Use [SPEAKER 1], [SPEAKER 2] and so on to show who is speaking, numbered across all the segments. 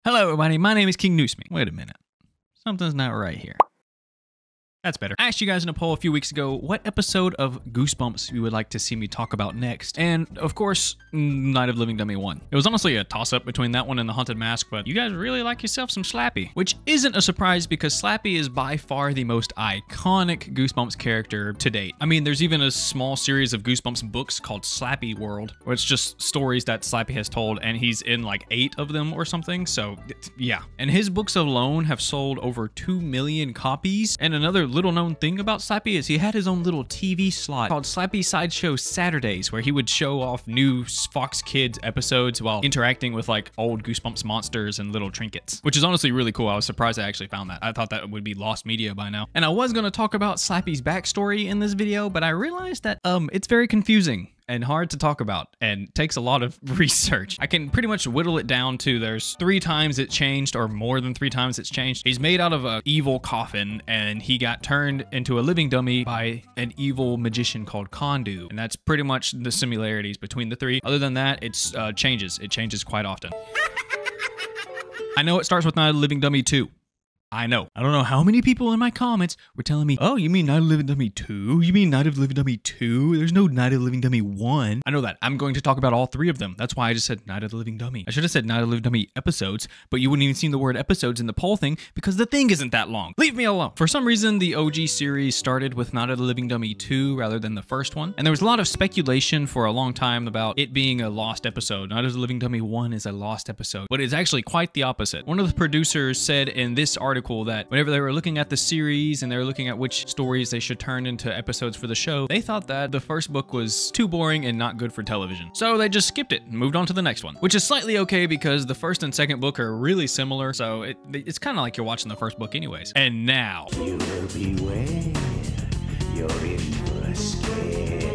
[SPEAKER 1] Hello everybody, my name is King Newsme. Wait a minute. Something's not right here. That's better. I asked you guys in a poll a few weeks ago what episode of Goosebumps you would like to see me talk about next. And of course, Night of Living Dummy won. It was honestly a toss-up between that one and the Haunted Mask, but you guys really like yourself some Slappy. Which isn't a surprise because Slappy is by far the most iconic Goosebumps character to date. I mean, there's even a small series of Goosebumps books called Slappy World, where it's just stories that Slappy has told, and he's in like 8 of them or something, so yeah. And his books alone have sold over 2 million copies, and another little known thing about Slappy is he had his own little TV slot called Slappy Sideshow Saturdays, where he would show off new Fox Kids episodes while interacting with like old Goosebumps monsters and little trinkets, which is honestly really cool. I was surprised I actually found that. I thought that would be lost media by now. And I was going to talk about Slappy's backstory in this video, but I realized that it's very confusing and hard to talk about and takes a lot of research. I can pretty much whittle it down to there's 3 times it changed, or more than 3 times it's changed. He's made out of an evil coffin and he got turned into a living dummy by an evil magician called Kondu. And that's pretty much the similarities between the 3. Other than that, it changes. It changes quite often. I know it starts with Night of the Living Dummy 2. I know. I don't know how many people in my comments were telling me, oh, you mean Night of the Living Dummy 2? You mean Night of the Living Dummy 2? There's no Night of the Living Dummy 1. I know that. I'm going to talk about all 3 of them. That's why I just said Night of the Living Dummy. I should have said Night of the Living Dummy episodes, but you wouldn't even see the word episodes in the poll thing because the thing isn't that long. Leave me alone. For some reason, the OG series started with Night of the Living Dummy 2 rather than the first one. And there was a lot of speculation for a long time about it being a lost episode. Night of the Living Dummy 1 is a lost episode, but it's actually quite the opposite. One of the producers said in this article that whenever they were looking at the series and they were looking at which stories they should turn into episodes for the show, they thought that the first book was too boring and not good for television. So they just skipped it and moved on to the next one, which is slightly okay because the first and second book are really similar, so it's kind of like you're watching the first book anyways. And now,
[SPEAKER 2] You will beware. You're in for a scare.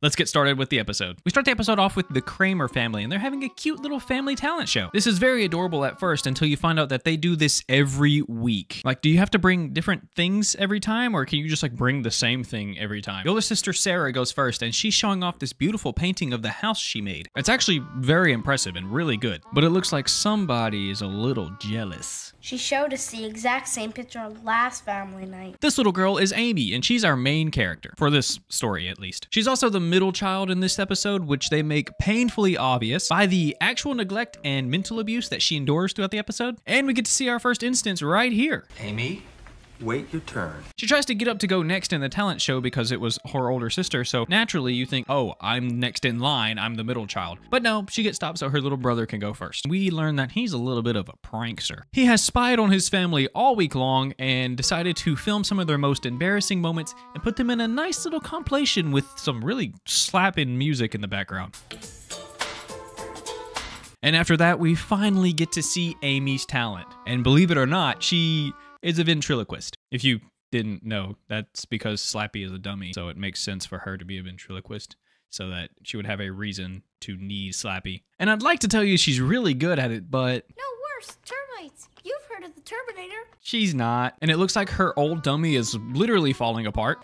[SPEAKER 1] let's get started with the episode. We start the episode off with the Kramer family, and they're having a cute little family talent show. This is very adorable at first until you find out that they do this every week. Like, do you have to bring different things every time, or can you just like bring the same thing every time? The older sister Sarah goes first, and she's showing off this beautiful painting of the house she made. It's actually very impressive and really good, but it looks like somebody is a little jealous.
[SPEAKER 3] She showed us the exact same picture last family night.
[SPEAKER 1] This little girl is Amy, and she's our main character, for this story at least. She's also the middle child in this episode, which they make painfully obvious by the actual neglect and mental abuse that she endures throughout the episode. And we get to see our first instance right here.
[SPEAKER 2] Amy, wait your turn.
[SPEAKER 1] She tries to get up to go next in the talent show because it was her older sister, so naturally you think, oh, I'm next in line, I'm the middle child. But no, she gets stopped so her little brother can go first. We learn that he's a little bit of a prankster. He has spied on his family all week long and decided to film some of their most embarrassing moments and put them in a nice little compilation with some really slapping music in the background. And after that, we finally get to see Amy's talent. And believe it or not, she is a ventriloquist. If you didn't know, that's because Slappy is a dummy, so it makes sense for her to be a ventriloquist, so that she would have a reason to need Slappy. And I'd like to tell you she's really good at it, but
[SPEAKER 3] No, worse, termites. You've heard of the Terminator.
[SPEAKER 1] she's not. And it looks like her old dummy is literally falling apart.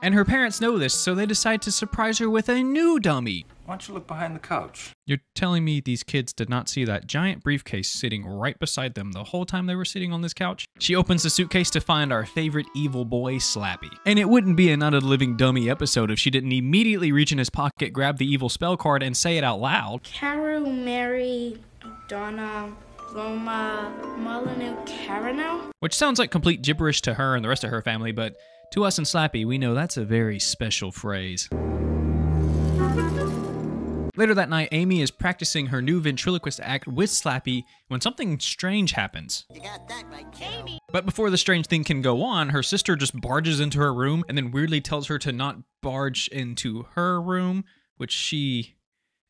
[SPEAKER 1] And her parents know this, so they decide to surprise her with a new dummy.
[SPEAKER 2] Why don't you look behind the couch?
[SPEAKER 1] You're telling me these kids did not see that giant briefcase sitting right beside them the whole time they were sitting on this couch? She opens the suitcase to find our favorite evil boy, Slappy. And it wouldn't be a Night of the Living Dummy episode if she didn't immediately reach in his pocket, grab the evil spell card, and say it out loud.
[SPEAKER 3] Caru, Mary, Donna, Roma, Molyneux, Carano?
[SPEAKER 1] Which sounds like complete gibberish to her and the rest of her family, but to us and Slappy, we know that's a very special phrase. Later that night, Amy is practicing her new ventriloquist act with Slappy when something strange happens.
[SPEAKER 4] You got that right, Amy.
[SPEAKER 1] But before the strange thing can go on, her sister just barges into her room and then weirdly tells her to not barge into her room, which she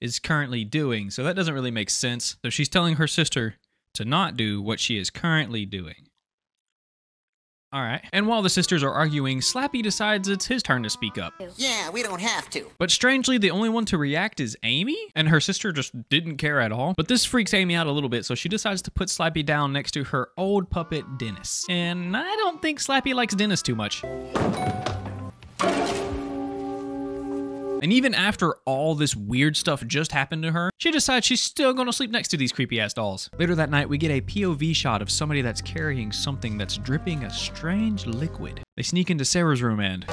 [SPEAKER 1] is currently doing. So that doesn't really make sense. So she's telling her sister to not do what she is currently doing. All right. And while the sisters are arguing, Slappy decides it's his turn to speak up.
[SPEAKER 4] Yeah, we don't have to.
[SPEAKER 1] But strangely, the only one to react is Amy, and her sister just didn't care at all. But this freaks Amy out a little bit, so she decides to put Slappy down next to her old puppet, Dennis. And I don't think Slappy likes Dennis too much. And even after all this weird stuff just happened to her, she decides she's still gonna sleep next to these creepy ass dolls. Later that night, we get a POV shot of somebody that's carrying something that's dripping a strange liquid. They sneak into Sarah's room and...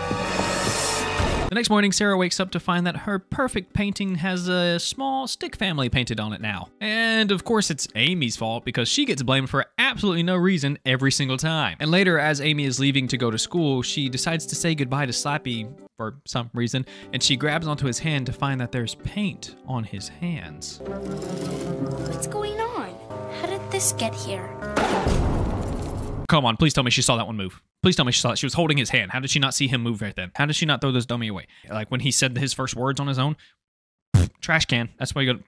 [SPEAKER 1] The next morning, Sarah wakes up to find that her perfect painting has a small stick family painted on it now. And of course, it's Amy's fault because she gets blamed for absolutely no reason every single time. And later, as Amy is leaving to go to school, she decides to say goodbye to Slappy for some reason, and she grabs onto his hand to find that there's paint on his hands.
[SPEAKER 3] What's going on? How did this get here?
[SPEAKER 1] Come on, please tell me she saw that one move. Please tell me she saw it. She was holding his hand. How did she not see him move right then? How did she not throw this dummy away? Like when he said his first words on his own? Trash can. That's where you go.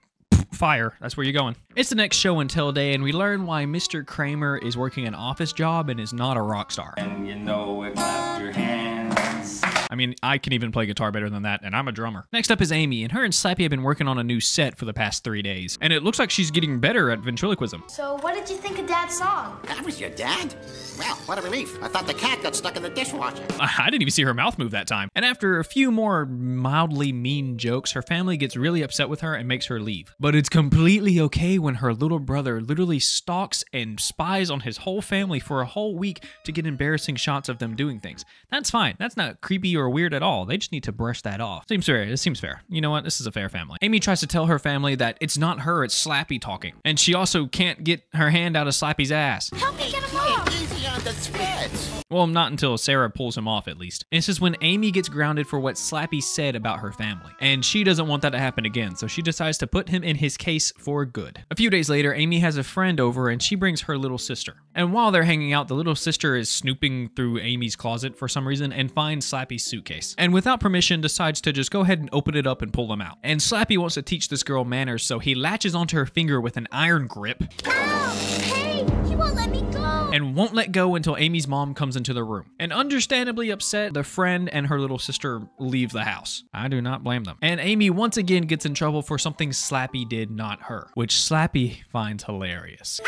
[SPEAKER 1] Fire. That's where you're going. It's the next show and tell day, and we learn why Mr. Kramer is working an office job and is not a rock star.
[SPEAKER 2] And you know it, clap your hands.
[SPEAKER 1] I mean, I can even play guitar better than that, and I'm a drummer. Next up is Amy, and her and Slappy have been working on a new set for the past 3 days. And it looks like she's getting better at ventriloquism.
[SPEAKER 3] So what did you think of Dad's song?
[SPEAKER 4] That was your dad? Well, what a relief. I thought the cat got stuck in the dishwasher.
[SPEAKER 1] I didn't even see her mouth move that time. And after a few more mildly mean jokes, her family gets really upset with her and makes her leave. But it's completely okay when her little brother literally stalks and spies on his whole family for a whole week to get embarrassing shots of them doing things. That's fine. That's not creepy or weird at all. They just need to brush that off. Seems fair. It seems fair. You know what? This is a fair family. Amy tries to tell her family that it's not her, it's Slappy talking. And she also can't get her hand out of Slappy's ass.
[SPEAKER 3] Help me get him off!
[SPEAKER 4] Easy on the threads.
[SPEAKER 1] Well, not until Sarah pulls him off, at least. And this is when Amy gets grounded for what Slappy said about her family. And she doesn't want that to happen again, so she decides to put him in his case for good. A few days later, Amy has a friend over and she brings her little sister. And while they're hanging out, the little sister is snooping through Amy's closet for some reason and finds Slappy's suitcase. And without permission, decides to just go ahead and open it up and pull him out. And Slappy wants to teach this girl manners, so he latches onto her finger with an iron grip.
[SPEAKER 3] Ow! Hey! He won't let me go!
[SPEAKER 1] And won't let go until Amy's mom comes into the room. And understandably upset, the friend and her little sister leave the house. I do not blame them. And Amy once again gets in trouble for something Slappy did, not her, which Slappy finds hilarious.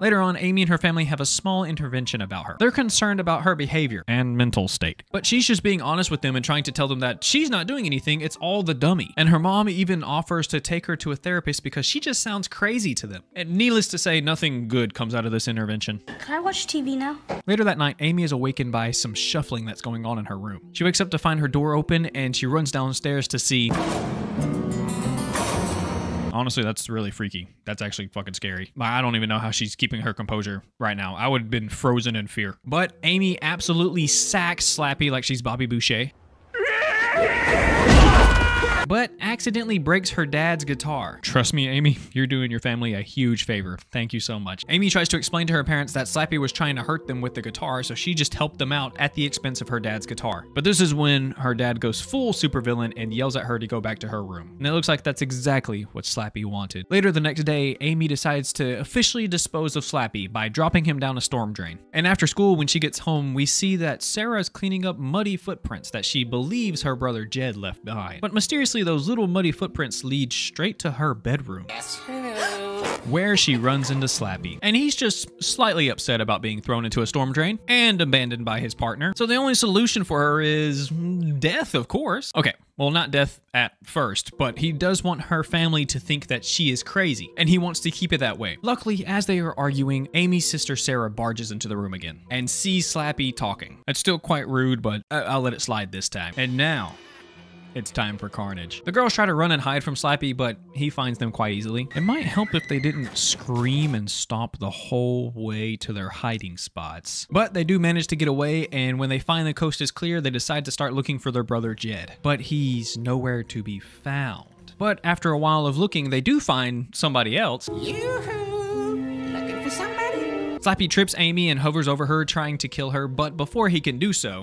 [SPEAKER 1] Later on, Amy and her family have a small intervention about her. They're concerned about her behavior and mental state. But she's just being honest with them and trying to tell them that she's not doing anything, it's all the dummy. And her mom even offers to take her to a therapist because she just sounds crazy to them. And needless to say, nothing good comes out of this intervention.
[SPEAKER 3] Can I watch TV now?
[SPEAKER 1] Later that night, Amy is awakened by some shuffling that's going on in her room. She wakes up to find her door open and she runs downstairs to see... Honestly, that's really freaky. That's actually fucking scary. I don't even know how she's keeping her composure right now. I would have been frozen in fear. But Amy absolutely sacks Slappy like she's Bobby Boucher. But accidentally breaks her dad's guitar. Trust me, Amy, you're doing your family a huge favor. Thank you so much. Amy tries to explain to her parents that Slappy was trying to hurt them with the guitar, so she just helped them out at the expense of her dad's guitar. But this is when her dad goes full supervillain and yells at her to go back to her room. And it looks like that's exactly what Slappy wanted. Later the next day, Amy decides to officially dispose of Slappy by dropping him down a storm drain. And after school, when she gets home, we see that Sarah's cleaning up muddy footprints that she believes her brother Jed left behind. But mysteriously, those little muddy footprints lead straight to her bedroom, where she runs into Slappy. And he's just slightly upset about being thrown into a storm drain and abandoned by his partner. So the only solution for her is death, of course. Okay, well, not death at first, but he does want her family to think that she is crazy, and he wants to keep it that way. Luckily, as they are arguing, Amy's sister Sarah barges into the room again and sees Slappy talking. It's still quite rude, but I'll let it slide this time. And now, it's time for carnage. The girls try to run and hide from Slappy, but he finds them quite easily. It might help if they didn't scream and stomp the whole way to their hiding spots. But they do manage to get away, and when they find the coast is clear, they decide to start looking for their brother Jed. But he's nowhere to be found. But after a while of looking, they do find somebody else.
[SPEAKER 4] Yoo-hoo! Looking for somebody?
[SPEAKER 1] Slappy trips Amy and hovers over her, trying to kill her, but before he can do so,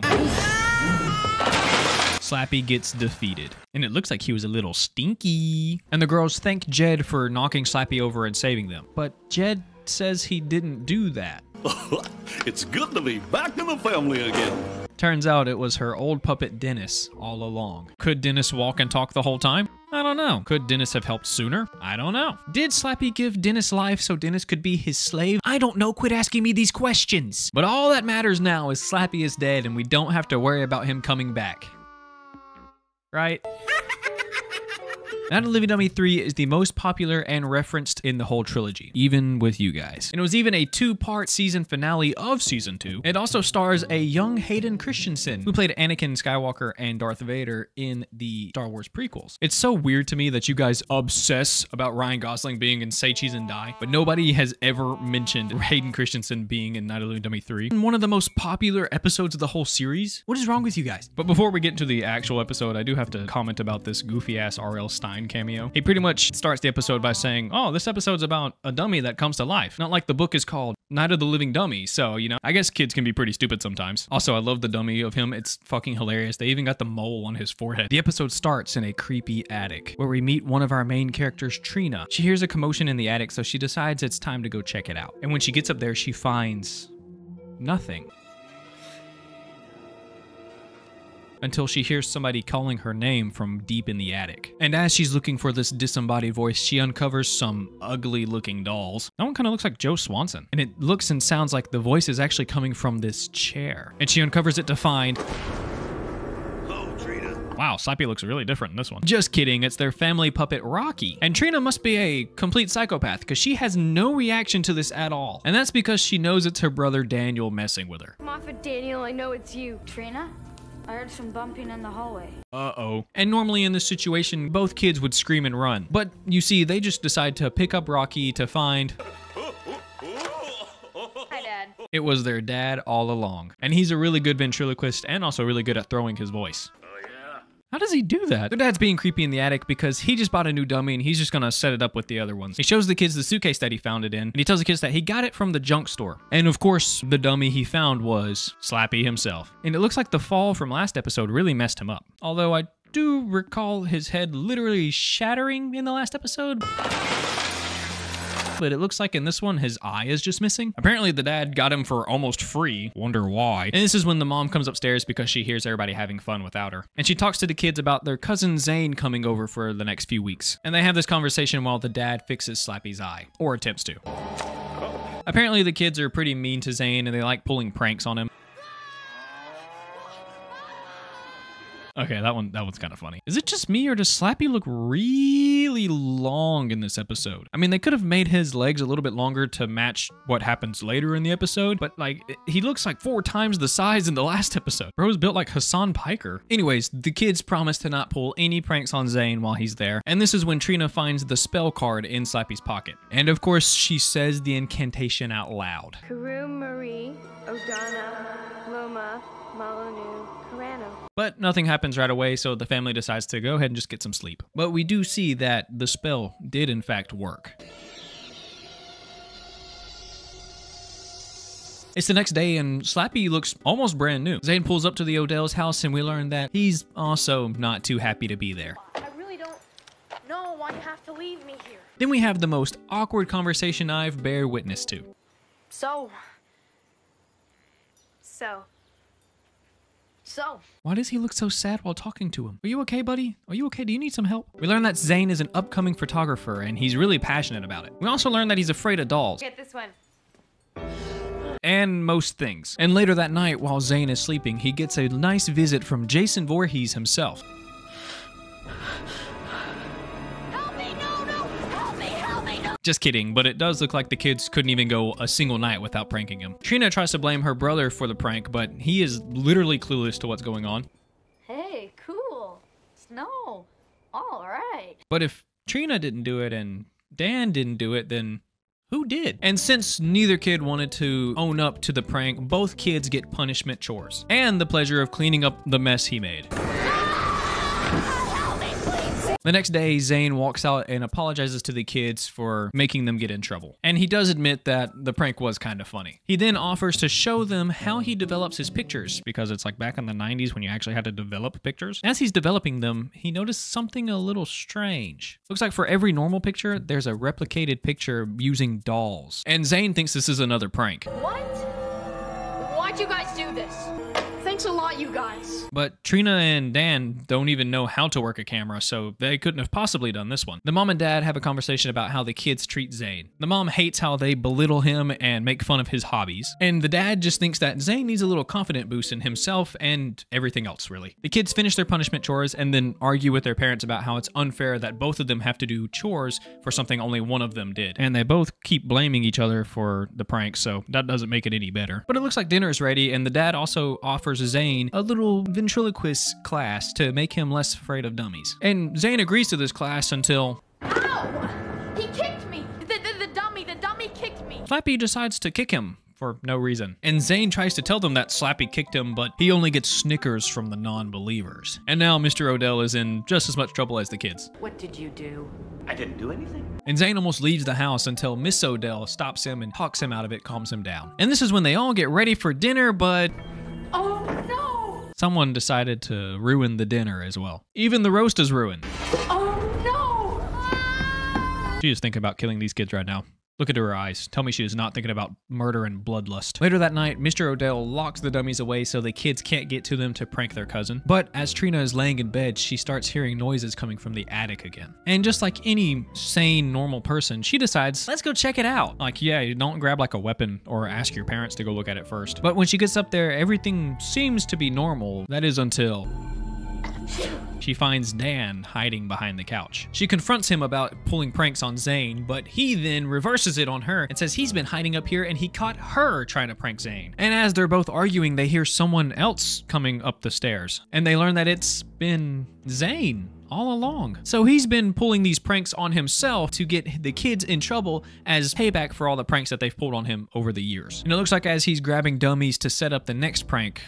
[SPEAKER 1] Slappy gets defeated. And it looks like he was a little stinky. And the girls thank Jed for knocking Slappy over and saving them. But Jed says he didn't do that.
[SPEAKER 5] It's good to be back in the family again.
[SPEAKER 1] Turns out it was her old puppet Dennis all along. Could Dennis walk and talk the whole time? I don't know. Could Dennis have helped sooner? I don't know. Did Slappy give Dennis life so Dennis could be his slave? I don't know. Quit asking me these questions. But all that matters now is Slappy is dead and we don't have to worry about him coming back. Right? Night of the Living Dummy 3 is the most popular and referenced in the whole trilogy, even with you guys. And it was even a 2-part season finale of season 2. It also stars a young Hayden Christensen, who played Anakin Skywalker and Darth Vader in the Star Wars prequels. It's so weird to me that you guys obsess about Ryan Gosling being in Say Cheese and Die, but nobody has ever mentioned Hayden Christensen being in Night of the Living Dummy 3. And one of the most popular episodes of the whole series. What is wrong with you guys? But before we get into the actual episode, I do have to comment about this goofy-ass R.L. Stein cameo. He pretty much starts the episode by saying, oh, this episode's about a dummy that comes to life. Not like the book is called Night of the Living Dummy, so, you know, I guess kids can be pretty stupid sometimes. Also, I love the dummy of him. It's fucking hilarious. They even got the mole on his forehead. The episode starts in a creepy attic, where we meet one of our main characters, Trina. She hears a commotion in the attic, so she decides it's time to go check it out. And when she gets up there, she finds nothing. Until she hears somebody calling her name from deep in the attic. And as she's looking for this disembodied voice, she uncovers some ugly looking dolls. That one kind of looks like Joe Swanson. And it looks and sounds like the voice is actually coming from this chair. And she uncovers it to find... Wow, Slappy looks really different in this one. Just kidding, it's their family puppet, Rocky. And Trina must be a complete psychopath because she has no reaction to this at all. And that's because she knows it's her brother Daniel messing with her.
[SPEAKER 6] Come off it, Daniel, I know it's you. Trina? I heard some bumping in the hallway.
[SPEAKER 1] Uh-oh. And normally in this situation, both kids would scream and run. But you see, they just decide to pick up Rocky to find...
[SPEAKER 6] Hi, Dad.
[SPEAKER 1] It was their dad all along. And he's a really good ventriloquist and also really good at throwing his voice. How does he do that? Their dad's being creepy in the attic because he just bought a new dummy and he's just gonna set it up with the other ones. He shows the kids the suitcase that he found it in, and he tells the kids that he got it from the junk store. And of course, the dummy he found was Slappy himself. And it looks like the fall from last episode really messed him up. Although I do recall his head literally shattering in the last episode. But it looks like in this one, his eye is just missing. Apparently, the dad got him for almost free. Wonder why. And this is when the mom comes upstairs because she hears everybody having fun without her. And she talks to the kids about their cousin Zane coming over for the next few weeks. And they have this conversation while the dad fixes Slappy's eye. Or attempts to. Apparently, the kids are pretty mean to Zane and they like pulling pranks on him. Okay, that one's kind of funny. Is it just me or does Slappy look really long in this episode? I mean, they could have made his legs a little bit longer to match what happens later in the episode, but like, he looks like 4 times the size in the last episode. Bro's built like Hassan Piker. Anyways, the kids promise to not pull any pranks on Zane while he's there, and this is when Trina finds the spell card in Slappy's pocket. And of course, she says the incantation out loud.
[SPEAKER 6] Karu Marie, Odana, Loma, Malonu, Karano.
[SPEAKER 1] But nothing happens right away, so the family decides to go ahead and just get some sleep. But we do see that the spell did in fact work. It's the next day and Slappy looks almost brand new. Zane pulls up to the Odell's house and we learn that he's also not too happy to be there.
[SPEAKER 3] I really don't know why you have to leave me here.
[SPEAKER 1] Then we have the most awkward conversation I've bear witness to.
[SPEAKER 3] So.
[SPEAKER 1] Why does he look so sad while talking to him? Are you okay, buddy? Are you okay? Do you need some help? We learn that Zane is an upcoming photographer and he's really passionate about it. We also learn that he's afraid of dolls.
[SPEAKER 6] Get this one.
[SPEAKER 1] And most things. And later that night, while Zane is sleeping, he gets a nice visit from Jason Voorhees himself.
[SPEAKER 6] Help me, no, help me, no.
[SPEAKER 1] Just kidding, but it does look like the kids couldn't even go a single night without pranking him. Trina tries to blame her brother for the prank, but he is literally clueless to what's going on.
[SPEAKER 6] Hey, cool. Snow. All right.
[SPEAKER 1] But if Trina didn't do it and Dan didn't do it, then who did? And since neither kid wanted to own up to the prank, both kids get punishment chores and the pleasure of cleaning up the mess he made. The next day, Zane walks out and apologizes to the kids for making them get in trouble. And he does admit that the prank was kind of funny. He then offers to show them how he develops his pictures, because it's like back in the 90s when you actually had to develop pictures. As he's developing them, he noticed something a little strange. Looks like for every normal picture, there's a replicated picture using dolls. And Zane thinks this is another prank.
[SPEAKER 6] What? Why'd you guys do this? Thanks a lot, you guys.
[SPEAKER 1] But Trina and Dan don't even know how to work a camera, so they couldn't have possibly done this one. The mom and dad have a conversation about how the kids treat Zane. The mom hates how they belittle him and make fun of his hobbies. And the dad just thinks that Zane needs a little confident boost in himself and everything else, really. The kids finish their punishment chores and then argue with their parents about how it's unfair that both of them have to do chores for something only one of them did. And they both keep blaming each other for the prank, so that doesn't make it any better. But it looks like dinner is ready, and the dad also offers Zane a little ventriloquist class to make him less afraid of dummies. And Zane agrees to this class until...
[SPEAKER 6] Ow! He kicked me! The dummy kicked me!
[SPEAKER 1] Slappy decides to kick him for no reason. And Zane tries to tell them that Slappy kicked him, but he only gets snickers from the non-believers. And now Mr. Odell is in just as much trouble as the kids.
[SPEAKER 7] What did you do?
[SPEAKER 2] I didn't do anything.
[SPEAKER 1] And Zane almost leaves the house until Miss Odell stops him and talks him out of it, calms him down. And this is when they all get ready for dinner, but...
[SPEAKER 6] Oh no!
[SPEAKER 1] someone decided to ruin the dinner as well. Even the roast is ruined.
[SPEAKER 6] Oh no!
[SPEAKER 1] She is thinking about killing these kids right now. Look into her eyes. Tell me she is not thinking about murder and bloodlust. Later that night, Mr. Odell locks the dummies away so the kids can't get to them to prank their cousin. But as Trina is laying in bed, she starts hearing noises coming from the attic again. And just like any sane, normal person, she decides, let's go check it out. Like, yeah, you don't grab like a weapon or ask your parents to go look at it first. But when she gets up there, everything seems to be normal. That is until... she finds Dan hiding behind the couch. She confronts him about pulling pranks on Zane, but he then reverses it on her and says he's been hiding up here and he caught her trying to prank Zane. And as they're both arguing, they hear someone else coming up the stairs. And they learn that it's been Zane all along. So he's been pulling these pranks on himself to get the kids in trouble as payback for all the pranks that they've pulled on him over the years. And it looks like as he's grabbing dummies to set up the next prank,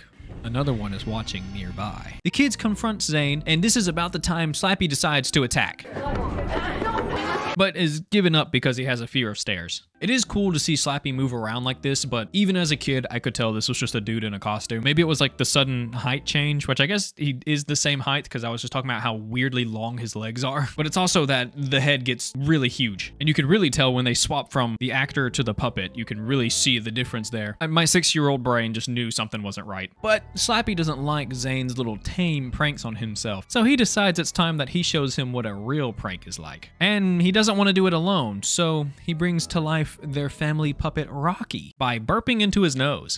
[SPEAKER 1] another one is watching nearby. The kids confront Zane, and this is about the time Slappy decides to attack, but is given up because he has a fear of stairs. It is cool to see Slappy move around like this, but even as a kid, I could tell this was just a dude in a costume. Maybe it was like the sudden height change, which I guess he is the same height because I was just talking about how weirdly long his legs are. But it's also that the head gets really huge. And you can really tell when they swap from the actor to the puppet. You can really see the difference there. And my 6-year-old brain just knew something wasn't right. But Slappy doesn't like Zane's little tame pranks on himself. So he decides it's time that he shows him what a real prank is like. And he doesn't want to do it alone, so he brings to life their family puppet Rocky by burping into his nose.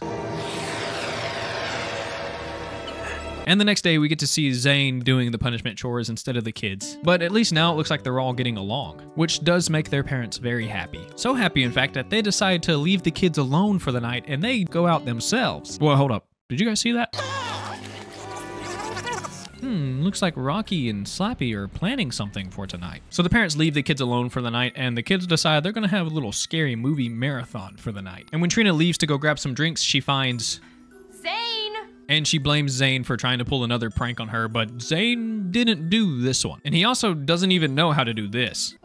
[SPEAKER 1] And the next day we get to see Zane doing the punishment chores instead of the kids. But at least now it looks like they're all getting along, which does make their parents very happy. So happy, in fact, that they decide to leave the kids alone for the night and they go out themselves. Well, hold up. Did you guys see that? Looks like Rocky and Slappy are planning something for tonight. So the parents leave the kids alone for the night, and the kids decide they're gonna have a little scary movie marathon for the night. And when Trina leaves to go grab some drinks, she finds
[SPEAKER 6] Zane!
[SPEAKER 1] And she blames Zane for trying to pull another prank on her, but Zane didn't do this one. And he also doesn't even know how to do this.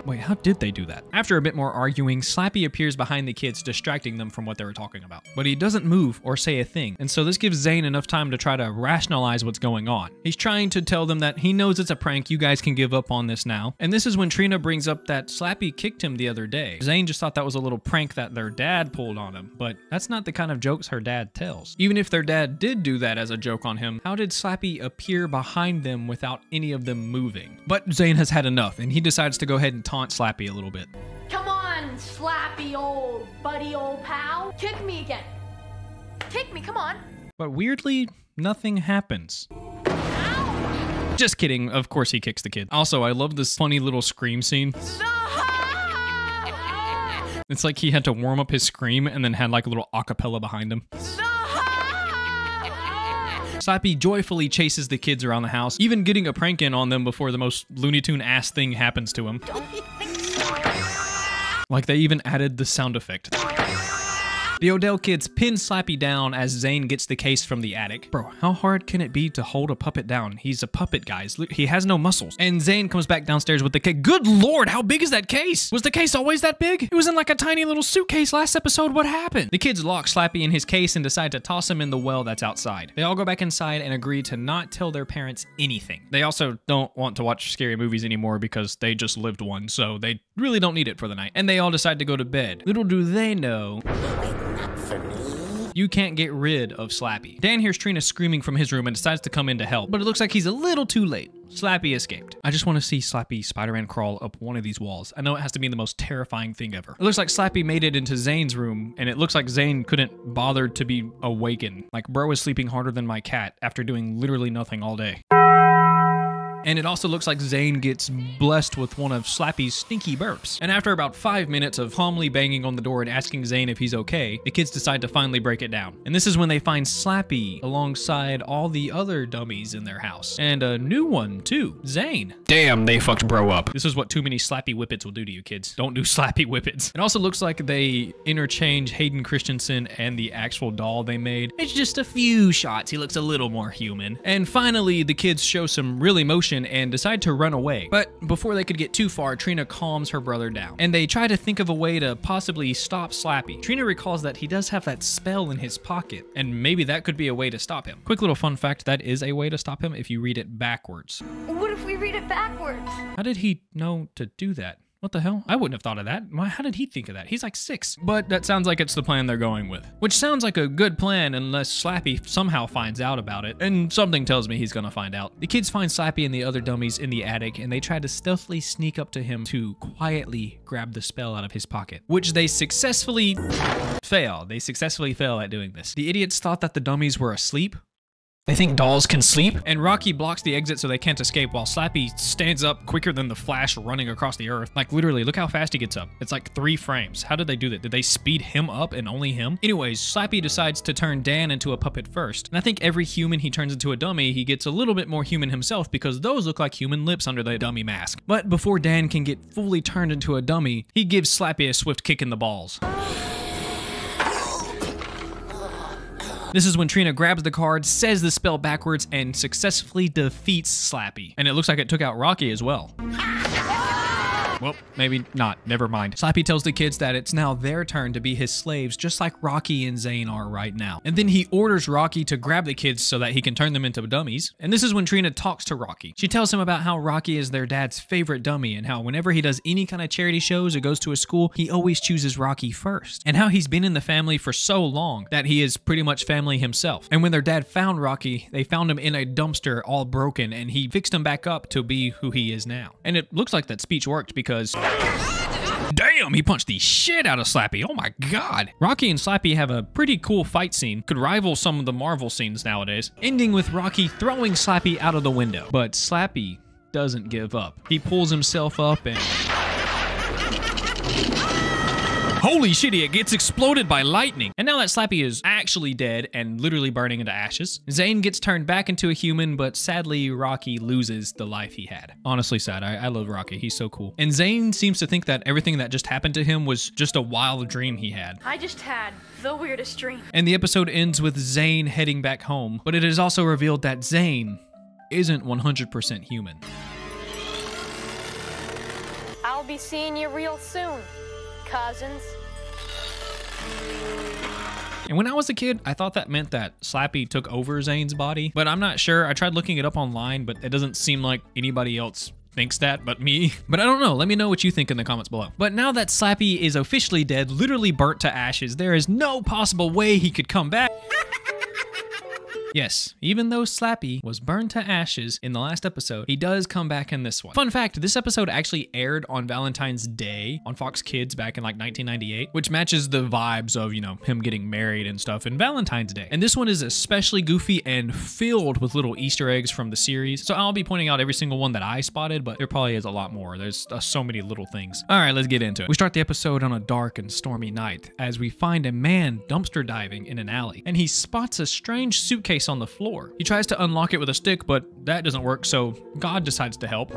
[SPEAKER 1] Wait, how did they do that? After a bit more arguing, Slappy appears behind the kids, distracting them from what they were talking about. But he doesn't move or say a thing, and so this gives Zane enough time to try to rationalize what's going on. He's trying to tell them that he knows it's a prank, you guys can give up on this now. And this is when Trina brings up that Slappy kicked him the other day. Zane just thought that was a little prank that their dad pulled on him, but that's not the kind of jokes her dad tells. Even if their dad did do that as a joke on him, how did Slappy appear behind them without any of them moving? But Zane has had enough, and he decides to go ahead and taunt Slappy a little bit.
[SPEAKER 6] Come on, Slappy, old buddy, old pal. Kick me again. Kick me, come on.
[SPEAKER 1] But weirdly, nothing happens.
[SPEAKER 6] Ow!
[SPEAKER 1] Just kidding. Of course he kicks the kid. Also, I love this funny little scream scene. It's like he had to warm up his scream and then had like a little acapella behind him. Slappy joyfully chases the kids around the house, even getting a prank in on them before the most Looney Tune ass thing happens to him. Like they even added the sound effect. The Odell kids pin Slappy down as Zane gets the case from the attic. Bro, how hard can it be to hold a puppet down? He's a puppet, guys. He has no muscles. And Zane comes back downstairs with the case. Good lord, how big is that case? Was the case always that big? It was in like a tiny little suitcase last episode. What happened? The kids lock Slappy in his case and decide to toss him in the well that's outside. They all go back inside and agree to not tell their parents anything. They also don't want to watch scary movies anymore because they just lived one, so they really don't need it for the night. And they all decide to go to bed. Little do they know...
[SPEAKER 4] For me,
[SPEAKER 1] You can't get rid of Slappy. Dan hears Trina screaming from his room and decides to come in to help, but it looks like he's a little too late. Slappy escaped. I just want to see Slappy Spider-Man crawl up one of these walls. I know it has to be the most terrifying thing ever. It looks like Slappy made it into Zane's room, and it looks like Zane couldn't bother to be awakened. Like, bro is sleeping harder than my cat after doing literally nothing all day. And it also looks like Zane gets blessed with one of Slappy's stinky burps. And after about 5 minutes of calmly banging on the door and asking Zane if he's okay, the kids decide to finally break it down. And this is when they find Slappy alongside all the other dummies in their house. And a new one, too. Zane. Damn, they fucked bro up. This is what too many Slappy Whippets will do to you, kids. Don't do Slappy Whippets. It also looks like they interchange Hayden Christensen and the actual doll they made. It's just a few shots. He looks a little more human. And finally, the kids show some real emotion and decide to run away. But before they could get too far, Trina calms her brother down. And they try to think of a way to possibly stop Slappy. Trina recalls that he does have that spell in his pocket, and maybe that could be a way to stop him. Quick little fun fact, that is a way to stop him if you read it backwards.
[SPEAKER 6] What if we read it backwards?
[SPEAKER 1] How did he know to do that? What the hell? I wouldn't have thought of that. How did he think of that? He's like 6. But that sounds like it's the plan they're going with. Which sounds like a good plan unless Slappy somehow finds out about it. And something tells me he's gonna find out. The kids find Slappy and the other dummies in the attic, and they try to stealthily sneak up to him to quietly grab the spell out of his pocket. Which they successfully fail. They successfully fail at doing this. The idiots thought that the dummies were asleep. They think dolls can sleep? And Rocky blocks the exit so they can't escape while Slappy stands up quicker than the Flash running across the earth. Like literally, look how fast he gets up. It's like 3 frames. How did they do that? Did they speed him up and only him? Anyways, Slappy decides to turn Dan into a puppet first. And I think every human he turns into a dummy, he gets a little bit more human himself because those look like human lips under the dummy mask. But before Dan can get fully turned into a dummy, he gives Slappy a swift kick in the balls. This is when Trina grabs the card, says the spell backwards, and successfully defeats Slappy. And it looks like it took out Rocky as well. Well, maybe not. Never mind. Slappy tells the kids that it's now their turn to be his slaves, just like Rocky and Zane are right now. And then he orders Rocky to grab the kids so that he can turn them into dummies. And this is when Trina talks to Rocky. She tells him about how Rocky is their dad's favorite dummy and how whenever he does any kind of charity shows or goes to a school, he always chooses Rocky first. And how he's been in the family for so long that he is pretty much family himself. And when their dad found Rocky, they found him in a dumpster all broken, and he fixed him back up to be who he is now. And it looks like that speech worked because damn, he punched the shit out of Slappy. Oh my god. Rocky and Slappy have a pretty cool fight scene. Could rival some of the Marvel scenes nowadays. Ending with Rocky throwing Slappy out of the window. But Slappy doesn't give up. He pulls himself up and... holy shit, he gets exploded by lightning. And now that Slappy is actually dead and literally burning into ashes, Zane gets turned back into a human, but sadly, Rocky loses the life he had. Honestly sad. I love Rocky. He's so cool. And Zane seems to think that everything that just happened to him was just a wild dream he had.
[SPEAKER 6] I just had the weirdest dream.
[SPEAKER 1] And the episode ends with Zane heading back home, but it is also revealed that Zane isn't 100% human.
[SPEAKER 6] I'll be seeing you real soon, cousins.
[SPEAKER 1] And when I was a kid, I thought that meant that Slappy took over Zane's body, but I'm not sure. I tried looking it up online, but it doesn't seem like anybody else thinks that but me. But I don't know. Let me know what you think in the comments below. But now that Slappy is officially dead, literally burnt to ashes, there is no possible way he could come back. Yes, even though Slappy was burned to ashes in the last episode, he does come back in this one. Fun fact, this episode actually aired on Valentine's Day on Fox Kids back in like 1998, which matches the vibes of, you know, him getting married and stuff in Valentine's Day. And this one is especially goofy and filled with little Easter eggs from the series. So I'll be pointing out every single one that I spotted, but there probably is a lot more. There's so many little things. All right, let's get into it. We start the episode on a dark and stormy night as we find a man dumpster diving in an alley, and he spots a strange suitcase on the floor. He tries to unlock it with a stick, but that doesn't work, so God decides to help.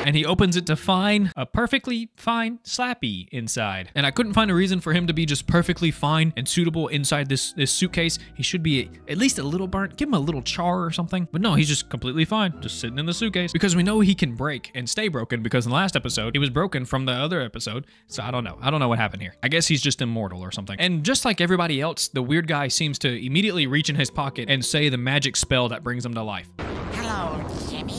[SPEAKER 1] And he opens it to find a perfectly fine Slappy inside. And I couldn't find a reason for him to be just perfectly fine and suitable inside this suitcase. He should be at least a little burnt. Give him a little char or something. But no, he's just completely fine, just sitting in the suitcase. Because we know he can break and stay broken, because in the last episode, he was broken from the other episode. So I don't know. I don't know what happened here. I guess he's just immortal or something. And just like everybody else, the weird guy seems to immediately reach in his pocket and say the magic spell that brings him to life.
[SPEAKER 4] Hello, Jimmy.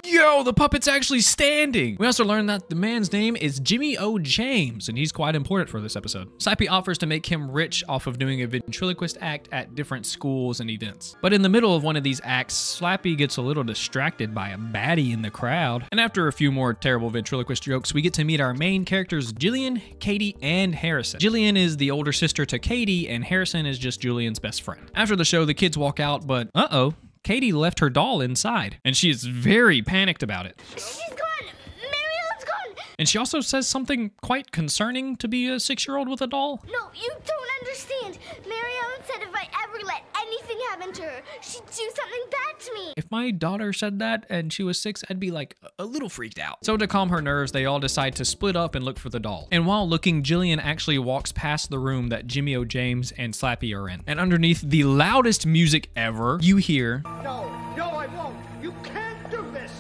[SPEAKER 1] Yeah! no, the puppet's actually standing. We also learned that the man's name is Jimmy O. James, and he's quite important for this episode. Slappy offers to make him rich off of doing a ventriloquist act at different schools and events. But in the middle of one of these acts, Slappy gets a little distracted by a baddie in the crowd. And after a few more terrible ventriloquist jokes, we get to meet our main characters, Jillian, Katie, and Harrison. Jillian is the older sister to Katie, and Harrison is just Julian's best friend. After the show, the kids walk out, but uh-oh, Katie left her doll inside, and she is very panicked about it.
[SPEAKER 3] She's gone! Marielle's gone!
[SPEAKER 1] And she also says something quite concerning to be a 6-year-old with a doll.
[SPEAKER 3] No, you don't understand. Marielle said if I ever let anything happen to her, she'd do something bad to me.
[SPEAKER 1] If my daughter said that and she was 6, I'd be like a little freaked out. So to calm her nerves, they all decide to split up and look for the doll. And while looking, Jillian actually walks past the room that Jimmy O. James and Slappy are in. And underneath the loudest music ever, you hear...
[SPEAKER 7] No, I won't. You can't do this.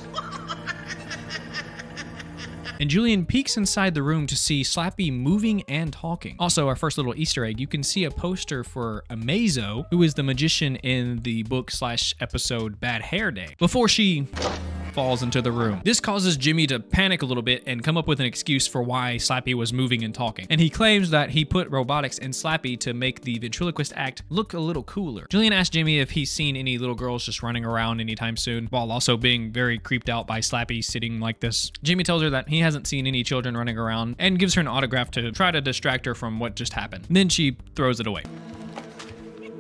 [SPEAKER 1] And Julian peeks inside the room to see Slappy moving and talking. Also, our first little Easter egg, you can see a poster for Amazo, who is the magician in the book/episode Bad Hair Day, before she falls into the room. This causes Jimmy to panic a little bit and come up with an excuse for why Slappy was moving and talking. And he claims that he put robotics in Slappy to make the ventriloquist act look a little cooler. Julian asks Jimmy if he's seen any little girls just running around anytime soon, while also being very creeped out by Slappy sitting like this. Jimmy tells her that he hasn't seen any children running around and gives her an autograph to try to distract her from what just happened. Then she throws it away.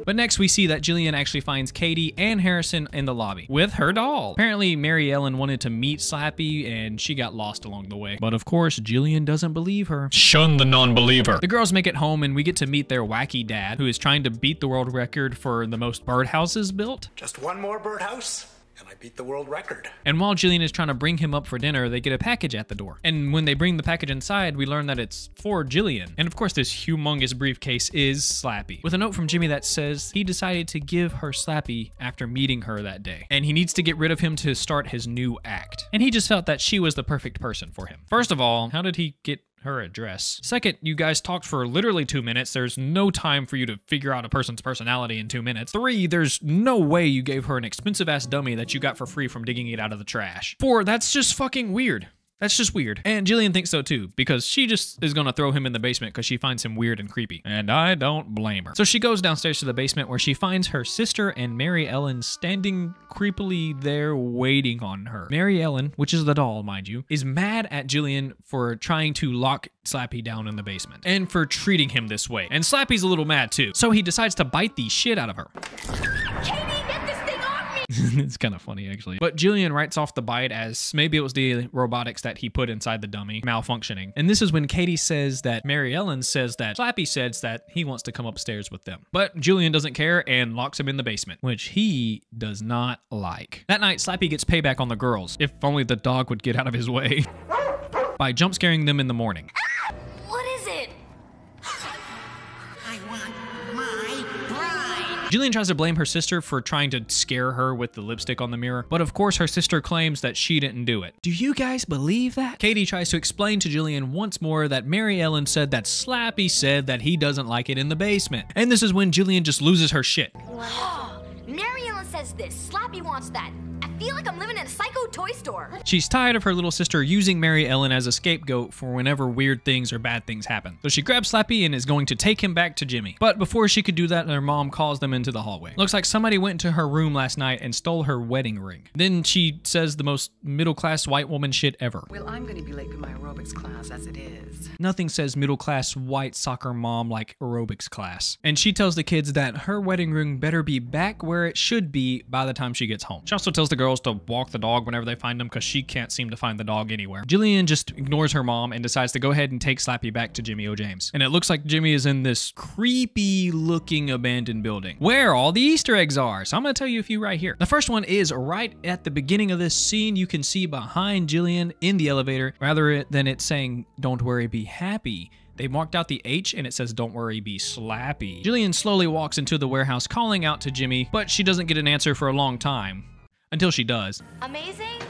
[SPEAKER 1] But next we see that Jillian actually finds Katie and Harrison in the lobby with her doll. Apparently Mary Ellen wanted to meet Slappy and she got lost along the way. But of course, Jillian doesn't believe her. Shun the non-believer. The girls make it home and we get to meet their wacky dad, who is trying to beat the world record for the most birdhouses built.
[SPEAKER 8] Just one more birdhouse, and I beat the world record.
[SPEAKER 1] And while Jillian is trying to bring him up for dinner, they get a package at the door. And when they bring the package inside, we learn that it's for Jillian. And of course, this humongous briefcase is Slappy, with a note from Jimmy that says he decided to give her Slappy after meeting her that day. And he needs to get rid of him to start his new act. And he just felt that she was the perfect person for him. First of all, how did he get her address? Second, you guys talked for literally 2 minutes. There's no time for you to figure out a person's personality in 2 minutes. 3, there's no way you gave her an expensive ass dummy that you got for free from digging it out of the trash. 4, that's just fucking weird. That's just weird. And Jillian thinks so too, because she just is gonna throw him in the basement because she finds him weird and creepy. And I don't blame her. So she goes downstairs to the basement where she finds her sister and Mary Ellen standing creepily there waiting on her. Mary Ellen, which is the doll, mind you, is mad at Jillian for trying to lock Slappy down in the basement and for treating him this way. And Slappy's a little mad too. So he decides to bite the shit out of her. It's kind of funny, actually. But Jillian writes off the bite as maybe it was the robotics that he put inside the dummy malfunctioning. And this is when Katie says that Mary Ellen says that Slappy says that he wants to come upstairs with them. But Jillian doesn't care and locks him in the basement, which he does not like. That night, Slappy gets payback on the girls. If only the dog would get out of his way. By jump scaring them in the morning.
[SPEAKER 3] What is it?
[SPEAKER 4] I want my bride.
[SPEAKER 1] Jillian tries to blame her sister for trying to scare her with the lipstick on the mirror, but of course her sister claims that she didn't do it. Do you guys believe that? Katie tries to explain to Jillian once more that Mary Ellen said that Slappy said that he doesn't like it in the basement. And this is when Jillian just loses her shit.
[SPEAKER 6] Mary Ellen says this. Slappy wants that. I feel like I'm living in a psycho toy store.
[SPEAKER 1] She's tired of her little sister using Mary Ellen as a scapegoat for whenever weird things or bad things happen. So she grabs Slappy and is going to take him back to Jimmy. But before she could do that, her mom calls them into the hallway. Looks like somebody went into her room last night and stole her wedding ring. Then she says the most middle-class white woman shit ever.
[SPEAKER 9] Well, I'm going to be late for my aerobics class as it is.
[SPEAKER 1] Nothing says middle-class white soccer mom like aerobics class. And she tells the kids that her wedding ring better be back where it should be by the time she gets home. She also tells the girls to walk the dog whenever they find him because she can't seem to find the dog anywhere. Jillian just ignores her mom and decides to go ahead and take Slappy back to Jimmy O. James. And it looks like Jimmy is in this creepy looking abandoned building where all the Easter eggs are. So I'm going to tell you a few right here. The first one is right at the beginning of this scene. You can see behind Jillian in the elevator, rather than it saying, "Don't worry, be happy." They marked out the H and it says, "Don't worry, be slappy." Jillian slowly walks into the warehouse calling out to Jimmy, but she doesn't get an answer for a long time. Until she does.
[SPEAKER 6] Amazing?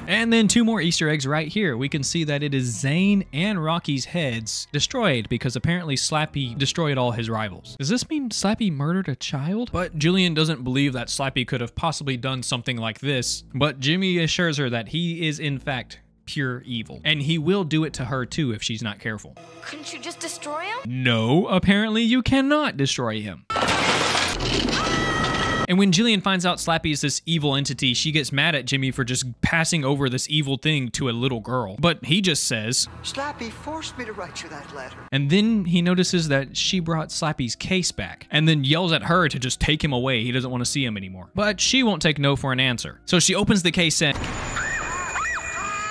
[SPEAKER 1] And then 2 more Easter eggs right here. We can see that it is Zane and Rocky's heads destroyed because apparently Slappy destroyed all his rivals. Does this mean Slappy murdered a child? But Julian doesn't believe that Slappy could have possibly done something like this, but Jimmy assures her that he is in fact pure evil, and he will do it to her too if she's not careful.
[SPEAKER 3] Couldn't you just destroy him?
[SPEAKER 1] No, apparently you cannot destroy him. And when Jillian finds out Slappy is this evil entity, she gets mad at Jimmy for just passing over this evil thing to a little girl. But he just says,
[SPEAKER 10] Slappy forced me to write you that letter.
[SPEAKER 1] And then he notices that she brought Slappy's case back, and then yells at her to just take him away. He doesn't want to see him anymore. But she won't take no for an answer. So she opens the case and...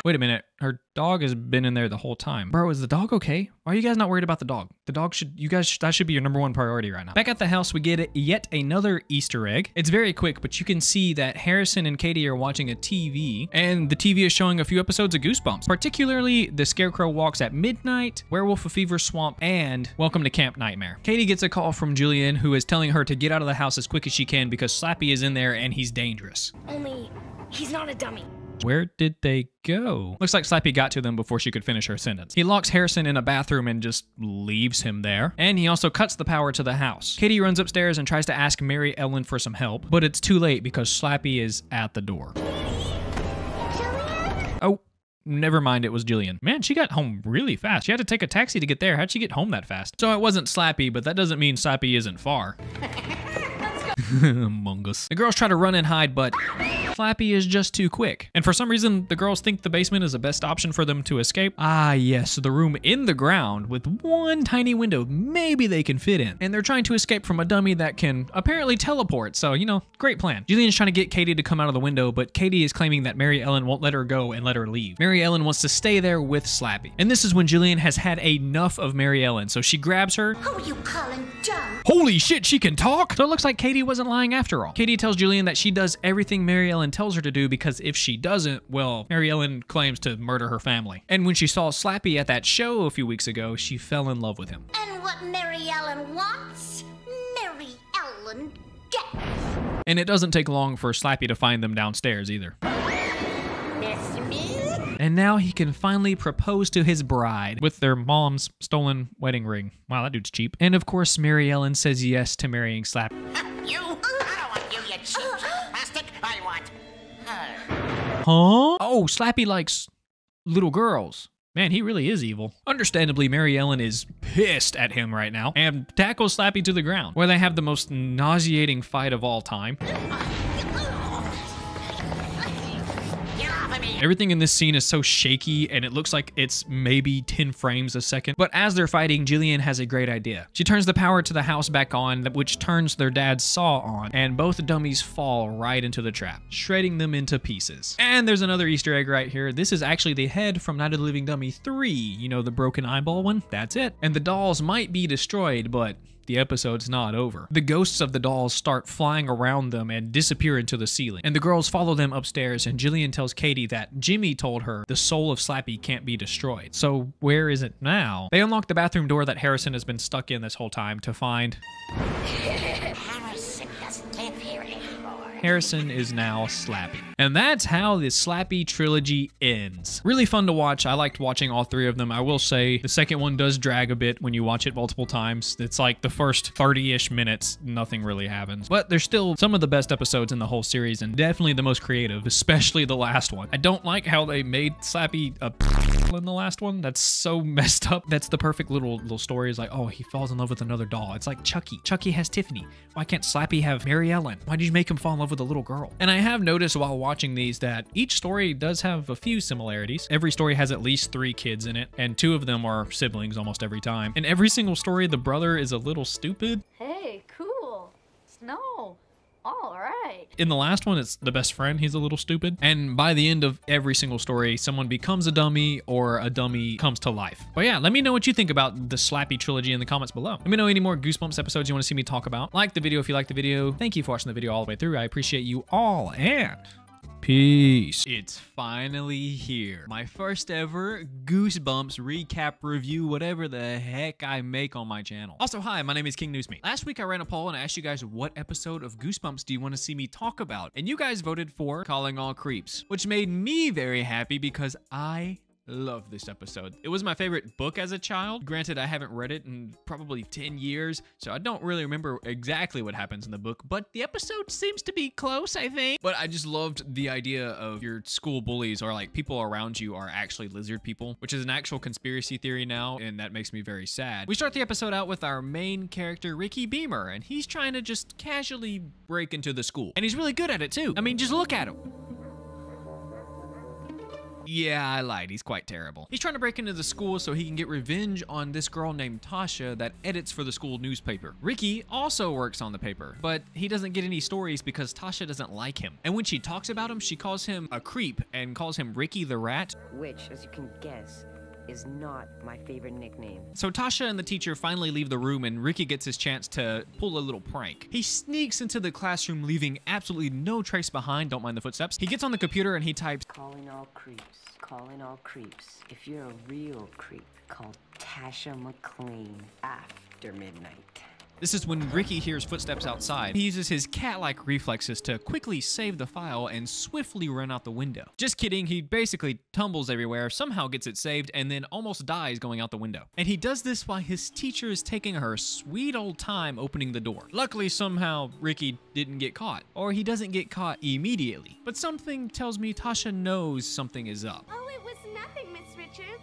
[SPEAKER 1] Wait a minute, her dog has been in there the whole time. Bro, is the dog okay? Why are you guys not worried about the dog? The dog that should be your #1 priority right now. Back at the house, we get yet another Easter egg. It's very quick, but you can see that Harrison and Katie are watching a TV, and the TV is showing a few episodes of Goosebumps, particularly The Scarecrow Walks at Midnight, Werewolf of Fever Swamp, and Welcome to Camp Nightmare. Katie gets a call from Julian, who is telling her to get out of the house as quick as she can because Slappy is in there and he's dangerous.
[SPEAKER 3] Only, he's not a dummy.
[SPEAKER 1] Where did they go? Looks like Slappy got to them before she could finish her sentence. He locks Harrison in a bathroom and just leaves him there. And he also cuts the power to the house. Katie runs upstairs and tries to ask Mary Ellen for some help, but it's too late because Slappy is at the door. Oh, never mind, it was Jillian. Man, she got home really fast. She had to take a taxi to get there. How'd she get home that fast? So it wasn't Slappy, but that doesn't mean Slappy isn't far. Among Us. The girls try to run and hide, but Slappy is just too quick. And for some reason, the girls think the basement is the best option for them to escape. Ah, yes, the room in the ground with one tiny window maybe they can fit in. And they're trying to escape from a dummy that can apparently teleport. So, you know, great plan. Julian's trying to get Katie to come out of the window, but Katie is claiming that Mary Ellen won't let her go and let her leave. Mary Ellen wants to stay there with Slappy. And this is when Julian has had enough of Mary Ellen. So she grabs her.
[SPEAKER 3] Who you calling dumb?
[SPEAKER 1] Holy shit, she can talk! So it looks like Katie wasn't lying after all. Katie tells Julian that she does everything Mary Ellen tells her to do because if she doesn't, well, Mary Ellen claims to murder her family. And when she saw Slappy at that show a few weeks ago, she fell in love with him.
[SPEAKER 3] And what Mary Ellen wants, Mary Ellen gets.
[SPEAKER 1] And it doesn't take long for Slappy to find them downstairs either. And now he can finally propose to his bride with their mom's stolen wedding ring. Wow, that dude's cheap. And of course, Mary Ellen says yes to marrying Slappy.
[SPEAKER 4] You? I don't want you, you cheap plastic. I want her.
[SPEAKER 1] Huh? Oh, Slappy likes little girls. Man, he really is evil. Understandably, Mary Ellen is pissed at him right now and tackles Slappy to the ground, where they have the most nauseating fight of all time. Everything in this scene is so shaky and it looks like it's maybe 10 frames a second. But as they're fighting, Jillian has a great idea. She turns the power to the house back on, which turns their dad's saw on, and both dummies fall right into the trap, shredding them into pieces. And there's another Easter egg right here. This is actually the head from Night of the Living Dummy 3. You know, the broken eyeball one? That's it. And the dolls might be destroyed, but the episode's not over. The ghosts of the dolls start flying around them and disappear into the ceiling. And the girls follow them upstairs, and Jillian tells Katie that Jimmy told her the soul of Slappy can't be destroyed. So where is it now? They unlock the bathroom door that Harrison has been stuck in this whole time to find...
[SPEAKER 4] Harrison doesn't live here anymore.
[SPEAKER 1] Harrison is now Slappy. And that's how the Slappy trilogy ends. Really fun to watch. I liked watching all 3 of them. I will say the second one does drag a bit when you watch it multiple times. It's like the first 30-ish minutes, nothing really happens. But there's still some of the best episodes in the whole series and definitely the most creative, especially the last one. I don't like how they made Slappy a in the last one. That's so messed up. That's the perfect little story. Is like, oh, he falls in love with another doll. It's like Chucky. Chucky has Tiffany. Why can't Slappy have Mary Ellen? Why did you make him fall in love with a little girl? And I have noticed while watching these that each story does have a few similarities. Every story has at least 3 kids in it, and 2 of them are siblings almost every time. In every single story, the brother is a little stupid.
[SPEAKER 6] Hey, cool. Snow. All right.
[SPEAKER 1] In the last one, it's the best friend. He's a little stupid. And by the end of every single story, someone becomes a dummy or a dummy comes to life. But yeah, let me know what you think about the Slappy trilogy in the comments below. Let me know any more Goosebumps episodes you want to see me talk about. Like the video if you liked the video. Thank you for watching the video all the way through. I appreciate you all, and Peace. It's finally here. My first ever Goosebumps recap review, whatever the heck I make on my channel. Also, hi, my name is King Newsme. Last week I ran a poll and asked you guys what episode of Goosebumps do you want to see me talk about? And you guys voted for Calling All Creeps, which made me very happy because I love this episode. It was my favorite book as a child. Granted, I haven't read it in probably 10 years, so I don't really remember exactly what happens in the book, but the episode seems to be close, I think. But I just loved the idea of your school bullies or like people around you are actually lizard people, which is an actual conspiracy theory now, and that makes me very sad. We start the episode out with our main character, Ricky Beamer, and he's trying to just casually break into the school. And he's really good at it too. I mean, just look at him. Yeah, I lied. He's quite terrible. He's trying to break into the school so he can get revenge on this girl named Tasha that edits for the school newspaper. Ricky also works on the paper, but he doesn't get any stories because Tasha doesn't like him. And when she talks about him, she calls him a creep and calls him Ricky the Rat.
[SPEAKER 11] Which, as you can guess, is not my favorite nickname.
[SPEAKER 1] So Tasha and the teacher finally leave the room and Ricky gets his chance to pull a little prank. He sneaks into the classroom, leaving absolutely no trace behind. Don't mind the footsteps. He gets on the computer and he types,
[SPEAKER 11] "Calling all creeps, calling all creeps. If you're a real creep, call Tasha McLean after midnight."
[SPEAKER 1] This is when Ricky hears footsteps outside. He uses his cat-like reflexes to quickly save the file and swiftly run out the window. Just kidding, he basically tumbles everywhere, somehow gets it saved, and then almost dies going out the window. And he does this while his teacher is taking her sweet old time opening the door. Luckily, somehow, Ricky didn't get caught. Or he doesn't get caught immediately. But something tells me Tasha knows something is up.
[SPEAKER 3] Oh, it was nothing, Miss Richards.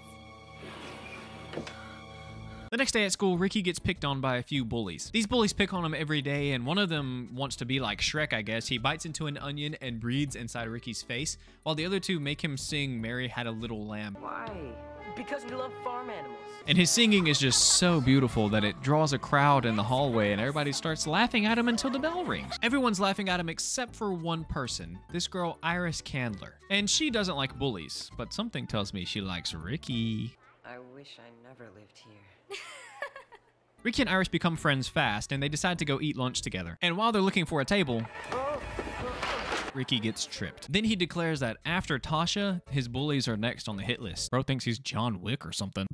[SPEAKER 1] The next day at school, Ricky gets picked on by a few bullies. These bullies pick on him every day, and one of them wants to be like Shrek, I guess. He bites into an onion and breathes inside Ricky's face, while the other two make him sing Mary Had a Little Lamb.
[SPEAKER 11] Why? Because we love farm animals.
[SPEAKER 1] And his singing is just so beautiful that it draws a crowd in the hallway and everybody starts laughing at him until the bell rings. Everyone's laughing at him except for one person, this girl Iris Candler. And she doesn't like bullies, but something tells me she likes Ricky.
[SPEAKER 11] I wish I never lived here.
[SPEAKER 1] Ricky and Iris become friends fast, and they decide to go eat lunch together. And while they're looking for a table, Ricky gets tripped. Then he declares that after Tasha, his bullies are next on the hit list. Bro thinks he's John Wick or something.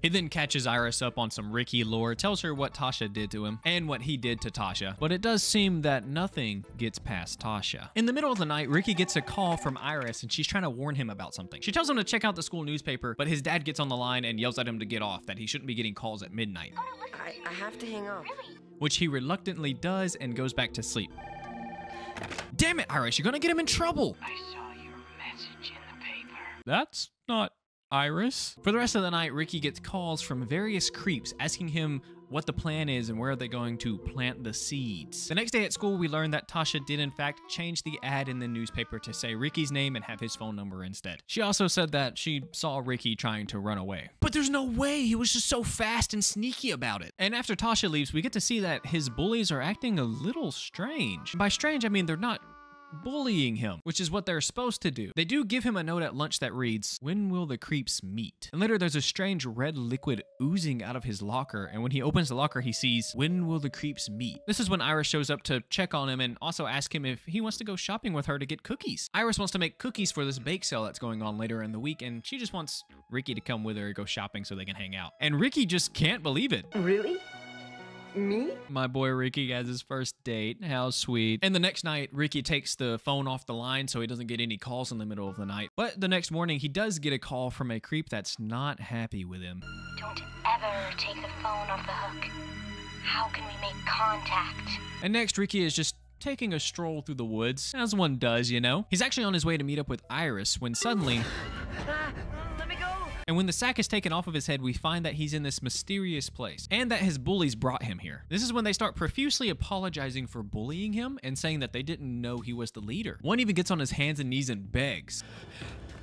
[SPEAKER 1] He then catches Iris up on some Ricky lore, tells her what Tasha did to him and what he did to Tasha, but it does seem that nothing gets past Tasha. In the middle of the night, Ricky gets a call from Iris and she's trying to warn him about something. She tells him to check out the school newspaper, but his dad gets on the line and yells at him to get off, that he shouldn't be getting calls at midnight.
[SPEAKER 11] I have to hang up.
[SPEAKER 1] Which he reluctantly does and goes back to sleep. Damn it, Iris, you're gonna get him in trouble.
[SPEAKER 12] I saw your message in the paper.
[SPEAKER 1] That's not Iris. For the rest of the night, Ricky gets calls from various creeps asking him what the plan is and where they're going to plant the seeds. The next day at school, we learn that Tasha did in fact change the ad in the newspaper to say Ricky's name and have his phone number instead. She also said that she saw Ricky trying to run away. But there's no way, he was just so fast and sneaky about it. And after Tasha leaves, we get to see that his bullies are acting a little strange. By strange, I mean they're not bullying him, which is what they're supposed to do. They do give him a note at lunch that reads, "When will the creeps meet?" And later there's a strange red liquid oozing out of his locker, and when he opens the locker he sees, "When will the creeps meet?" This is when Iris shows up to check on him and also ask him if he wants to go shopping with her to get cookies. Iris wants to make cookies for this bake sale that's going on later in the week, and she just wants Ricky to come with her to go shopping so they can hang out. And Ricky just can't believe it.
[SPEAKER 11] Really? Me?
[SPEAKER 1] My boy Ricky has his first date. How sweet. And the next night, Ricky takes the phone off the line so he doesn't get any calls in the middle of the night. But the next morning, he does get a call from a creep that's not happy with him.
[SPEAKER 13] Don't ever take the phone off the hook. How can we make contact?
[SPEAKER 1] And next, Ricky is just taking a stroll through the woods, as one does, you know? He's actually on his way to meet up with Iris when suddenly...
[SPEAKER 11] Let me go!
[SPEAKER 1] And when the sack is taken off of his head, we find that he's in this mysterious place and that his bullies brought him here. This is when they start profusely apologizing for bullying him and saying that they didn't know he was the leader. One even gets on his hands and knees and begs,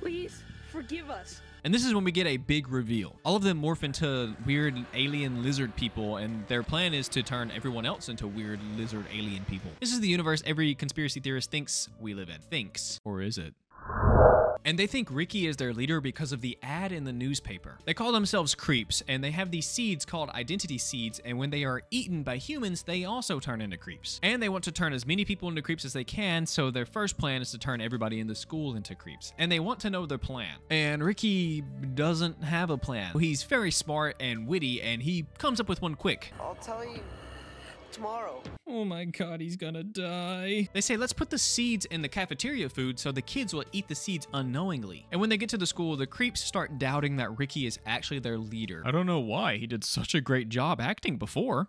[SPEAKER 14] "Please, forgive us."
[SPEAKER 1] And this is when we get a big reveal. All of them morph into weird alien lizard people, and their plan is to turn everyone else into weird lizard alien people. This is the universe every conspiracy theorist thinks we live in. Thinks. Or is it? And they think Ricky is their leader because of the ad in the newspaper. They call themselves creeps, and they have these seeds called identity seeds, and when they are eaten by humans, they also turn into creeps. And they want to turn as many people into creeps as they can, so their first plan is to turn everybody in the school into creeps. And they want to know their plan. And Ricky doesn't have a plan. He's very smart and witty, and he comes up with one quick.
[SPEAKER 15] I'll tell you tomorrow.
[SPEAKER 1] Oh my god, he's gonna die. They say, let's put the seeds in the cafeteria food so the kids will eat the seeds unknowingly. And when they get to the school, the creeps start doubting that Ricky is actually their leader. I don't know why. He did such a great job acting before.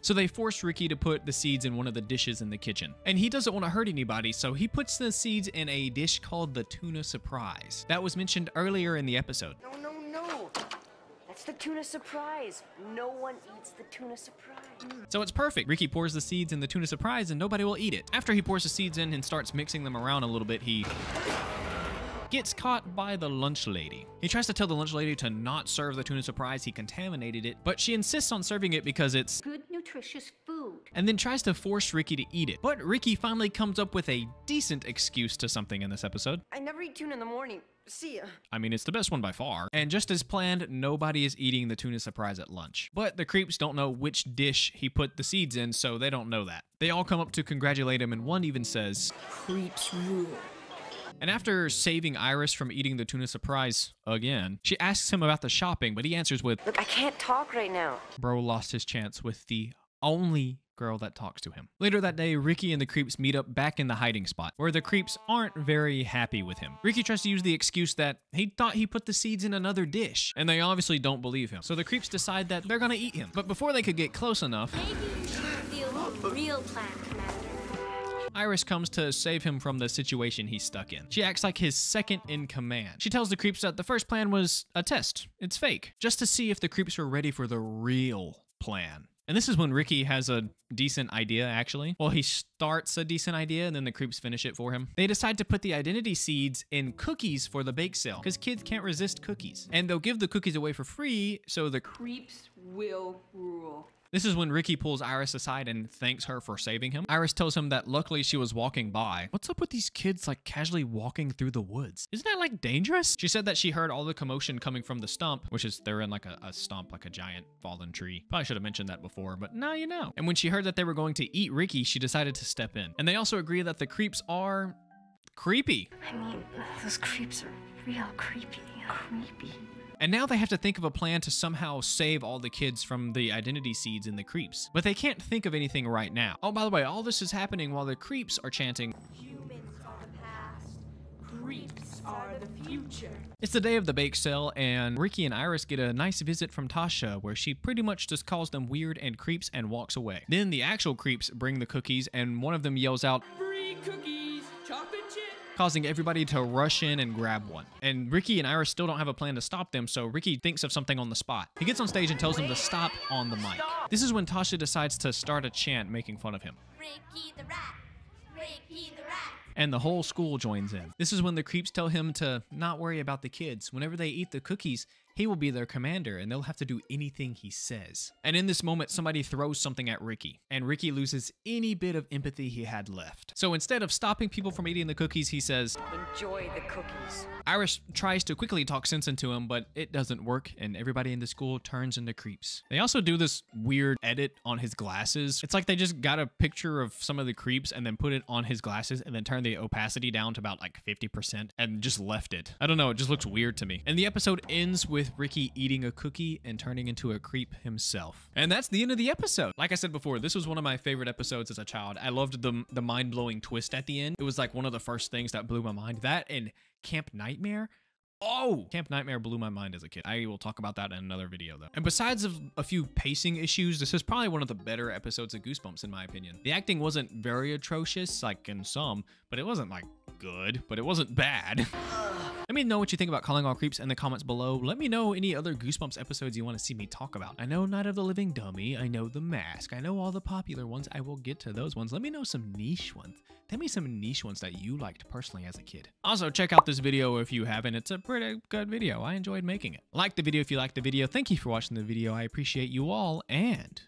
[SPEAKER 1] So they force Ricky to put the seeds in one of the dishes in the kitchen. And he doesn't want to hurt anybody, so he puts the seeds in a dish called the tuna surprise. That was mentioned earlier in the episode.
[SPEAKER 11] No. That's the tuna surprise. No one eats the tuna surprise.
[SPEAKER 1] So it's perfect. Ricky pours the seeds in the tuna surprise and nobody will eat it. After he pours the seeds in and starts mixing them around a little bit, he gets caught by the lunch lady. He tries to tell the lunch lady to not serve the tuna surprise, he contaminated it, but she insists on serving it because it's
[SPEAKER 16] good, nutritious food.
[SPEAKER 1] And then tries to force Ricky to eat it. But Ricky finally comes up with a decent excuse to something in this episode.
[SPEAKER 9] I never eat tuna in the morning. See ya.
[SPEAKER 1] I mean, it's the best one by far. And just as planned, nobody is eating the tuna surprise at lunch. But the creeps don't know which dish he put the seeds in, so they don't know that. They all come up to congratulate him, and one even says, "Creeps rule." And after saving Iris from eating the tuna surprise again, she asks him about the shopping, but he answers with,
[SPEAKER 11] "Look, I can't talk right now."
[SPEAKER 1] Bro lost his chance with the only girl that talks to him. Later that day, Ricky and the creeps meet up back in the hiding spot, where the creeps aren't very happy with him. Ricky tries to use the excuse that he thought he put the seeds in another dish, and they obviously don't believe him. So the creeps decide that they're gonna eat him. But before they could get close enough,
[SPEAKER 16] maybe you should reveal the real plan, Commander.
[SPEAKER 1] Iris comes to save him from the situation he's stuck in. She acts like his second in command. She tells the creeps that the first plan was a test. It's fake. Just to see if the creeps are ready for the real plan. And this is when Ricky has a decent idea, actually. Well, he starts a decent idea, and then the creeps finish it for him. They decide to put the identity seeds in cookies for the bake sale, because kids can't resist cookies. And they'll give the cookies away for free, so the
[SPEAKER 14] creeps will rule.
[SPEAKER 1] This is when Ricky pulls Iris aside and thanks her for saving him. Iris tells him that luckily she was walking by. What's up with these kids like casually walking through the woods? Isn't that like dangerous? She said that she heard all the commotion coming from the stump, which is they're in like a stump, like a giant fallen tree. Probably should have mentioned that before, but now you know. And when she heard that they were going to eat Ricky, she decided to step in. And they also agree that the creeps are creepy.
[SPEAKER 11] I mean, those creeps are real creepy. Creepy.
[SPEAKER 1] And now they have to think of a plan to somehow save all the kids from the identity seeds in the creeps. But they can't think of anything right now. Oh, by the way, all this is happening while the creeps are chanting,
[SPEAKER 14] "Humans are the past, creeps are the future."
[SPEAKER 1] It's the day of the bake sale, and Ricky and Iris get a nice visit from Tasha, where she pretty much just calls them weird and creeps and walks away. Then the actual creeps bring the cookies, and one of them yells out,
[SPEAKER 14] "Free cookies, chocolate chip!"
[SPEAKER 1] causing everybody to rush in and grab one. And Ricky and Iris still don't have a plan to stop them, so Ricky thinks of something on the spot. He gets on stage and tells them to stop on the mic. This is when Tasha decides to start a chant making fun of him.
[SPEAKER 3] Ricky the rat, Ricky the rat.
[SPEAKER 1] And the whole school joins in. This is when the creeps tell him to not worry about the kids. Whenever they eat the cookies, he will be their commander, and they'll have to do anything he says. And in this moment, somebody throws something at Ricky, and Ricky loses any bit of empathy he had left. So instead of stopping people from eating the cookies, he says,
[SPEAKER 9] "Enjoy the cookies."
[SPEAKER 1] Iris tries to quickly talk sense into him, but it doesn't work, and everybody in the school turns into creeps. They also do this weird edit on his glasses. It's like they just got a picture of some of the creeps and then put it on his glasses and then turned the opacity down to about like 50% and just left it. I don't know, it just looks weird to me. And the episode ends with Ricky eating a cookie and turning into a creep himself. And that's the end of the episode. Like I said before, this was one of my favorite episodes as a child. I loved the mind-blowing twist at the end. It was like one of the first things that blew my mind. That and Camp Nightmare. Oh, Camp Nightmare blew my mind as a kid. I will talk about that in another video though. And besides of a few pacing issues, this is probably one of the better episodes of Goosebumps in my opinion. The acting wasn't very atrocious, like in some, but it wasn't like good, but it wasn't bad. Let me know what you think about Calling All Creeps in the comments below. Let me know any other Goosebumps episodes you want to see me talk about. I know Night of the Living Dummy, I know The Mask, I know all the popular ones. I will get to those ones. Let me know some niche ones. Tell me some niche ones that you liked personally as a kid. Also, check out this video if you haven't. It's a pretty good video. I enjoyed making it. Like the video if you liked the video. Thank you for watching the video. I appreciate you all, and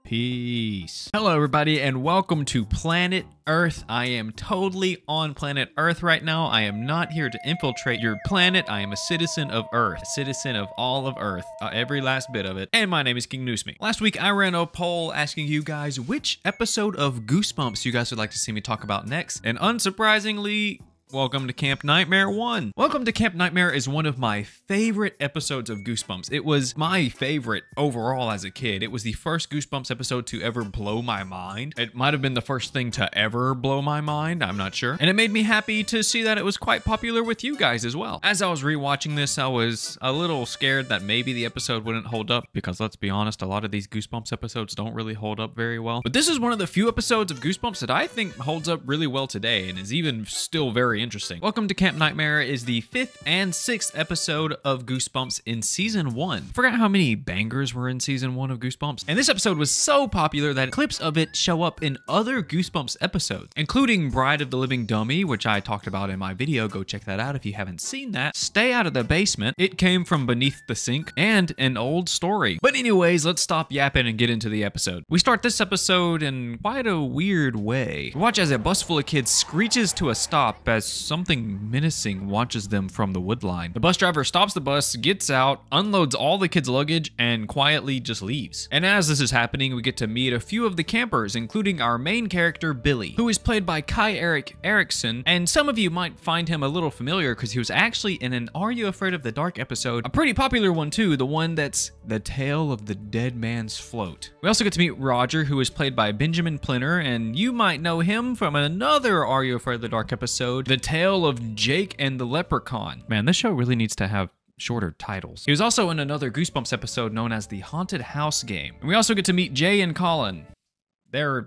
[SPEAKER 1] Peace. Hello, everybody, and welcome to Planet Earth. I am totally on planet Earth right now. I am not here to infiltrate your planet. I am a citizen of Earth, a citizen of all of Earth, every last bit of it. And my name is King Newsme. Last week, I ran a poll asking you guys which episode of Goosebumps you guys would like to see me talk about next. And unsurprisingly, welcome to Camp Nightmare 1. Welcome to Camp Nightmare is one of my favorite episodes of Goosebumps. It was my favorite overall as a kid. It was the first Goosebumps episode to ever blow my mind. It might have been the first thing to ever blow my mind, I'm not sure. And it made me happy to see that it was quite popular with you guys as well. As I was rewatching this, I was a little scared that maybe the episode wouldn't hold up, because let's be honest, a lot of these Goosebumps episodes don't really hold up very well. But this is one of the few episodes of Goosebumps that I think holds up really well today and is even still very interesting. Welcome to Camp Nightmare is the 5th and 6th episode of Goosebumps in season 1. Forgot how many bangers were in season 1 of Goosebumps. And this episode was so popular that clips of it show up in other Goosebumps episodes, including Bride of the Living Dummy, which I talked about in my video. Go check that out if you haven't seen that. Stay Out of the Basement, It Came from Beneath the Sink, and An Old Story. But anyways, let's stop yapping and get into the episode. We start this episode in quite a weird way. Watch as a bus full of kids screeches to a stop as something menacing watches them from the wood line. The bus driver stops the bus, gets out, unloads all the kids' luggage, and quietly just leaves. And as this is happening, we get to meet a few of the campers, including our main character, Billy, who is played by Kai-Erik Erickson, and some of you might find him a little familiar because he was actually in an Are You Afraid of the Dark episode, a pretty popular one too, the one that's The Tale of the Dead Man's Float. We also get to meet Roger, who is played by Benjamin Plinner, and you might know him from another Are You Afraid of the Dark episode, The Tale of Jake and the Leprechaun. Man, this show really needs to have shorter titles. He was also in another Goosebumps episode known as The Haunted House Game. And we also get to meet Jay and Colin.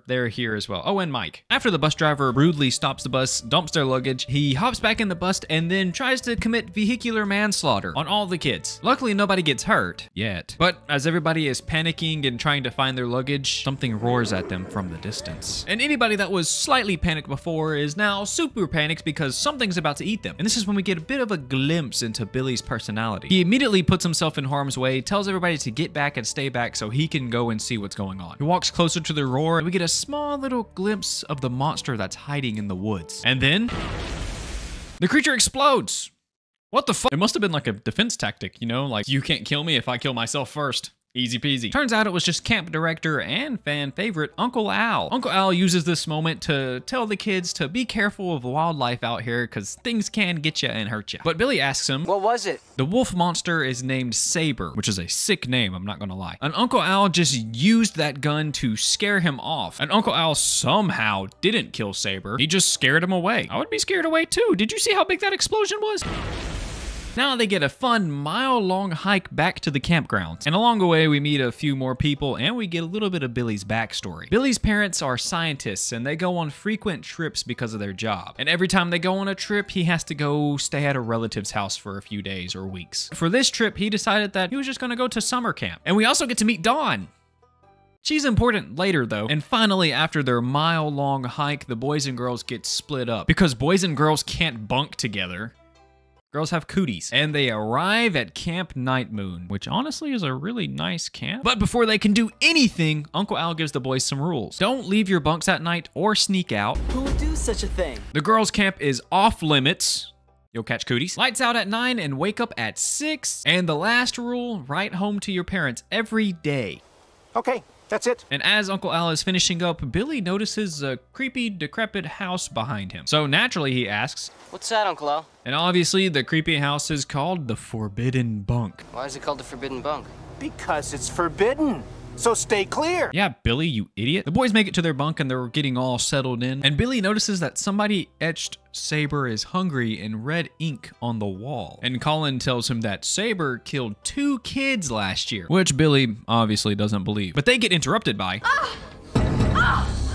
[SPEAKER 1] They're here as well. Oh, and Mike. After the bus driver rudely stops the bus, dumps their luggage, he hops back in the bus and then tries to commit vehicular manslaughter on all the kids. Luckily, nobody gets hurt yet. But as everybody is panicking and trying to find their luggage, something roars at them from the distance. And anybody that was slightly panicked before is now super panicked because something's about to eat them. And this is when we get a bit of a glimpse into Billy's personality. He immediately puts himself in harm's way, tells everybody to get back and stay back so he can go and see what's going on. He walks closer to the roar, and we get a small little glimpse of the monster that's hiding in the woods. And then the creature explodes. What the fuck? It must have been like a defense tactic, you know, like you can't kill me if I kill myself first. Easy peasy. Turns out it was just camp director and fan favorite Uncle Al. Uncle Al uses this moment to tell the kids to be careful of wildlife out here because things can get you and hurt you. But Billy asks him,
[SPEAKER 15] what was it?
[SPEAKER 1] The wolf monster is named Saber, which is a sick name, I'm not gonna lie. And Uncle Al just used that gun to scare him off. And Uncle Al somehow didn't kill Saber. He just scared him away. I would be scared away too. Did you see how big that explosion was? Now they get a fun mile-long hike back to the campgrounds. And along the way, we meet a few more people and we get a little bit of Billy's backstory. Billy's parents are scientists and they go on frequent trips because of their job. And every time they go on a trip, he has to go stay at a relative's house for a few days or weeks. For this trip, he decided that he was just gonna go to summer camp. And we also get to meet Dawn. She's important later though. And finally, after their mile-long hike, the boys and girls get split up because boys and girls can't bunk together. Girls have cooties. And they arrive at Camp Night Moon, which honestly is a really nice camp. But before they can do anything, Uncle Al gives the boys some rules. Don't leave your bunks at night or sneak out.
[SPEAKER 15] Who would do such a thing?
[SPEAKER 1] The girls' camp is off limits. You'll catch cooties. Lights out at 9 and wake up at 6. And the last rule, write home to your parents every day.
[SPEAKER 15] Okay. That's it.
[SPEAKER 1] And as Uncle Al is finishing up, Billy notices a creepy, decrepit house behind him. So naturally he asks,
[SPEAKER 15] what's that, Uncle Al?
[SPEAKER 1] And obviously the creepy house is called the Forbidden Bunk.
[SPEAKER 15] Why is it called the Forbidden Bunk? Because it's forbidden. So stay clear.
[SPEAKER 1] Yeah, Billy, you idiot. The boys make it to their bunk and they're getting all settled in. And Billy notices that somebody etched Saber is hungry in red ink on the wall. And Colin tells him that Saber killed 2 kids last year, which Billy obviously doesn't believe. But they get interrupted by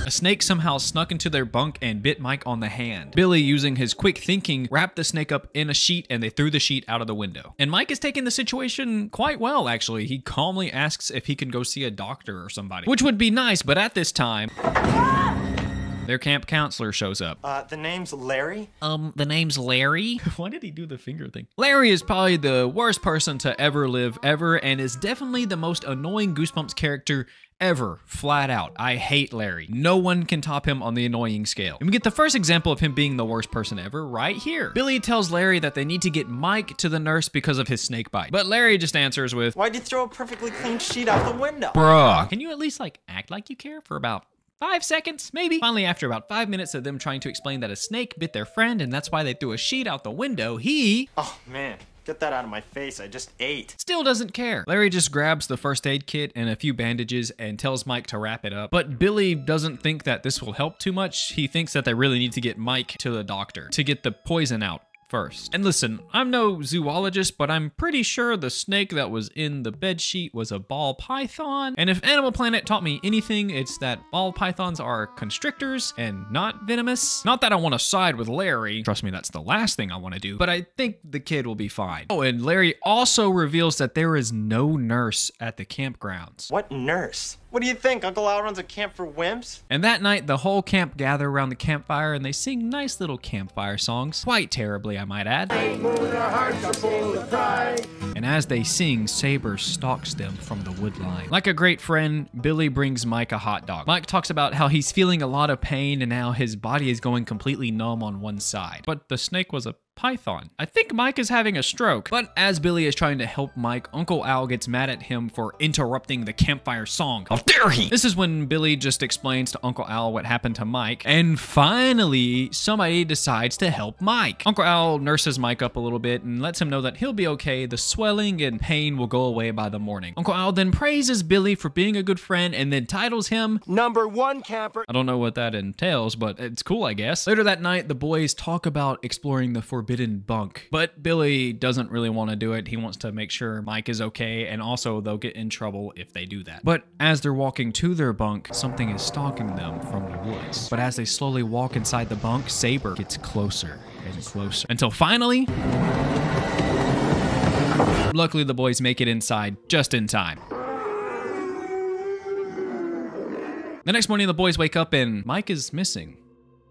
[SPEAKER 1] a snake somehow snuck into their bunk and bit Mike on the hand. Billy, using his quick thinking, wrapped the snake up in a sheet and they threw the sheet out of the window. And Mike is taking the situation quite well, actually. He calmly asks if he can go see a doctor or somebody, which would be nice, but at this time, Their camp counselor shows up.
[SPEAKER 15] The name's Larry?
[SPEAKER 1] The name's Larry? Why did he do the finger thing? Larry is probably the worst person to ever live ever, and is definitely the most annoying Goosebumps character ever, flat out. I hate Larry. No one can top him on the annoying scale. And we get the first example of him being the worst person ever right here. Billy tells Larry that they need to get Mike to the nurse because of his snake bite. But Larry just answers with,
[SPEAKER 15] "Why'd you throw a perfectly clean sheet out the window?"
[SPEAKER 1] Bruh, can you at least like act like you care for about 5 seconds, maybe? Finally, after about 5 minutes of them trying to explain that a snake bit their friend and that's why they threw a sheet out the window, he...
[SPEAKER 15] Oh man, get that out of my face, I just ate.
[SPEAKER 1] Still doesn't care. Larry just grabs the first aid kit and a few bandages and tells Mike to wrap it up. But Billy doesn't think that this will help too much. He thinks that they really need to get Mike to the doctor to get the poison out first. And listen, I'm no zoologist, but I'm pretty sure the snake that was in the bed sheet was a ball python. And if Animal Planet taught me anything, it's that ball pythons are constrictors and not venomous. Not that I want to side with Larry. Trust me, that's the last thing I want to do, but I think the kid will be fine. Oh, and Larry also reveals that there is no nurse at the campgrounds.
[SPEAKER 15] What nurse? What do you think? Uncle Al runs a camp for wimps?
[SPEAKER 1] And that night, the whole camp gather around the campfire and they sing nice little campfire songs. Quite terribly, I might add. And as they sing, Saber stalks them from the wood line. Like a great friend, Billy brings Mike a hot dog. Mike talks about how he's feeling a lot of pain and how his body is going completely numb on one side. But the snake was a python. I think Mike is having a stroke. But as Billy is trying to help Mike, Uncle Al gets mad at him for interrupting the campfire song. How dare he? This is when Billy just explains to Uncle Al what happened to Mike. And finally, somebody decides to help Mike. Uncle Al nurses Mike up a little bit and lets him know that he'll be okay. The swelling and pain will go away by the morning. Uncle Al then praises Billy for being a good friend and then titles him
[SPEAKER 15] #1 camper.
[SPEAKER 1] I don't know what that entails, but it's cool, I guess. Later that night, the boys talk about exploring the forbidden bunk, but Billy doesn't really want to do it. He wants to make sure Mike is okay, and also they'll get in trouble if they do that. But as they're walking to their bunk, something is stalking them from the woods. But as they slowly walk inside the bunk, Saber gets closer and closer until finally... Luckily, the boys make it inside just in time. The next morning, the boys wake up and Mike is missing.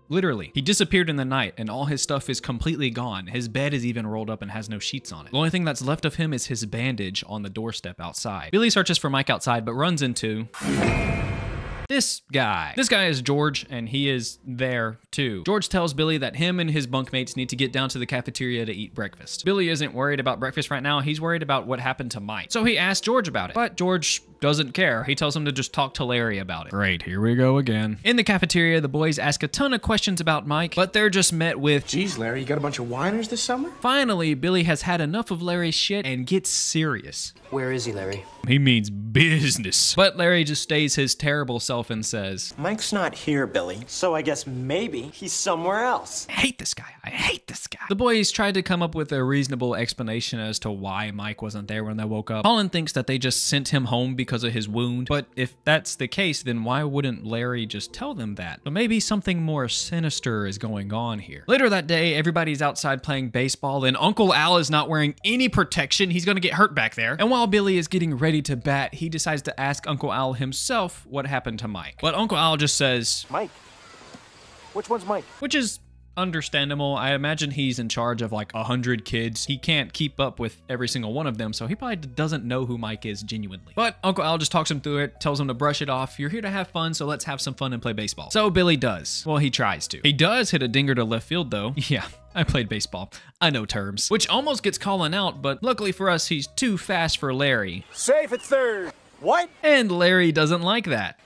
[SPEAKER 1] Literally. He disappeared in the night and all his stuff is completely gone. His bed is even rolled up and has no sheets on it. The only thing that's left of him is his bandage on the doorstep outside. Billy searches for Mike outside but runs into... this guy. This guy is George, and he is there too. George tells Billy that him and his bunkmates need to get down to the cafeteria to eat breakfast. Billy isn't worried about breakfast right now. He's worried about what happened to Mike. So he asks George about it, but George doesn't care. He tells him to just talk to Larry about it. Great, here we go again. In the cafeteria, the boys ask a ton of questions about Mike, but they're just met with,
[SPEAKER 17] "Geez, Larry, you got a bunch of whiners this summer?"
[SPEAKER 1] Finally, Billy has had enough of Larry's shit and gets serious.
[SPEAKER 17] "Where is he, Larry?"
[SPEAKER 1] He means business. But Larry just stays his terrible self and says,
[SPEAKER 15] "Mike's not here, Billy, so I guess maybe he's somewhere else."
[SPEAKER 1] I hate this guy. I hate this guy. The boys tried to come up with a reasonable explanation as to why Mike wasn't there when they woke up. Colin thinks that they just sent him home because of his wound, but if that's the case, then why wouldn't Larry just tell them that? So maybe something more sinister is going on here. Later that day, everybody's outside playing baseball and Uncle Al is not wearing any protection. He's gonna get hurt back there. And while Billy is getting ready to bat, he decides to ask Uncle Al himself what happened to Mike. But Uncle Al just says,
[SPEAKER 15] "Mike? Which one's Mike?"
[SPEAKER 1] Which is understandable. I imagine he's in charge of like 100 kids. He can't keep up with every single one of them, so he probably doesn't know who Mike is genuinely. But Uncle Al just talks him through it, tells him to brush it off. You're here to have fun, so let's have some fun and play baseball. So Billy does. Well, he tries to. He does hit a dinger to left field though. Yeah, I played baseball. I know terms. Which almost gets Colin out, but luckily for us, he's too fast for Larry.
[SPEAKER 15] "Safe at third." "What?"
[SPEAKER 1] And Larry doesn't like that.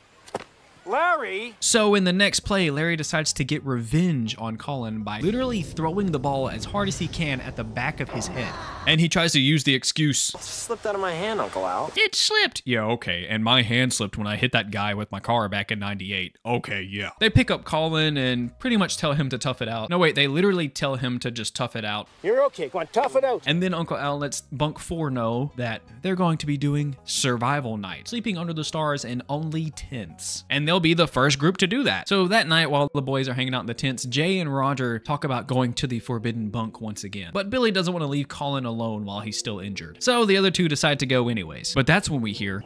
[SPEAKER 15] "Larry?"
[SPEAKER 1] So in the next play, Larry decides to get revenge on Colin by literally throwing the ball as hard as he can at the back of his head. And he tries to use the excuse,
[SPEAKER 15] "It slipped out of my hand, Uncle Al."
[SPEAKER 1] "It slipped." "Yeah, okay, and my hand slipped when I hit that guy with my car back in '98. Okay, yeah." They pick up Colin and pretty much tell him to tough it out. No, wait, they literally tell him to just tough it out.
[SPEAKER 15] "You're okay, go on, tough it out."
[SPEAKER 1] And then Uncle Al lets Bunk 4 know that they're going to be doing survival night, sleeping under the stars in only tents. And they'll be the first group to do that. So that night, while the boys are hanging out in the tents, Jay and Roger talk about going to the forbidden bunk once again. But Billy doesn't want to leave Colin alone while he's still injured. So the other two decide to go anyways. But that's when we hear...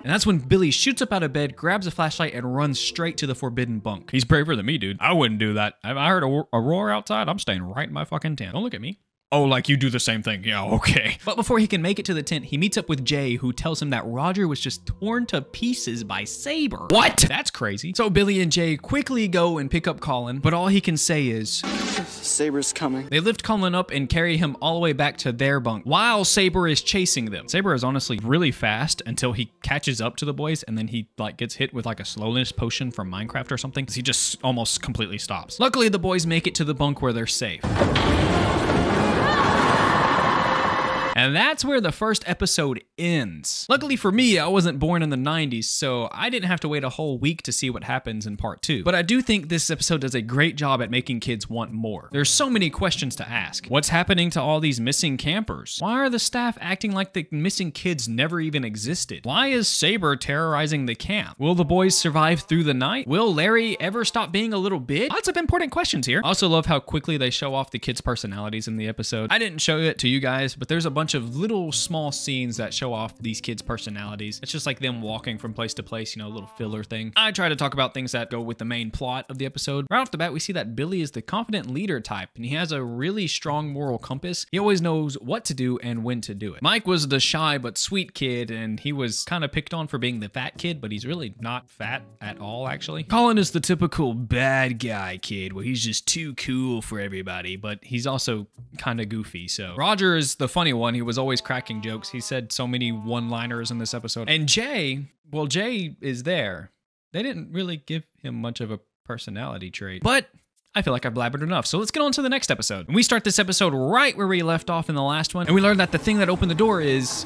[SPEAKER 1] And that's when Billy shoots up out of bed, grabs a flashlight, and runs straight to the forbidden bunk. He's braver than me, dude. I wouldn't do that. If I heard a roar outside, I'm staying right in my fucking tent. Don't look at me. Oh, like you do the same thing. Yeah, okay. But before he can make it to the tent, he meets up with Jay, who tells him that Roger was just torn to pieces by Saber. What? That's crazy. So Billy and Jay quickly go and pick up Colin, but all he can say is,
[SPEAKER 17] Saber's coming.
[SPEAKER 1] They lift Colin up and carry him all the way back to their bunk while Saber is chasing them. Saber is honestly really fast until he catches up to the boys, and then he like gets hit with like a slowness potion from Minecraft or something. He just almost completely stops. Luckily, the boys make it to the bunk where they're safe. And that's where the first episode ends. Luckily for me, I wasn't born in the 90s, so I didn't have to wait a whole week to see what happens in part 2. But I do think this episode does a great job at making kids want more. There's so many questions to ask. What's happening to all these missing campers? Why are the staff acting like the missing kids never even existed? Why is Saber terrorizing the camp? Will the boys survive through the night? Will Larry ever stop being a little bitch? Lots of important questions here. I also love how quickly they show off the kids' personalities in the episode. I didn't show it to you guys, but there's a bunch of little small scenes that show off these kids' personalities. It's just like them walking from place to place, you know, a little filler thing. I try to talk about things that go with the main plot of the episode. Right off the bat, we see that Billy is the confident leader type, and he has a really strong moral compass. He always knows what to do and when to do it. Mike was the shy but sweet kid, and he was kind of picked on for being the fat kid, but he's really not fat at all, actually. Colin is the typical bad guy kid, where he's just too cool for everybody, but he's also kind of goofy, so. Roger is the funny one. He was always cracking jokes. He said so many one-liners in this episode. And Jay, well, Jay is there. They didn't really give him much of a personality trait, but I feel like I've blabbered enough. So let's get on to the next episode. And we start this episode right where we left off in the last one. And we learn that the thing that opened the door is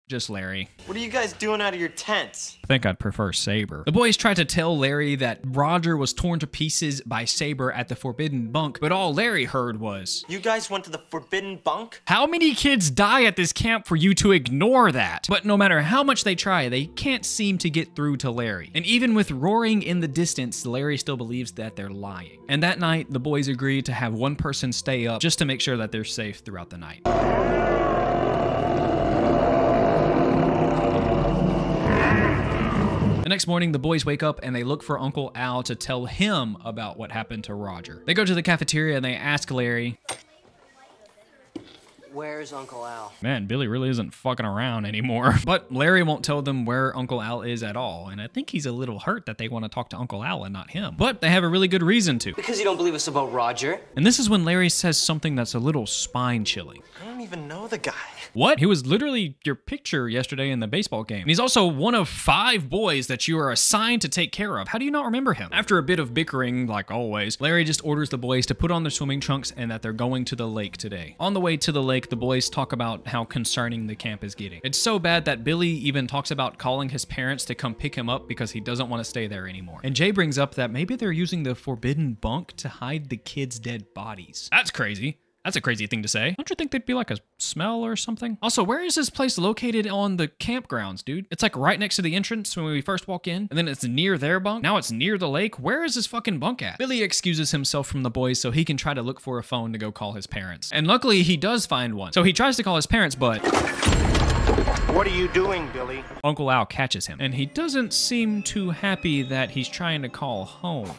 [SPEAKER 1] just Larry.
[SPEAKER 18] What are you guys doing out of your tents?
[SPEAKER 1] I think I'd prefer Saber. The boys try to tell Larry that Roger was torn to pieces by Saber at the forbidden bunk, but all Larry heard was,
[SPEAKER 18] you guys went to the forbidden bunk?
[SPEAKER 1] How many kids die at this camp for you to ignore that? But no matter how much they try, they can't seem to get through to Larry. And even with roaring in the distance, Larry still believes that they're lying. And that night, the boys agree to have one person stay up just to make sure that they're safe throughout the night. The next morning, the boys wake up and they look for Uncle Al to tell him about what happened to Roger. They go to the cafeteria and they ask Larry,
[SPEAKER 17] where's Uncle Al?
[SPEAKER 1] Man, Billy really isn't fucking around anymore. But Larry won't tell them where Uncle Al is at all, and I think he's a little hurt that they want to talk to Uncle Al and not him. But they have a really good reason to.
[SPEAKER 17] Because you don't believe us about Roger?
[SPEAKER 1] And this is when Larry says something that's a little spine-chilling.
[SPEAKER 18] I don't even know the guy.
[SPEAKER 1] What? He was literally your picture yesterday in the baseball game. And he's also one of 5 boys that you are assigned to take care of. How do you not remember him? After a bit of bickering, like always, Larry just orders the boys to put on their swimming trunks and that they're going to the lake today. On the way to the lake, the boys talk about how concerning the camp is getting. It's so bad that Billy even talks about calling his parents to come pick him up because he doesn't want to stay there anymore. And Jay brings up that maybe they're using the forbidden bunk to hide the kids' dead bodies. That's crazy. That's a crazy thing to say. Don't you think there'd be like a smell or something? Also, where is this place located on the campgrounds, dude? It's like right next to the entrance when we first walk in, and then it's near their bunk. Now it's near the lake. Where is this fucking bunk at? Billy excuses himself from the boys so he can try to look for a phone to go call his parents. And luckily, he does find one. So he tries to call his parents, but
[SPEAKER 15] what are you doing, Billy?
[SPEAKER 1] Uncle Al catches him, and he doesn't seem too happy that he's trying to call home.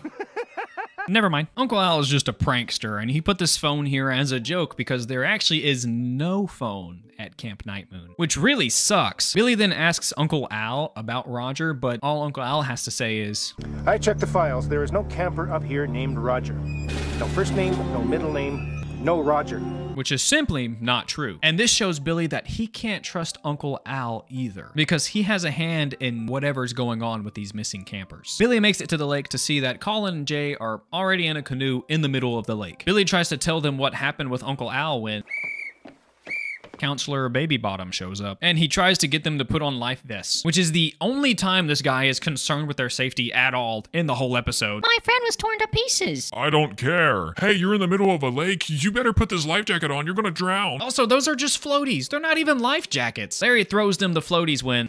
[SPEAKER 1] Never mind. Uncle Al is just a prankster, and he put this phone here as a joke because there actually is no phone at Camp Night Moon, which really sucks. Billy then asks Uncle Al about Roger, but all Uncle Al has to say is,
[SPEAKER 15] I checked the files. There is no camper up here named Roger. No first name, no middle name, no Roger.
[SPEAKER 1] Which is simply not true. And this shows Billy that he can't trust Uncle Al either, because he has a hand in whatever's going on with these missing campers. Billy makes it to the lake to see that Colin and Jay are already in a canoe in the middle of the lake. Billy tries to tell them what happened with Uncle Al when Counselor Baby Bottom shows up, and he tries to get them to put on life vests, which is the only time this guy is concerned with their safety at all in the whole episode.
[SPEAKER 16] My friend was torn to pieces.
[SPEAKER 19] I don't care. Hey, you're in the middle of a lake. You better put this life jacket on. You're gonna drown.
[SPEAKER 1] Also, those are just floaties. They're not even life jackets. Larry throws them the floaties when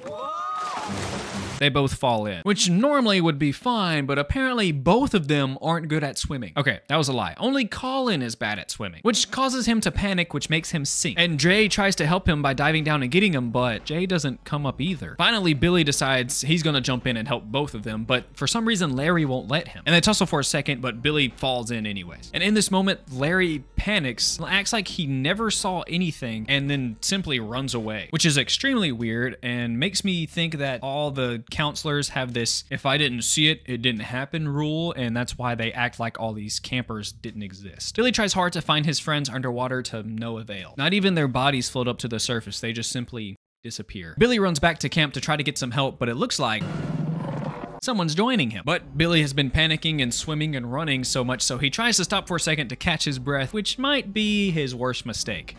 [SPEAKER 1] They both fall in, which normally would be fine, but apparently both of them aren't good at swimming. Okay, that was a lie. Only Colin is bad at swimming, which causes him to panic, which makes him sink. And Jay tries to help him by diving down and getting him, but Jay doesn't come up either. Finally, Billy decides he's gonna jump in and help both of them, but for some reason, Larry won't let him. And they tussle for a second, but Billy falls in anyways. And in this moment, Larry panics, acts like he never saw anything, and then simply runs away, which is extremely weird and makes me think that all the counselors have this "if I didn't see it, it didn't happen" rule, and that's why they act like all these campers didn't exist. Billy tries hard to find his friends underwater to no avail. Not even their bodies float up to the surface, they just simply disappear. Billy runs back to camp to try to get some help, but it looks like someone's joining him. But Billy has been panicking and swimming and running so much, so he tries to stop for a second to catch his breath, which might be his worst mistake.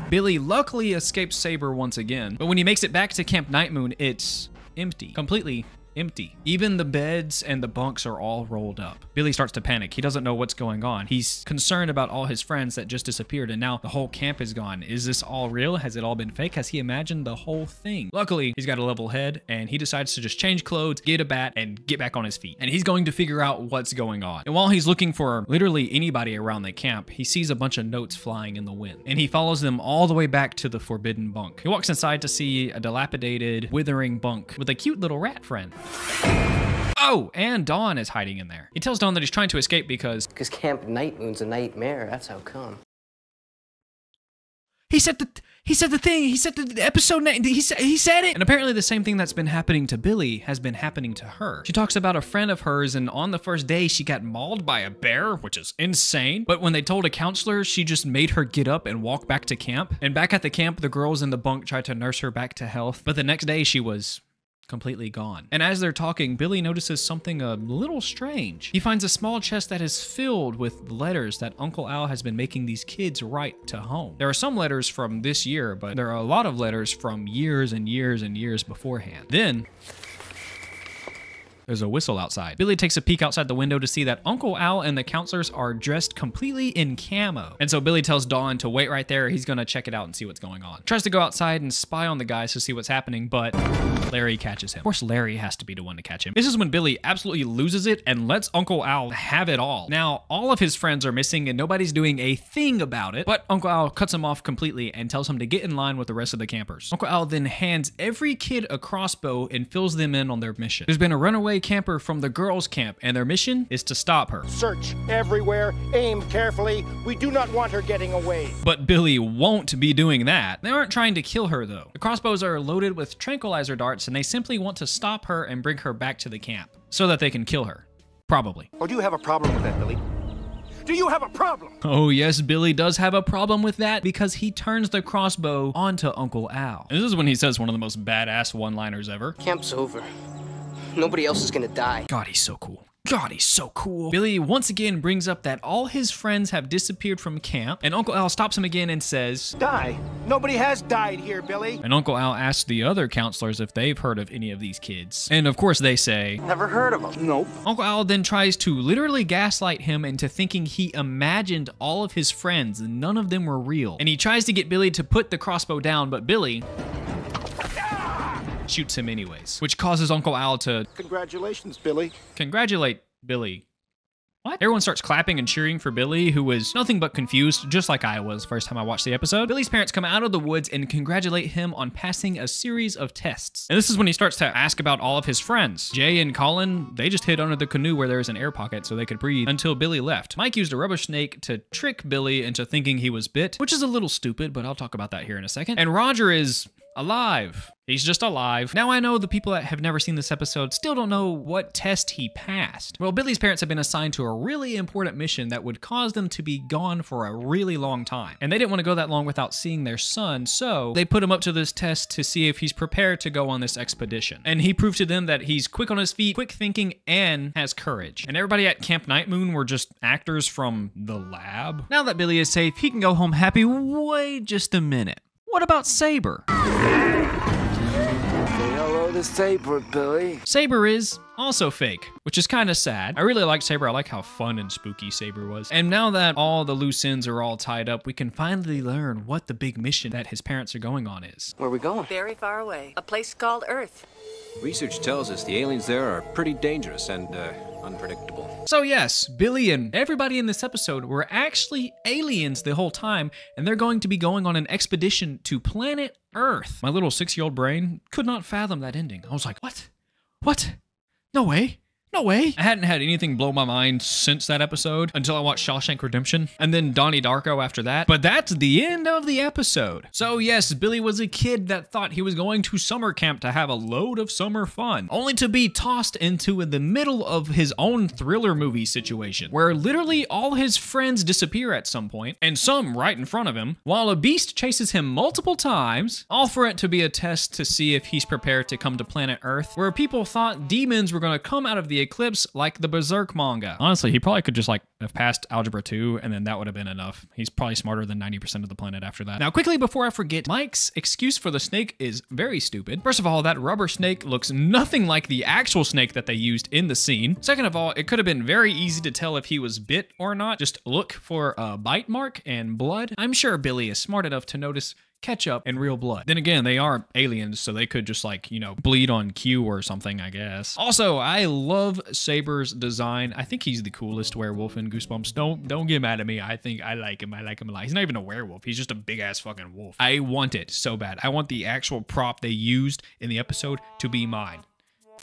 [SPEAKER 1] Billy luckily escapes Saber once again, but when he makes it back to Camp Night Moon, it's empty. Completely empty. Even the beds and the bunks are all rolled up. Billy starts to panic. He doesn't know what's going on. He's concerned about all his friends that just disappeared, and now the whole camp is gone. Is this all real? Has it all been fake? Has he imagined the whole thing? Luckily, he's got a level head, and he decides to just change clothes, get a bat, and get back on his feet. And he's going to figure out what's going on. And while he's looking for literally anybody around the camp, he sees a bunch of notes flying in the wind. And he follows them all the way back to the forbidden bunk. He walks inside to see a dilapidated, withering bunk with a cute little rat friend. Oh, and Dawn is hiding in there. He tells Dawn that he's trying to escape because
[SPEAKER 17] Camp Night Moon's a nightmare, that's how come.
[SPEAKER 1] He said the thing. He said the episode name. He said it. And apparently the same thing that's been happening to Billy has been happening to her. She talks about a friend of hers, and on the first day she got mauled by a bear, which is insane. But when they told a counselor, she just made her get up and walk back to camp. And back at the camp, the girls in the bunk tried to nurse her back to health. But the next day she was completely gone. And as they're talking, Billy notices something a little strange. He finds a small chest that is filled with letters that Uncle Al has been making these kids write to home. There are some letters from this year, but there are a lot of letters from years and years and years beforehand. Then there's a whistle outside. Billy takes a peek outside the window to see that Uncle Al and the counselors are dressed completely in camo. And so Billy tells Dawn to wait right there. He's gonna check it out and see what's going on. Tries to go outside and spy on the guys to see what's happening, but Larry catches him. Of course, Larry has to be the one to catch him. This is when Billy absolutely loses it and lets Uncle Al have it all. Now, all of his friends are missing and nobody's doing a thing about it, but Uncle Al cuts him off completely and tells him to get in line with the rest of the campers. Uncle Al then hands every kid a crossbow and fills them in on their mission. There's been a runaway camper from the girls' camp, and their mission is to stop her.
[SPEAKER 15] Search everywhere, aim carefully. We do not want her getting away.
[SPEAKER 1] But Billy won't be doing that. They aren't trying to kill her, though. The crossbows are loaded with tranquilizer darts, and they simply want to stop her and bring her back to the camp so that they can kill her. Probably.
[SPEAKER 15] Or do you have a problem with that, Billy? Do you have a problem?
[SPEAKER 1] Oh yes, Billy does have a problem with that because he turns the crossbow onto Uncle Al. And this is when he says one of the most badass one-liners ever.
[SPEAKER 17] Camp's over. Nobody else is gonna die.
[SPEAKER 1] God, he's so cool. God, he's so cool. Billy once again brings up that all his friends have disappeared from camp, and Uncle Al stops him again and says,
[SPEAKER 15] Die. Nobody has died here, Billy.
[SPEAKER 1] And Uncle Al asks the other counselors if they've heard of any of these kids. And of course they say,
[SPEAKER 17] Never heard of them.
[SPEAKER 15] Nope.
[SPEAKER 1] Uncle Al then tries to literally gaslight him into thinking he imagined all of his friends and none of them were real. And he tries to get Billy to put the crossbow down, but Billy shoots him anyways, which causes Uncle Al to
[SPEAKER 15] Congratulations, Billy.
[SPEAKER 1] Congratulate Billy. What? Everyone starts clapping and cheering for Billy, who was nothing but confused, just like I was first time I watched the episode. Billy's parents come out of the woods and congratulate him on passing a series of tests. And this is when he starts to ask about all of his friends. Jay and Colin, they just hid under the canoe where there's an air pocket so they could breathe until Billy left. Mike used a rubber snake to trick Billy into thinking he was bit, which is a little stupid, but I'll talk about that here in a second. And Roger is alive. He's just alive. Now I know the people that have never seen this episode still don't know what test he passed. Well, Billy's parents have been assigned to a really important mission that would cause them to be gone for a really long time. And they didn't want to go that long without seeing their son, so they put him up to this test to see if he's prepared to go on this expedition. And he proved to them that he's quick on his feet, quick thinking, and has courage. And everybody at Camp Night Moon were just actors from the lab. Now that Billy is safe, he can go home happy. Wait just a minute. What about Saber?
[SPEAKER 2] Say hello
[SPEAKER 20] about the Saber, Billy?
[SPEAKER 1] Saber is also fake, which is kind of sad. I really like Saber. I like how fun and spooky Saber was. And now that all the loose ends are all tied up, we can finally learn what the big mission that his parents are going on is.
[SPEAKER 17] Where are we going?
[SPEAKER 11] Very far away. A place called Earth.
[SPEAKER 21] Research tells us the aliens there are pretty dangerous and unpredictable.
[SPEAKER 1] So yes, Billy and everybody in this episode were actually aliens the whole time, and they're going to be going on an expedition to planet Earth. My little 6-year-old brain could not fathom that ending. I was like, what? What? No way. No way. I hadn't had anything blow my mind since that episode until I watched Shawshank Redemption and then Donnie Darko after that. But that's the end of the episode. So yes, Billy was a kid that thought he was going to summer camp to have a load of summer fun, only to be tossed into the middle of his own thriller movie situation, where literally all his friends disappear at some point, and some right in front of him, while a beast chases him multiple times, all for it to be a test to see if he's prepared to come to planet Earth, where people thought demons were going to come out of the eclipse like the Berserk manga. Honestly, he probably could just like have passed Algebra 2 and then that would have been enough. He's probably smarter than 90% of the planet after that. Now quickly before I forget, Mike's excuse for the snake is very stupid. First of all, that rubber snake looks nothing like the actual snake that they used in the scene. Second of all, it could have been very easy to tell if he was bit or not. Just look for a bite mark and blood. I'm sure Billy is smart enough to notice ketchup and real blood. Then again, they are aliens, so they could just like, you know, bleed on cue or something, I guess. Also, I love Saber's design. I think he's the coolest werewolf in Goosebumps. Don't get mad at me. I think I like him. I like him a lot. He's not even a werewolf. He's just a big ass fucking wolf. I want it so bad. I want the actual prop they used in the episode to be mine.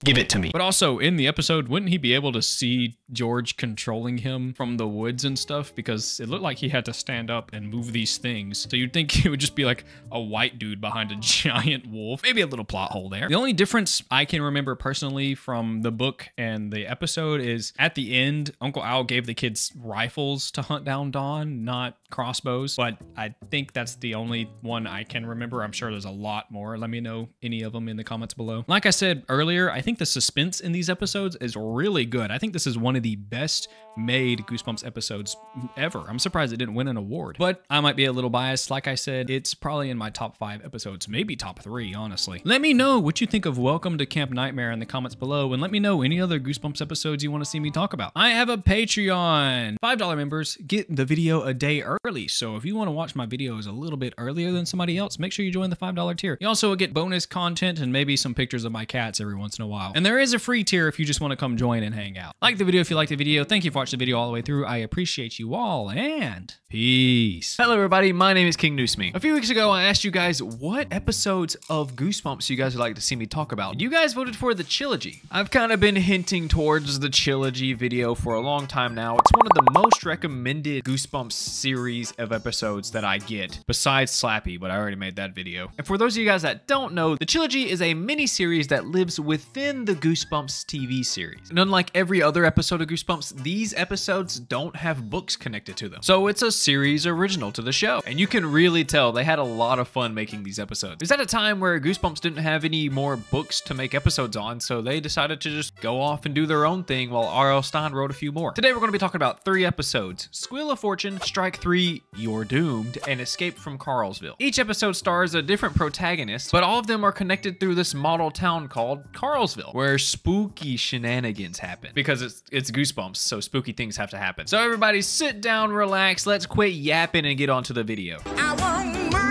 [SPEAKER 1] Give it to me. But also in the episode, wouldn't he be able to see George controlling him from the woods and stuff? Because it looked like he had to stand up and move these things. So you'd think it would just be like a white dude behind a giant wolf. Maybe a little plot hole there. The only difference I can remember personally from the book and the episode is at the end, Uncle Al gave the kids rifles to hunt down Dawn, not crossbows. But I think that's the only one I can remember. I'm sure there's a lot more. Let me know any of them in the comments below. Like I said earlier, I think the suspense in these episodes is really good. I think this is one of the best made Goosebumps episodes ever. I'm surprised it didn't win an award, but I might be a little biased. Like I said, it's probably in my top 5 episodes, maybe top 3, honestly. Let me know what you think of Welcome to Camp Nightmare in the comments below, and let me know any other Goosebumps episodes you want to see me talk about. I have a Patreon. $5 members get the video a day early, so if you want to watch my videos a little bit earlier than somebody else, make sure you join the $5 tier. You also get bonus content and maybe some pictures of my cats every once in a while. And there is a free tier if you just want to come join and hang out. Like the video if you liked the video. Thank you for watching the video all the way through. I appreciate you all, and peace. Hello everybody, my name is King Noosme. A few weeks ago, I asked you guys what episodes of Goosebumps you guys would like to see me talk about. And you guys voted for the Chillogy. I've kind of been hinting towards the Chillogy video for a long time now. It's one of the most recommended Goosebumps series of episodes that I get, besides Slappy, but I already made that video. And for those of you guys that don't know, the Chillogy is a mini-series that lives within the Goosebumps TV series. And unlike every other episode of Goosebumps, these episodes don't have books connected to them. So it's a series original to the show. And you can really tell they had a lot of fun making these episodes. It's at a time where Goosebumps didn't have any more books to make episodes on, so they decided to just go off and do their own thing while R.L. Stein wrote a few more. Today we're going to be talking about 3 episodes: Squeal of Fortune, Strike 3, You're Doomed, and Escape from Carlsville. Each episode stars a different protagonist, but all of them are connected through this model town called Carlsville, where spooky shenanigans happen. Because it's Goosebumps, so spooky things have to happen. So everybody sit down, relax, let's quit yapping and get on to the video.
[SPEAKER 20] I want money!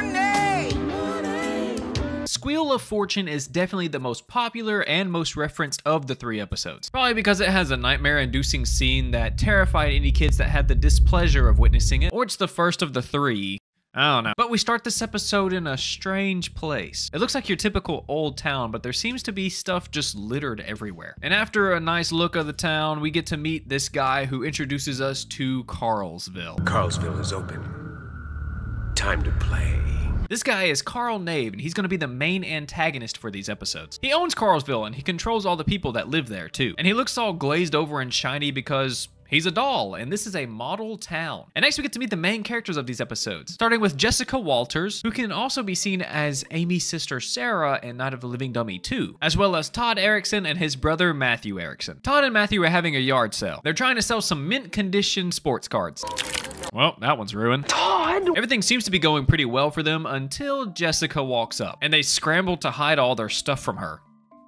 [SPEAKER 1] Squeal of Fortune is definitely the most popular and most referenced of the 3 episodes. Probably because it has a nightmare-inducing scene that terrified any kids that had the displeasure of witnessing it, or it's the first of the 3. I don't know. But we start this episode in a strange place. It looks like your typical old town, but there seems to be stuff just littered everywhere. And after a nice look of the town, we get to meet this guy who introduces us to Carlsville.
[SPEAKER 2] Carlsville is open. Time to play.
[SPEAKER 1] This guy is Carl Nave, and he's going to be the main antagonist for these episodes. He owns Carlsville, and he controls all the people that live there, too. And he looks all glazed over and shiny because he's a doll, and this is a model town. And next we get to meet the main characters of these episodes, starting with Jessica Walters, who can also be seen as Amy's sister Sarah in Night of the Living Dummy 2, as well as Todd Erickson and his brother Matthew Erickson. Todd and Matthew are having a yard sale. They're trying to sell some mint condition sports cards. Well, that one's ruined. Todd! Everything seems to be going pretty well for them until Jessica walks up, and they scramble to hide all their stuff from her.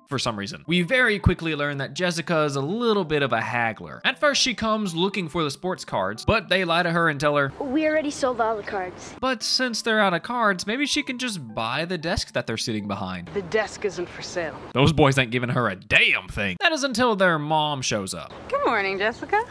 [SPEAKER 1] for some reason. We very quickly learn that Jessica is a little bit of a haggler. At first, she comes looking for the sports cards, but they lie to her and tell her,
[SPEAKER 3] "We already sold all the cards."
[SPEAKER 1] But since they're out of cards, maybe she can just buy the desk that they're sitting behind.
[SPEAKER 5] The desk isn't for sale.
[SPEAKER 1] Those boys ain't giving her a damn thing. That is until their mom shows up.
[SPEAKER 5] Good morning, Jessica.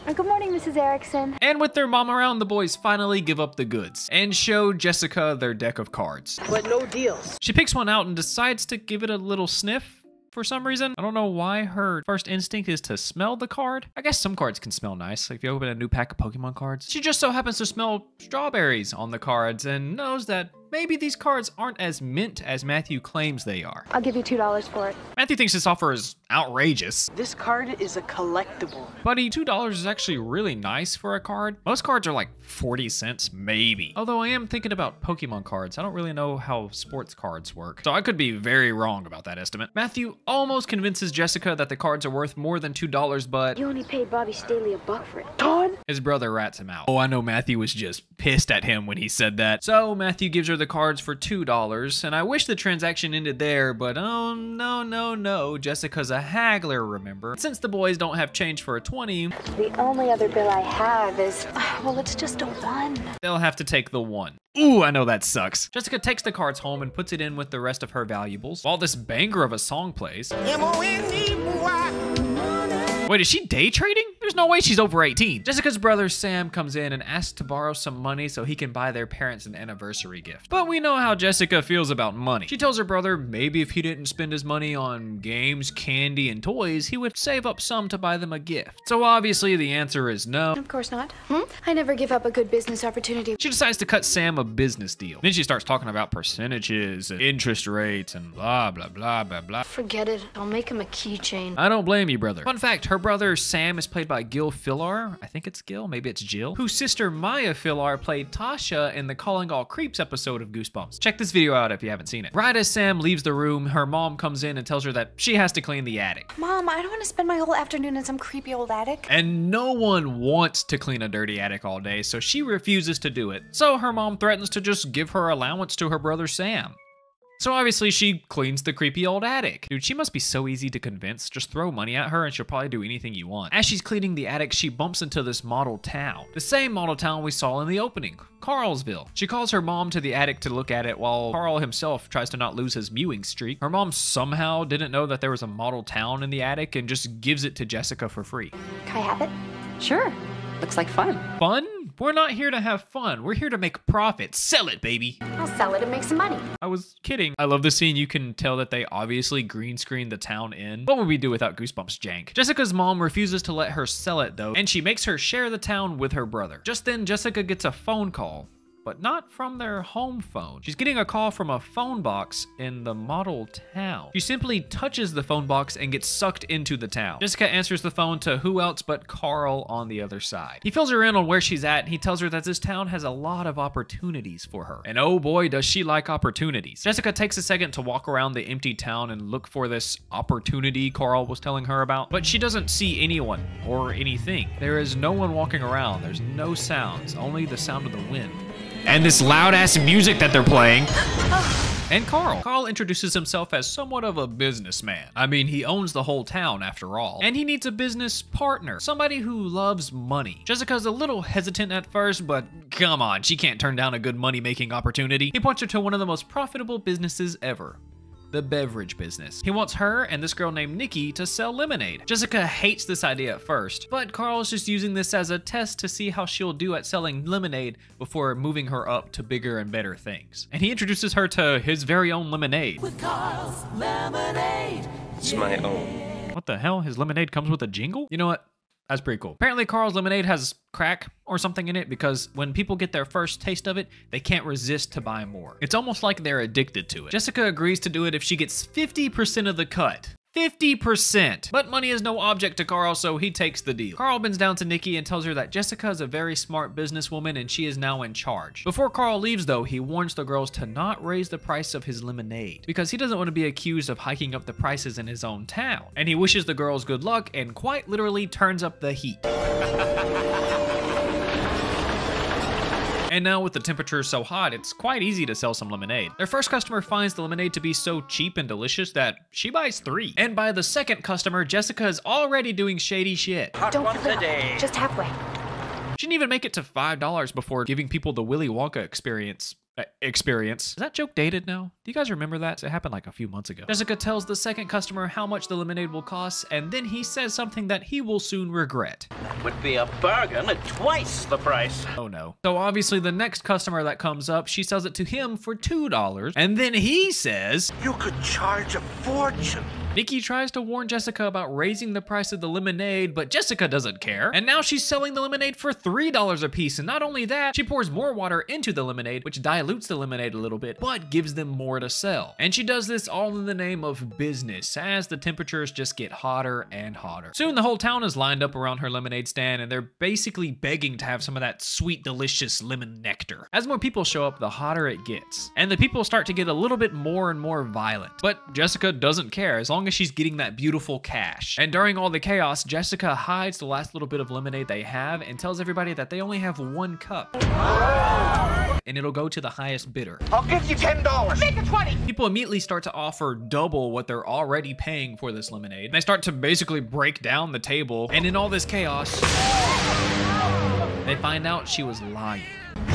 [SPEAKER 3] Good morning, Mrs. Erickson.
[SPEAKER 1] And with their mom around, the boys finally give up the goods and show Jessica their deck of cards.
[SPEAKER 5] But no deals.
[SPEAKER 1] She picks one out and decides to give it a little sniff. For some reason, I don't know why her first instinct is to smell the card. I guess some cards can smell nice, like if you open a new pack of Pokemon cards. She just so happens to smell strawberries on the cards and knows that maybe these cards aren't as mint as Matthew claims they are.
[SPEAKER 3] I'll give you $2 for it.
[SPEAKER 1] Matthew thinks this offer is outrageous.
[SPEAKER 5] This card is a collectible.
[SPEAKER 1] Buddy, $2 is actually really nice for a card. Most cards are like 40 cents, maybe. Although I am thinking about Pokemon cards. I don't really know how sports cards work, so I could be very wrong about that estimate. Matthew almost convinces Jessica that the cards are worth more than $2, but
[SPEAKER 3] You only paid Bobby Staley $1 for it.
[SPEAKER 5] Todd?
[SPEAKER 1] his brother rats him out. Oh, I know Matthew was just pissed at him when he said that. So Matthew gives her the cards for $2, and I wish the transaction ended there, but oh no, Jessica's a haggler, remember? Since the boys don't have change for a 20,
[SPEAKER 3] The only other bill I have is, well, it's just a 1.
[SPEAKER 1] they'll have to take the 1. Ooh, I know that sucks. Jessica takes the cards home and puts it in with the rest of her valuables, while this banger of a song plays. Wait, is she day trading? There's no way she's over 18. Jessica's brother Sam comes in and asks to borrow some money so he can buy their parents an anniversary gift. But we know how Jessica feels about money. She tells her brother maybe if he didn't spend his money on games, candy, and toys, he would save up some to buy them a gift. So obviously the answer is no.
[SPEAKER 3] Of course not. I never give up a good business opportunity.
[SPEAKER 1] She decides to cut Sam a business deal. Then she starts talking about percentages and interest rates and blah, blah, blah, blah, blah.
[SPEAKER 3] Forget it. I'll make him a keychain.
[SPEAKER 1] I don't blame you, brother. Fun fact, her brother Sam is played by Gil Filar. I think it's Gil, maybe it's Jill. Whose sister Maya Filar played Tasha in the Calling All Creeps episode of Goosebumps. Check this video out if you haven't seen it. Right as Sam leaves the room, her mom comes in and tells her that she has to clean the attic.
[SPEAKER 22] Mom, I don't want to spend my whole afternoon in some creepy old attic.
[SPEAKER 1] And no one wants to clean a dirty attic all day, so she refuses to do it. So her mom threatens to just give her allowance to her brother Sam. So obviously she cleans the creepy old attic. Dude, she must be so easy to convince. Just throw money at her and she'll probably do anything you want. As she's cleaning the attic, she bumps into this model town. The same model town we saw in the opening, Carlsville. She calls her mom to the attic to look at it while Carl himself tries to not lose his mewing streak. Her mom somehow didn't know that there was a model town in the attic and just gives it to Jessica for free.
[SPEAKER 22] Can I have it?
[SPEAKER 11] Sure. Looks like fun.
[SPEAKER 1] Fun? We're not here to have fun. We're here to make profit. Sell it, baby.
[SPEAKER 22] I'll sell it and make some money.
[SPEAKER 1] I was kidding. I love the scene. You can tell that they obviously green screened the town in. What would we do without Goosebumps jank? Jessica's mom refuses to let her sell it though, and she makes her share the town with her brother. Just then, Jessica gets a phone call, but not from their home phone. She's getting a call from a phone box in the model town. She simply touches the phone box and gets sucked into the town. Jessica answers the phone to who else but Carl on the other side. He fills her in on where she's at and he tells her that this town has a lot of opportunities for her. And oh boy, does she like opportunities. Jessica takes a second to walk around the empty town and look for this opportunity Carl was telling her about, but she doesn't see anyone or anything. There is no one walking around. There's no sounds, only the sound of the wind. And this loud-ass music that they're playing. And Carl. Carl introduces himself as somewhat of a businessman. I mean, he owns the whole town after all. And he needs a business partner. Somebody who loves money. Jessica's a little hesitant at first, but come on, she can't turn down a good money-making opportunity. He points her to one of the most profitable businesses ever. The beverage business. He wants her and this girl named Nikki to sell lemonade. Jessica hates this idea at first, but Carl's just using this as a test to see how she'll do at selling lemonade before moving her up to bigger and better things. And he introduces her to his very own lemonade.
[SPEAKER 14] With Carl's lemonade.
[SPEAKER 17] It's my own.
[SPEAKER 1] What the hell? His lemonade comes with a jingle? You know what? That's pretty cool. Apparently Carl's lemonade has crack or something in it because when people get their first taste of it, they can't resist to buy more. It's almost like they're addicted to it. Jessica agrees to do it if she gets 50% of the cut. 50%! But money is no object to Carl, so he takes the deal. Carl bends down to Nikki and tells her that Jessica is a very smart businesswoman and she is now in charge. Before Carl leaves though, he warns the girls to not raise the price of his lemonade because he doesn't want to be accused of hiking up the prices in his own town. And he wishes the girls good luck and quite literally turns up the heat. And now with the temperatures so hot, it's quite easy to sell some lemonade. Their first customer finds the lemonade to be so cheap and delicious that she buys 3. And by the second customer, Jessica is already doing shady shit.
[SPEAKER 22] Don't fill it up. Just halfway.
[SPEAKER 1] She didn't even make it to $5 before giving people the Willy Wonka experience. Is that joke dated now? Do you guys remember that? It happened like a few months ago. Jessica tells the second customer how much the lemonade will cost, and then he says something that he will soon regret.
[SPEAKER 7] Would be a bargain at twice the price.
[SPEAKER 1] Oh no. So obviously the next customer that comes up, she sells it to him for $2, and then he says,
[SPEAKER 20] "You could charge a fortune."
[SPEAKER 1] Nikki tries to warn Jessica about raising the price of the lemonade, but Jessica doesn't care. And now she's selling the lemonade for $3 a piece. And not only that, she pours more water into the lemonade, which dilutes the lemonade a little bit, but gives them more to sell. And she does this all in the name of business, as the temperatures just get hotter and hotter. Soon the whole town is lined up around her lemonade stand, and they're basically begging to have some of that sweet, delicious lemon nectar. As more people show up, the hotter it gets. And the people start to get a little bit more and more violent. But Jessica doesn't care, as long as she's getting that beautiful cash. And during all the chaos, Jessica hides the last little bit of lemonade they have and tells everybody that they only have 1 cup. And it'll go to the highest bidder.
[SPEAKER 20] I'll give you $10.
[SPEAKER 6] Make it 20.
[SPEAKER 1] People immediately start to offer double what they're already paying for this lemonade. They start to basically break down the table. And in all this chaos, they find out she was lying.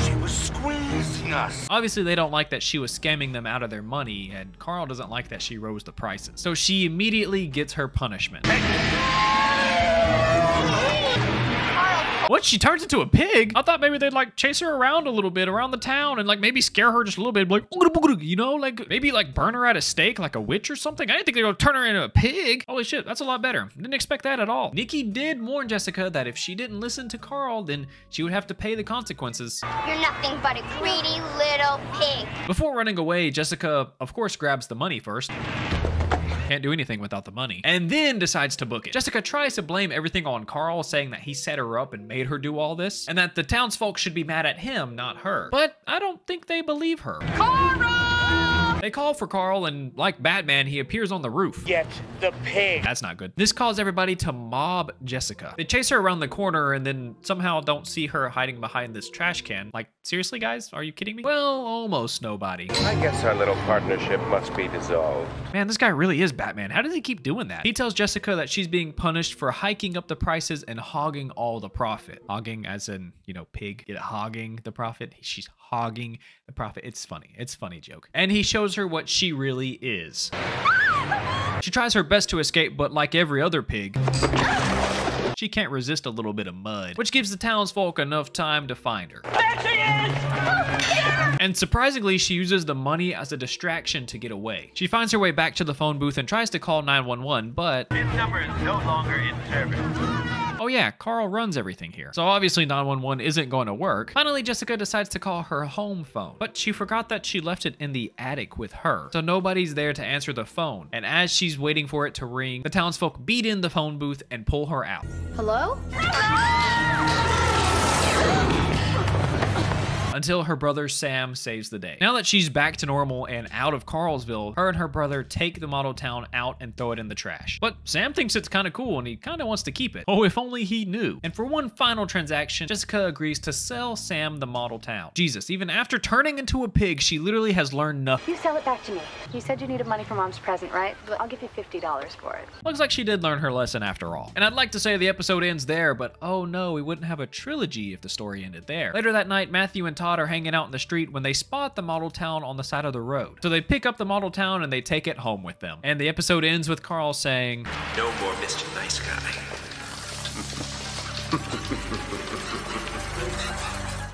[SPEAKER 20] She was squeezing us.
[SPEAKER 1] Obviously, they don't like that she was scamming them out of their money, and Carl doesn't like that she rose the prices. So she immediately gets her punishment. What? She turns into a pig? I thought maybe they'd like chase her around a little bit around the town and like maybe scare her just a little bit, like, you know, like maybe like burn her at a stake like a witch or something. I didn't think they were gonna turn her into a pig. Holy shit, that's a lot better. Didn't expect that at all. Nikki did warn Jessica that if she didn't listen to Carl, then she would have to pay the consequences.
[SPEAKER 3] You're nothing but a greedy little pig.
[SPEAKER 1] Before running away, Jessica, of course, grabs the money first. Can't do anything without the money. And then decides to book it. Jessica tries to blame everything on Carl, saying that he set her up and made her do all this, and that the townsfolk should be mad at him, not her. But I don't think they believe her. Carl! They call for Carl, and like Batman, he appears on the roof.
[SPEAKER 20] Get the pig.
[SPEAKER 1] That's not good. This caused everybody to mob Jessica. They chase her around the corner and then somehow don't see her hiding behind this trash can. Like, seriously, guys? Are you kidding me? Well, almost nobody.
[SPEAKER 17] I guess our little partnership must be dissolved.
[SPEAKER 1] Man, this guy really is Batman. How does he keep doing that? He tells Jessica that she's being punished for hiking up the prices and hogging all the profit. Hogging as in, you know, pig. Get it? Hogging the profit. She's hogging the profit. It's funny. It's a funny joke. And he shows her what she really is. She tries her best to escape, but like every other pig, she can't resist a little bit of mud, which gives the townsfolk enough time to find her.
[SPEAKER 20] There she is!
[SPEAKER 1] And surprisingly, she uses the money as a distraction to get away. She finds her way back to the phone booth and tries to call 911, but
[SPEAKER 7] This number is no longer in service.
[SPEAKER 1] oh yeah, Carl runs everything here. So obviously 911 isn't going to work. Finally, Jessica decides to call her home phone, but she forgot that she left it in the attic with her. So nobody's there to answer the phone. And as she's waiting for it to ring, the townsfolk beat in the phone booth and pull her out.
[SPEAKER 6] Hello?
[SPEAKER 1] Until her brother Sam saves the day. Now that she's back to normal and out of Carlsville, her and her brother take the model town out and throw it in the trash. But Sam thinks it's kind of cool and he kind of wants to keep it. Oh, if only he knew. And for one final transaction, Jessica agrees to sell Sam the model town. Jesus, even after turning into a pig, she literally has learned nothing.
[SPEAKER 22] You sell it back to me. You said you needed money for Mom's present, right? But I'll give you $50 for it.
[SPEAKER 1] Looks like she did learn her lesson after all. And I'd like to say the episode ends there, but oh no, we wouldn't have a trilogy if the story ended there. Later that night, Matthew and Todd are hanging out in the street when they spot the model town on the side of the road. So they pick up the model town and they take it home with them. And the episode ends with Carl saying,
[SPEAKER 17] No more Mr. Nice Guy.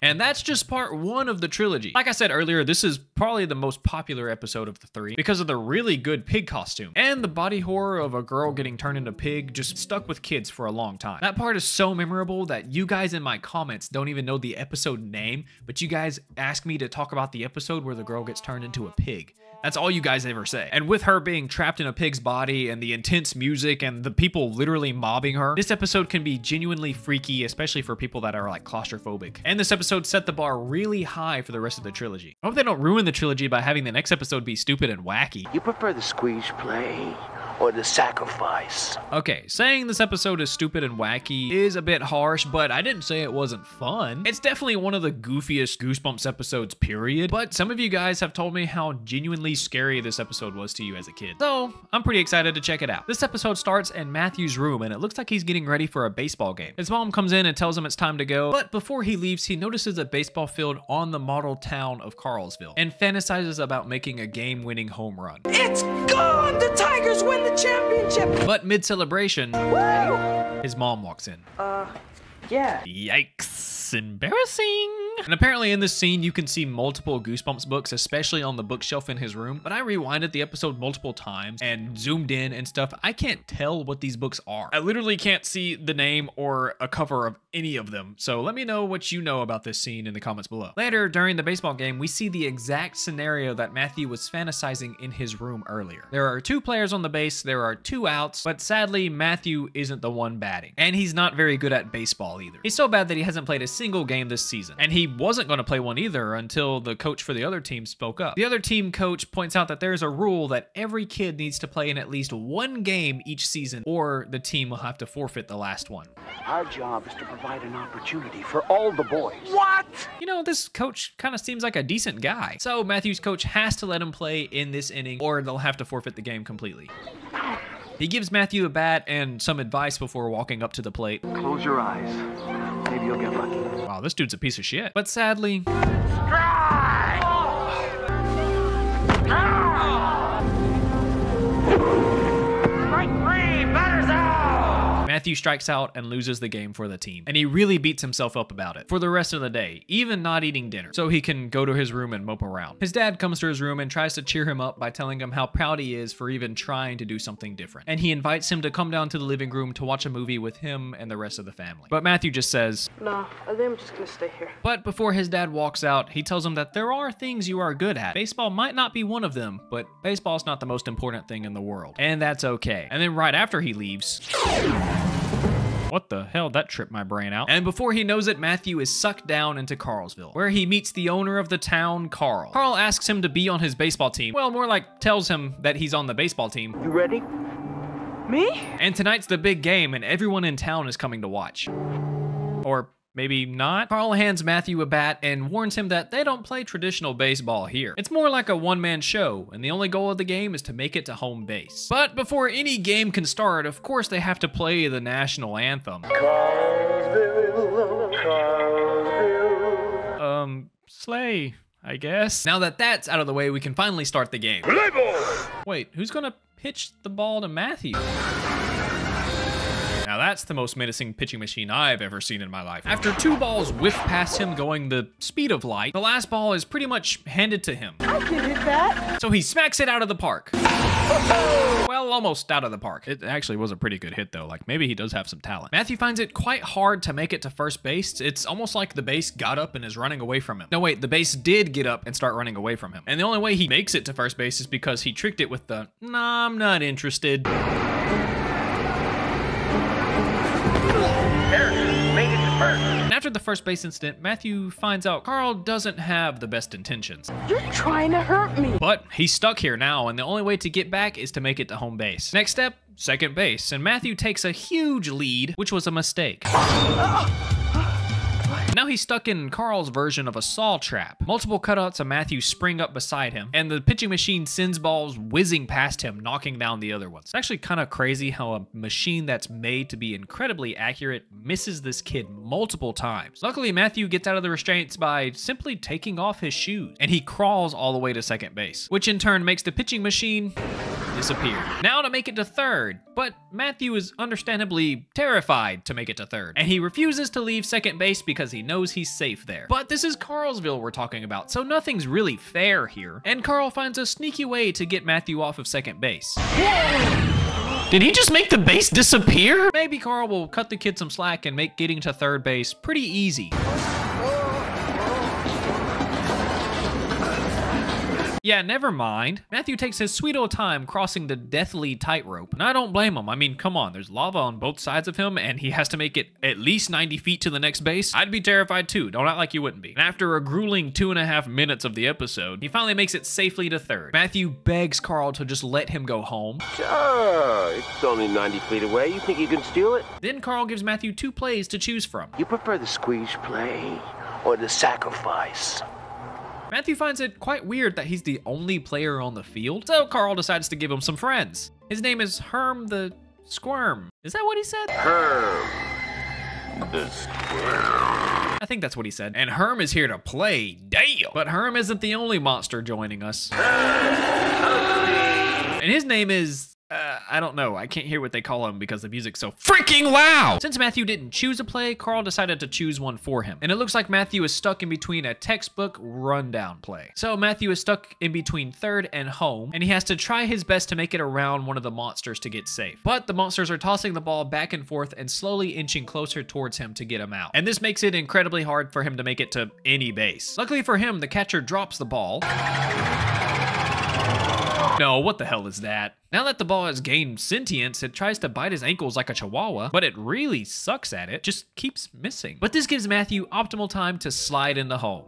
[SPEAKER 1] And that's just part 1 of the trilogy. Like I said earlier, this is probably the most popular episode of the 3 because of the really good pig costume. And the body horror of a girl getting turned into pig just stuck with kids for a long time. That part is so memorable that you guys in my comments don't even know the episode name, but you guys ask me to talk about the episode where the girl gets turned into a pig. That's all you guys ever say. And with her being trapped in a pig's body and the intense music and the people literally mobbing her, this episode can be genuinely freaky, especially for people that are like claustrophobic. And this episode set the bar really high for the rest of the trilogy. I hope they don't ruin the trilogy by having the next episode be stupid and wacky.
[SPEAKER 20] You prefer the squeeze play or the sacrifice?
[SPEAKER 1] Okay, saying this episode is stupid and wacky is a bit harsh, but I didn't say it wasn't fun. It's definitely one of the goofiest Goosebumps episodes, period. But some of you guys have told me how genuinely scary this episode was to you as a kid. So I'm pretty excited to check it out. This episode starts in Matthew's room and it looks like he's getting ready for a baseball game. His mom comes in and tells him it's time to go, but before he leaves, he notices a baseball field on the model town of Carlsville and fantasizes about making a game-winning home run.
[SPEAKER 9] It's gone! The Tigers win the championship!
[SPEAKER 1] But mid-celebration, his mom walks in.
[SPEAKER 9] Yeah.
[SPEAKER 1] Yikes, embarrassing. And apparently in this scene, you can see multiple Goosebumps books, especially on the bookshelf in his room. But I rewinded the episode multiple times and zoomed in and stuff. I can't tell what these books are. I literally can't see the name or a cover of any of them. So let me know what you know about this scene in the comments below. Later, during the baseball game, we see the exact scenario that Matthew was fantasizing in his room earlier. There are 2 players on the base, there are 2 outs, but sadly, Matthew isn't the one batting. And he's not very good at baseball either. He's so bad that he hasn't played a single game this season. And he wasn't going to play one either until the coach for the other team spoke up. The other team coach points out that there's a rule that every kid needs to play in at least 1 game each season, or the team will have to forfeit the last one.
[SPEAKER 20] Our job is to provide an opportunity for all the boys. What?
[SPEAKER 1] You know, this coach kind of seems like a decent guy. So Matthew's coach has to let him play in this inning, or they'll have to forfeit the game completely. He gives Matthew a bat and some advice before walking up to the plate.
[SPEAKER 20] Close your eyes. Maybe you'll get lucky.
[SPEAKER 1] Wow, this dude's a piece of shit. But sadly... Matthew strikes out and loses the game for the team. And he really beats himself up about it for the rest of the day, even not eating dinner, so he can go to his room and mope around. His dad comes to his room and tries to cheer him up by telling him how proud he is for even trying to do something different. And he invites him to come down to the living room to watch a movie with him and the rest of the family. But Matthew just says,
[SPEAKER 5] No, I think I'm just gonna stay here.
[SPEAKER 1] But before his dad walks out, he tells him that there are things you are good at. Baseball might not be one of them, but baseball's not the most important thing in the world. And that's okay. And then right after he leaves... What the hell? That tripped my brain out. And before he knows it, Matthew is sucked down into Carlsville, where he meets the owner of the town, Carl. Carl asks him to be on his baseball team. Well, more like tells him that he's on the baseball team.
[SPEAKER 20] You ready?
[SPEAKER 5] Me?
[SPEAKER 1] And tonight's the big game, and everyone in town is coming to watch. Or... maybe not. Carl hands Matthew a bat and warns him that they don't play traditional baseball here. It's more like a one-man show, and the only goal of the game is to make it to home base. But before any game can start, of course they have to play the national anthem.
[SPEAKER 20] Carlsville, Carlsville.
[SPEAKER 1] Slay, I guess. Now that that's out of the way, we can finally start the game.
[SPEAKER 20] Play ball!
[SPEAKER 1] Wait, who's gonna pitch the ball to Matthew? Now that's the most menacing pitching machine I've ever seen in my life. After 2 balls whiff past him going the speed of light, the last ball is pretty much handed to him.
[SPEAKER 5] I can hit that.
[SPEAKER 1] So he smacks it out of the park. Well, almost out of the park. It actually was a pretty good hit though, like maybe he does have some talent. Matthew finds it quite hard to make it to first base. It's almost like the base got up and is running away from him. No wait, the base did get up and start running away from him. And the only way he makes it to first base is because he tricked it with the, nah, I'm not interested. And after the first base incident, Matthew finds out Carl doesn't have the best intentions.
[SPEAKER 5] You're trying to hurt me.
[SPEAKER 1] But he's stuck here now, and the only way to get back is to make it to home base. Next step, second base, and Matthew takes a huge lead, which was a mistake. Now he's stuck in Carl's version of a saw trap. Multiple cutouts of Matthew spring up beside him, and the pitching machine sends balls whizzing past him, knocking down the other ones. It's actually kind of crazy how a machine that's made to be incredibly accurate misses this kid multiple times. Luckily, Matthew gets out of the restraints by simply taking off his shoes, and he crawls all the way to second base, which in turn makes the pitching machine disappear. Now to make it to third, but Matthew is understandably terrified to make it to third, and he refuses to leave second base because he knows he's safe there. But this is Carlsville we're talking about, so nothing's really fair here, and Carl finds a sneaky way to get Matthew off of second base. Did he just make the base disappear? Maybe Carl will cut the kid some slack and make getting to third base pretty easy. Yeah, never mind. Matthew takes his sweet old time crossing the deathly tightrope. And I don't blame him. I mean, come on, there's lava on both sides of him and he has to make it at least 90 feet to the next base. I'd be terrified too. Don't act like you wouldn't be. And after a grueling 2.5 minutes of the episode, he finally makes it safely to third. Matthew begs Carl to just let him go home.
[SPEAKER 17] Sure, it's only 90 feet away. You think you can steal it?
[SPEAKER 1] Then Carl gives Matthew 2 plays to choose from.
[SPEAKER 17] You prefer the squeeze play or the sacrifice?
[SPEAKER 1] Matthew finds it quite weird that he's the only player on the field, so Carl decides to give him some friends. His name is Herm the Squirm. Is that what he said?
[SPEAKER 17] Herm the Squirm.
[SPEAKER 1] I think that's what he said. And Herm is here to play. Damn! But Herm isn't the only monster joining us. And his name is... I don't know. I can't hear what they call him because the music's so freaking loud. Since Matthew didn't choose a play, Carl decided to choose one for him. And it looks like Matthew is stuck in between a textbook rundown play. So Matthew is stuck in between third and home, and he has to try his best to make it around one of the monsters to get safe. But the monsters are tossing the ball back and forth and slowly inching closer towards him to get him out. And this makes it incredibly hard for him to make it to any base. Luckily for him, the catcher drops the ball. No, what the hell is that? Now that the ball has gained sentience, it tries to bite his ankles like a chihuahua, but it really sucks at it, just keeps missing. But this gives Matthew optimal time to slide into home.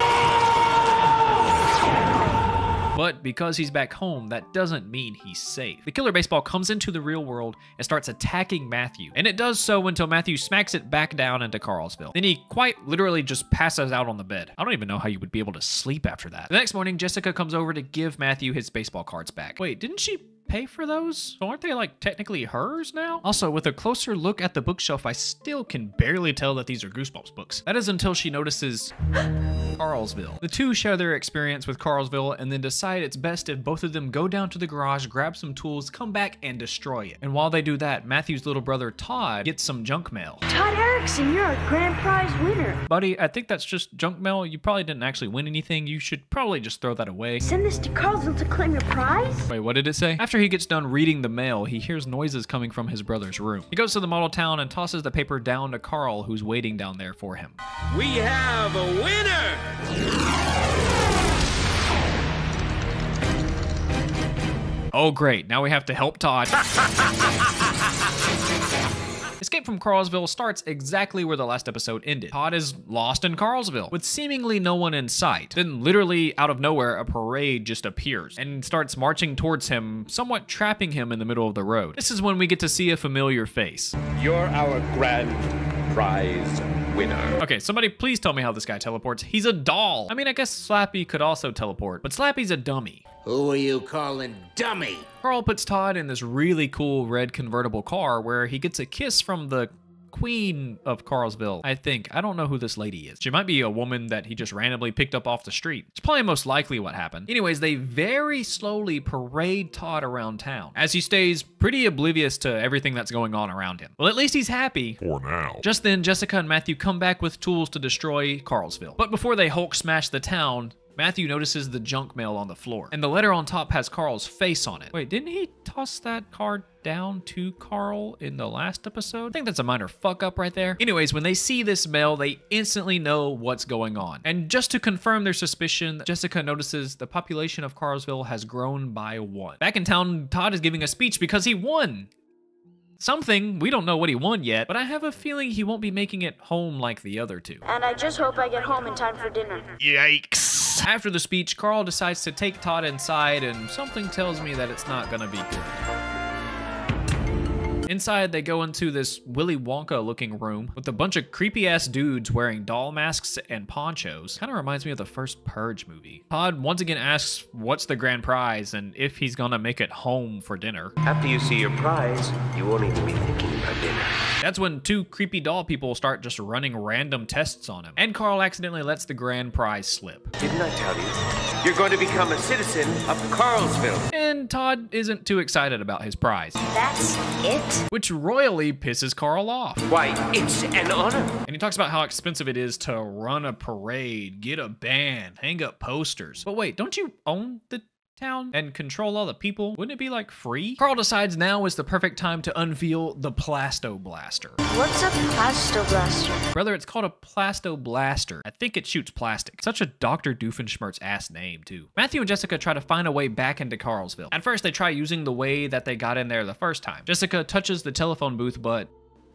[SPEAKER 1] But because he's back home, that doesn't mean he's safe. The killer baseball comes into the real world and starts attacking Matthew. And it does so until Matthew smacks it back down into Carlsville. Then he quite literally just passes out on the bed. I don't even know how you would be able to sleep after that. The next morning, Jessica comes over to give Matthew his baseball cards back. Wait, didn't she pay for those? So aren't they like technically hers now? Also, with a closer look at the bookshelf, I still can barely tell that these are Goosebumps books. That is until she notices Carlsville. The two share their experience with Carlsville and then decide it's best if both of them go down to the garage, grab some tools, come back and destroy it. And while they do that, Matthew's little brother Todd gets some junk mail.
[SPEAKER 8] Todd Erickson, you're a grand prize winner.
[SPEAKER 1] Buddy, I think that's just junk mail. You probably didn't actually win anything. You should probably just throw that away.
[SPEAKER 8] Send this to Carlsville to claim your prize?
[SPEAKER 1] Wait, what did it say? After he gets done reading the mail, he hears noises coming from his brother's room. He goes to the model town and tosses the paper down to Carl, who's waiting down there for him.
[SPEAKER 17] We have a winner!
[SPEAKER 1] Oh great, now we have to help Todd. Escape from Carlsville starts exactly where the last episode ended. Todd is lost in Carlsville with seemingly no one in sight. Then literally out of nowhere, a parade just appears and starts marching towards him, somewhat trapping him in the middle of the road. This is when we get to see a familiar face.
[SPEAKER 17] You're our grand prize winner.
[SPEAKER 1] Okay, somebody please tell me how this guy teleports. He's a doll. I mean, I guess Slappy could also teleport, but Slappy's a dummy.
[SPEAKER 10] Who are you calling dummy?
[SPEAKER 1] Carl puts Todd in this really cool red convertible car where he gets a kiss from the queen of Carlsville, I think. I don't know who this lady is. She might be a woman that he just randomly picked up off the street. It's probably most likely what happened. Anyways, they very slowly parade Todd around town as he stays pretty oblivious to everything that's going on around him. Well, at least he's happy.
[SPEAKER 19] For now.
[SPEAKER 1] Just then, Jessica and Matthew come back with tools to destroy Carlsville. But before they Hulk smash the town, Matthew notices the junk mail on the floor, and the letter on top has Carl's face on it. Wait, didn't he toss that card down to Carl in the last episode? I think that's a minor fuck up right there. Anyways, when they see this mail, they instantly know what's going on. And just to confirm their suspicion, Jessica notices the population of Carlsville has grown by 1. Back in town, Todd is giving a speech because he won something. We don't know what he won yet, but I have a feeling he won't be making it home like the other two.
[SPEAKER 8] And I just hope I get home in time for dinner.
[SPEAKER 1] Yikes. After the speech, Carl decides to take Todd inside, and something tells me that it's not gonna be good. Inside, they go into this Willy Wonka looking room with a bunch of creepy ass dudes wearing doll masks and ponchos. Kind of reminds me of the first Purge movie. Todd once again asks what's the grand prize and if he's gonna make it home for dinner.
[SPEAKER 17] After you see your prize, you won't even be thinking about dinner.
[SPEAKER 1] That's when 2 creepy doll people start just running random tests on him. And Carl accidentally lets the grand prize slip.
[SPEAKER 17] Didn't I tell you? You're going to become a citizen of Carlsville.
[SPEAKER 1] And Todd isn't too excited about his prize.
[SPEAKER 8] That's it?
[SPEAKER 1] Which royally pisses Carl off.
[SPEAKER 17] Why, it's an honor.
[SPEAKER 1] And he talks about how expensive it is to run a parade, get a band, hang up posters. But wait, don't you own the town and control all the people? Wouldn't it be like free? Carl decides now is the perfect time to unveil the Plasto Blaster.
[SPEAKER 8] What's a Plasto Blaster?
[SPEAKER 1] Brother, it's called a Plasto Blaster. I think it shoots plastic. Such a Dr. Doofenshmirtz ass name too. Matthew and Jessica try to find a way back into Carlsville. At first they try using the way that they got in there the first time. Jessica touches the telephone booth, but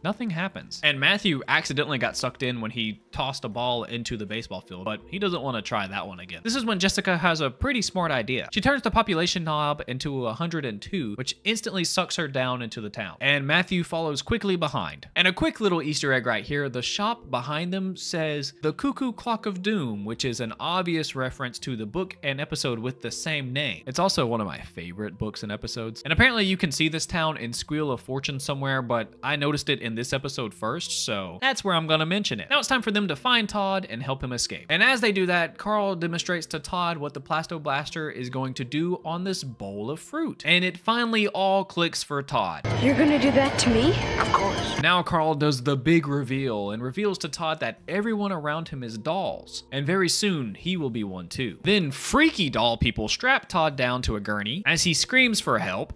[SPEAKER 1] nothing happens. And Matthew accidentally got sucked in when he tossed a ball into the baseball field, but he doesn't want to try that one again. This is when Jessica has a pretty smart idea. She turns the population knob into 102, which instantly sucks her down into the town. And Matthew follows quickly behind. And a quick little Easter egg right here, the shop behind them says the Cuckoo Clock of Doom, which is an obvious reference to the book and episode with the same name. It's also one of my favorite books and episodes. And apparently you can see this town in Squeal of Fortune somewhere, but I noticed it in this episode first, so that's where I'm gonna mention it. Now it's time for them to find Todd and help him escape. And as they do that, Carl demonstrates to Todd what the Plasto Blaster is going to do on this bowl of fruit. And it finally all clicks for Todd.
[SPEAKER 8] You're gonna do that to me? Of course.
[SPEAKER 1] Now Carl does the big reveal and reveals to Todd that everyone around him is dolls. And very soon, he will be one too. Then freaky doll people strap Todd down to a gurney as he screams for help.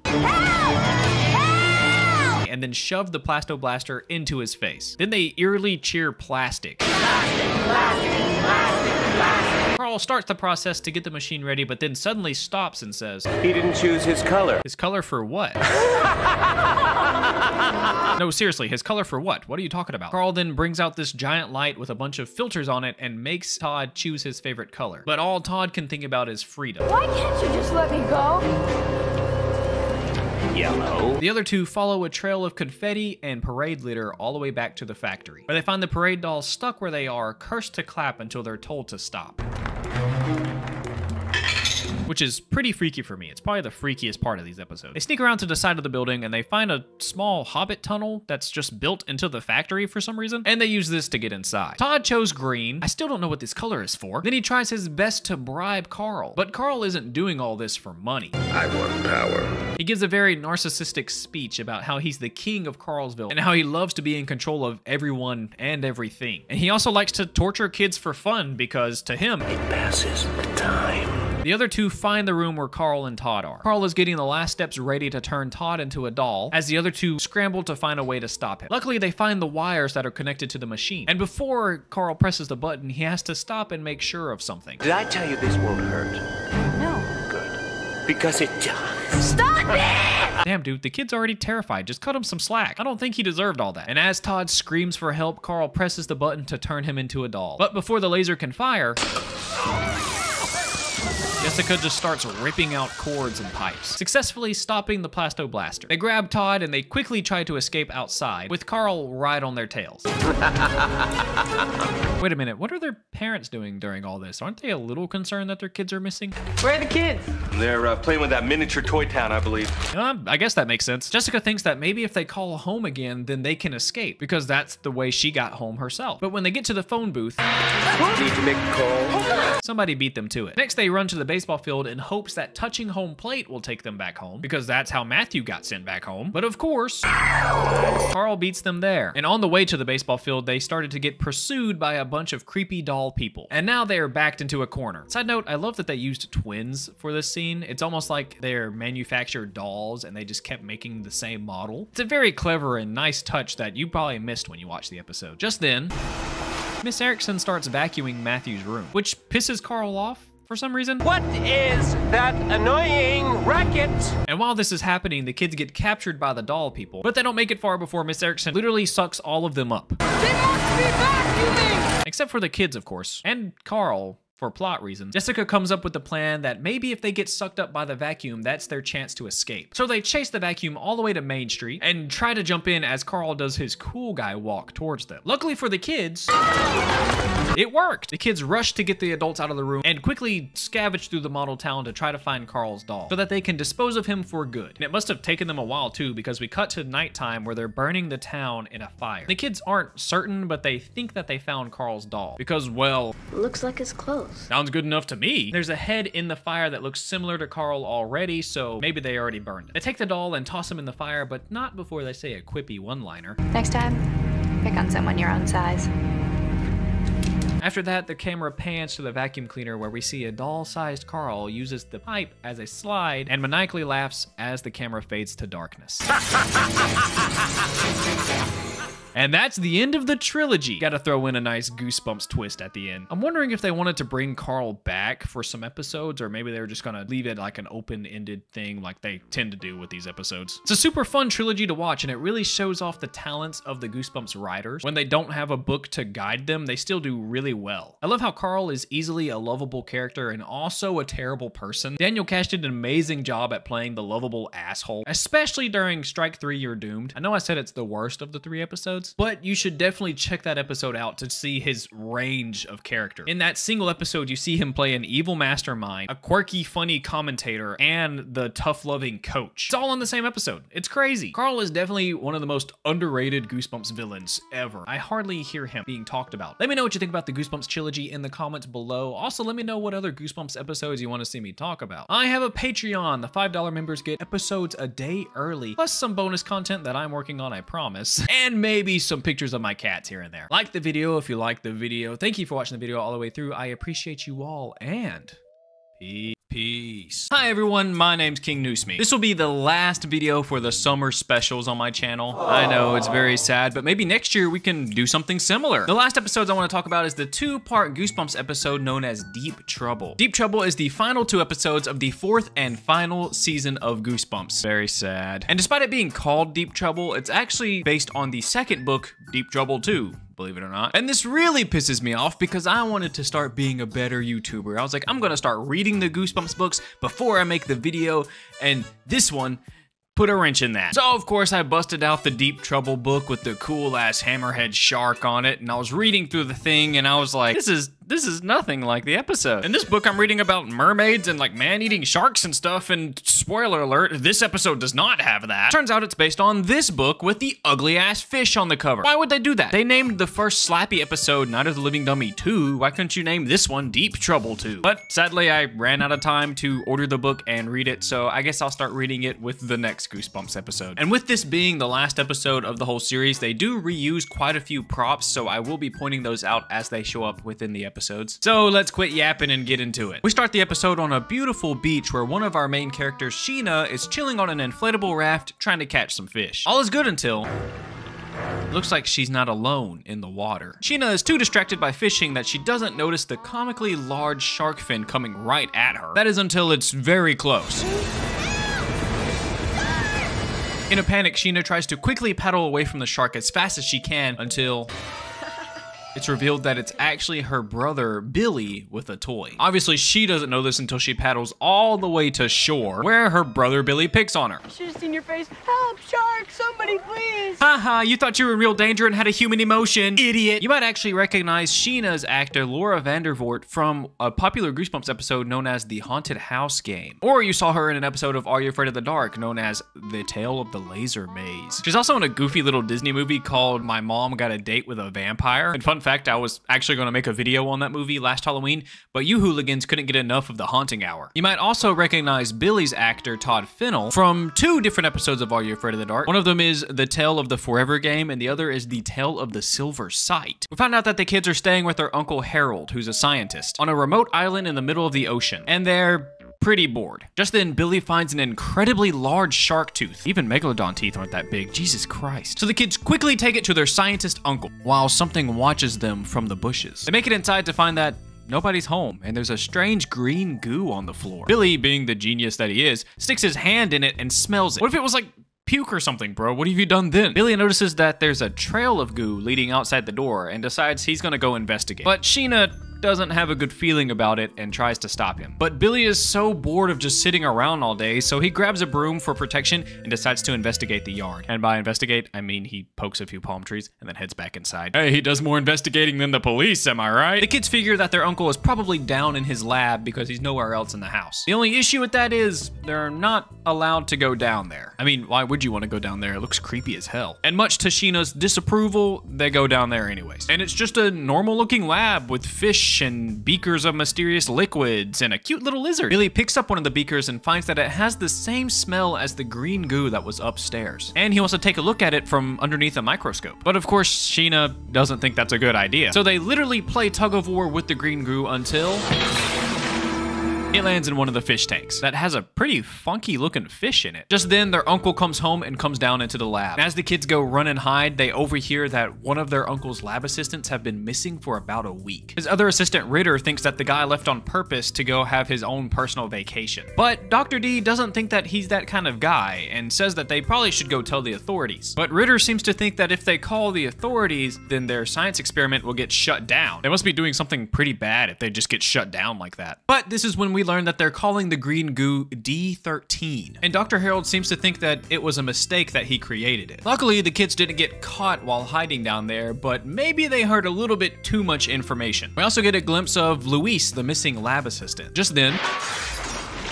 [SPEAKER 1] And then shove the Plasto Blaster into his face. Then they eerily cheer plastic. Carl starts the process to get the machine ready, but then suddenly stops and says,
[SPEAKER 17] He didn't choose his color.
[SPEAKER 1] His color for what? No, seriously, his color for what? What are you talking about? Carl then brings out this giant light with a bunch of filters on it and makes Todd choose his favorite color. But all Todd can think about is freedom.
[SPEAKER 8] Why can't you just let me go?
[SPEAKER 17] Yellow.
[SPEAKER 1] The other two follow a trail of confetti and parade litter all the way back to the factory, where they find the parade dolls stuck where they are, cursed to clap until they're told to stop. Which is pretty freaky for me. It's probably the freakiest part of these episodes. They sneak around to the side of the building and they find a small hobbit tunnel that's just built into the factory for some reason, and they use this to get inside. Todd chose green. I still don't know what this color is for. Then he tries his best to bribe Carl, but Carl isn't doing all this for money.
[SPEAKER 2] I want power.
[SPEAKER 1] He gives a very narcissistic speech about how he's the king of Carlsville and how he loves to be in control of everyone and everything. And he also likes to torture kids for fun because to him,
[SPEAKER 2] it passes the time.
[SPEAKER 1] The other two find the room where Carl and Todd are. Carl is getting the last steps ready to turn Todd into a doll as the other two scramble to find a way to stop him. Luckily, they find the wires that are connected to the machine. And before Carl presses the button, he has to stop and make sure of something.
[SPEAKER 17] Did I tell you this won't hurt?
[SPEAKER 8] No.
[SPEAKER 17] Good. Because it does.
[SPEAKER 8] Stop it!
[SPEAKER 1] Damn, dude, the kid's already terrified. Just cut him some slack. I don't think he deserved all that. And as Todd screams for help, Carl presses the button to turn him into a doll. But before the laser can fire, Jessica just starts ripping out cords and pipes, successfully stopping the Plasto Blaster. They grab Todd and they quickly try to escape outside, with Carl right on their tails. Wait a minute, what are their parents doing during all this? Aren't they a little concerned that their kids are missing?
[SPEAKER 5] Where are the kids?
[SPEAKER 17] They're playing with that miniature toy town, I believe.
[SPEAKER 1] I guess that makes sense. Jessica thinks that maybe if they call home again, then they can escape, because that's the way she got home herself. But when they get to the phone booth,
[SPEAKER 17] need to make a call.
[SPEAKER 1] Somebody beat them to it. Next, they run to the baseball field in hopes that touching home plate will take them back home, because that's how Matthew got sent back home. But of course, Carl beats them there. And on the way to the baseball field, they started to get pursued by a bunch of creepy doll people. And now they are backed into a corner. Side note, I love that they used twins for this scene. It's almost like they're manufactured dolls and they just kept making the same model. It's a very clever and nice touch that you probably missed when you watched the episode. Just then, Miss Erickson starts vacuuming Matthew's room, which pisses Carl off for some reason.
[SPEAKER 17] What is that annoying racket?
[SPEAKER 1] And while this is happening, the kids get captured by the doll people, but they don't make it far before Miss Erickson literally sucks all of them up.
[SPEAKER 9] They must be vacuuming!
[SPEAKER 1] Except for the kids, of course, and Carl. For plot reasons, Jessica comes up with the plan that maybe if they get sucked up by the vacuum, that's their chance to escape. So they chase the vacuum all the way to Main Street and try to jump in as Carl does his cool guy walk towards them. Luckily for the kids, it worked. The kids rush to get the adults out of the room and quickly scavenge through the model town to try to find Carl's doll so that they can dispose of him for good. And it must have taken them a while too, because we cut to nighttime where they're burning the town in a fire. The kids aren't certain, but they think that they found Carl's doll because, well,
[SPEAKER 8] looks like his clothes.
[SPEAKER 1] Sounds good enough to me. There's a head in the fire that looks similar to Carl already, so maybe they already burned it. They take the doll and toss him in the fire, but not before they say a quippy one-liner.
[SPEAKER 22] Next time, pick on someone your own size.
[SPEAKER 1] After that, the camera pans to the vacuum cleaner where we see a doll-sized Carl uses the pipe as a slide and maniacally laughs as the camera fades to darkness. And that's the end of the trilogy. Gotta throw in a nice Goosebumps twist at the end. I'm wondering if they wanted to bring Carl back for some episodes, or maybe they were just gonna leave it like an open-ended thing like they tend to do with these episodes. It's a super fun trilogy to watch, and it really shows off the talents of the Goosebumps writers. When they don't have a book to guide them, they still do really well. I love how Carl is easily a lovable character and also a terrible person. Daniel Cash did an amazing job at playing the lovable asshole, especially during Strike 3 You're Doomed. I know I said it's the worst of the 3 episodes, but you should definitely check that episode out to see his range of character. In that single episode, you see him play an evil mastermind, a quirky, funny commentator, and the tough-loving coach. It's all in the same episode. It's crazy. Carl is definitely one of the most underrated Goosebumps villains ever. I hardly hear him being talked about. Let me know what you think about the Goosebumps trilogy in the comments below. Also, let me know what other Goosebumps episodes you want to see me talk about. I have a Patreon. The $5 members get episodes a day early, plus some bonus content that I'm working on, I promise, and maybe some pictures of my cats here and there. Like the video if you like the video. Thank you for watching the video all the way through. I appreciate you all, and peace. Hi everyone, my name's King Noosme. This will be the last video for the summer specials on my channel. I know, it's very sad, but maybe next year we can do something similar. The last episodes I want to talk about is the 2-part Goosebumps episode known as Deep Trouble. Deep Trouble is the final 2 episodes of the 4th and final season of Goosebumps. Very sad. And despite it being called Deep Trouble, it's actually based on the second book, Deep Trouble 2. Believe it or not. And this really pisses me off because I wanted to start being a better YouTuber. I was like, I'm gonna start reading the Goosebumps books before I make the video, and this one put a wrench in that. So of course I busted out the Deep Trouble book with the cool ass hammerhead shark on it, and I was reading through the thing and I was like, this is nothing like the episode. In this book, I'm reading about mermaids and like man-eating sharks and stuff, and spoiler alert, this episode does not have that. Turns out it's based on this book with the ugly-ass fish on the cover. Why would they do that? They named the first Slappy episode Night of the Living Dummy 2. Why couldn't you name this one Deep Trouble 2? But sadly, I ran out of time to order the book and read it, so I guess I'll start reading it with the next Goosebumps episode. And with this being the last episode of the whole series, they do reuse quite a few props, so I will be pointing those out as they show up within the episodes. So let's quit yapping and get into it. We start the episode on a beautiful beach where one of our main characters, Sheena, is chilling on an inflatable raft trying to catch some fish. All is good until looks like she's not alone in the water. Sheena is too distracted by fishing that she doesn't notice the comically large shark fin coming right at her. That is until it's very close. In a panic, Sheena tries to quickly paddle away from the shark as fast as she can until it's revealed that it's actually her brother, Billy, with a toy. Obviously, she doesn't know this until she paddles all the way to shore, where her brother Billy picks on her.
[SPEAKER 5] I should have seen your face. Help, shark, somebody please.
[SPEAKER 1] Haha, you thought you were in real danger and had a human emotion, idiot. You might actually recognize Sheena's actor, Laura Vandervoort, from a popular Goosebumps episode known as The Haunted House Game. Or you saw her in an episode of Are You Afraid of the Dark, known as The Tale of the Laser Maze. She's also in a goofy little Disney movie called My Mom Got a Date with a Vampire. And fun fact, I was actually going to make a video on that movie last Halloween, but you hooligans couldn't get enough of the haunting hour. You might also recognize Billy's actor, Todd Fennell, from 2 different episodes of Are You Afraid of the Dark. One of them is The Tale of the Forever Game, and the other is The Tale of the Silver Sight. We found out that the kids are staying with their Uncle Harold, who's a scientist, on a remote island in the middle of the ocean, and they're pretty bored. Just then, Billy finds an incredibly large shark tooth. Even megalodon teeth aren't that big, Jesus Christ. So the kids quickly take it to their scientist uncle, while something watches them from the bushes. They make it inside to find that nobody's home, and there's a strange green goo on the floor. Billy, being the genius that he is, sticks his hand in it and smells it. What if it was like puke or something, bro? What have you done then? Billy notices that there's a trail of goo leading outside the door and decides he's gonna go investigate. But Sheena doesn't have a good feeling about it and tries to stop him. But Billy is so bored of just sitting around all day, so he grabs a broom for protection and decides to investigate the yard. And by investigate, I mean he pokes a few palm trees and then heads back inside. Hey, he does more investigating than the police, am I right? The kids figure that their uncle is probably down in his lab because he's nowhere else in the house. The only issue with that is they're not allowed to go down there. I mean, why would you want to go down there? It looks creepy as hell. And much to Sheena's disapproval, they go down there anyways. And it's just a normal looking lab with fish fish and beakers of mysterious liquids and a cute little lizard. Billy picks up one of the beakers and finds that it has the same smell as the green goo that was upstairs. And he wants to take a look at it from underneath a microscope. But of course, Sheena doesn't think that's a good idea. So they literally play tug of war with the green goo until it lands in one of the fish tanks that has a pretty funky looking fish in it. Just then, their uncle comes home and comes down into the lab. As the kids go run and hide, they overhear that one of their uncle's lab assistants have been missing for about a week. His other assistant, Ritter, thinks that the guy left on purpose to go have his own personal vacation. But Dr. D doesn't think that he's that kind of guy and says that they probably should go tell the authorities. But Ritter seems to think that if they call the authorities, then their science experiment will get shut down. They must be doing something pretty bad if they just get shut down like that. But this is when we learn that they're calling the green goo D13. And Dr. Harold seems to think that it was a mistake that he created it. Luckily, the kids didn't get caught while hiding down there, but maybe they heard a little bit too much information. We also get a glimpse of Luis, the missing lab assistant. Just then,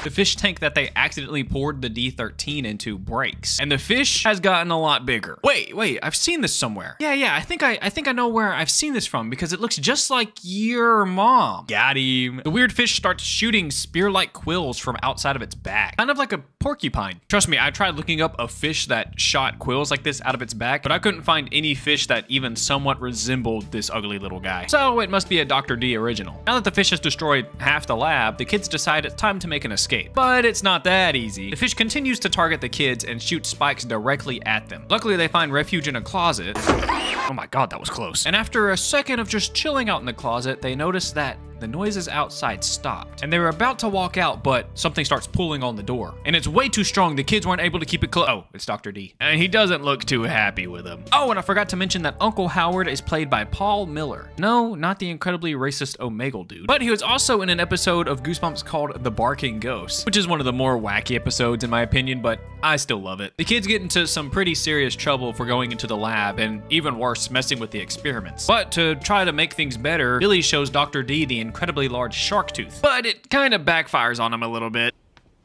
[SPEAKER 1] the fish tank that they accidentally poured the D13 into breaks, and the fish has gotten a lot bigger. Wait, I've seen this somewhere. Yeah, I think I know where I've seen this from because it looks just like your mom. Got him. The weird fish starts shooting spear-like quills from outside of its back, kind of like a porcupine. Trust me, I tried looking up a fish that shot quills like this out of its back, but I couldn't find any fish that even somewhat resembled this ugly little guy. So it must be a Dr. D original. Now that the fish has destroyed half the lab, the kids decide it's time to make an escape. But it's not that easy. The fish continues to target the kids and shoot spikes directly at them. Luckily, they find refuge in a closet. Oh my god, that was close. And after a second of just chilling out in the closet, they notice that the noises outside stopped. And they were about to walk out, but something starts pulling on the door. And it's way too strong. The kids weren't able to keep it closed. Oh, it's Dr. D. And he doesn't look too happy with them. Oh, and I forgot to mention that Uncle Howard is played by Paul Miller. No, not the incredibly racist Omegle dude. But he was also in an episode of Goosebumps called The Barking Ghost, which is one of the more wacky episodes in my opinion, but I still love it. The kids get into some pretty serious trouble for going into the lab, and even worse, messing with the experiments. But to try to make things better, Billy shows Dr. D the incredibly large shark tooth, but it kind of backfires on him a little bit.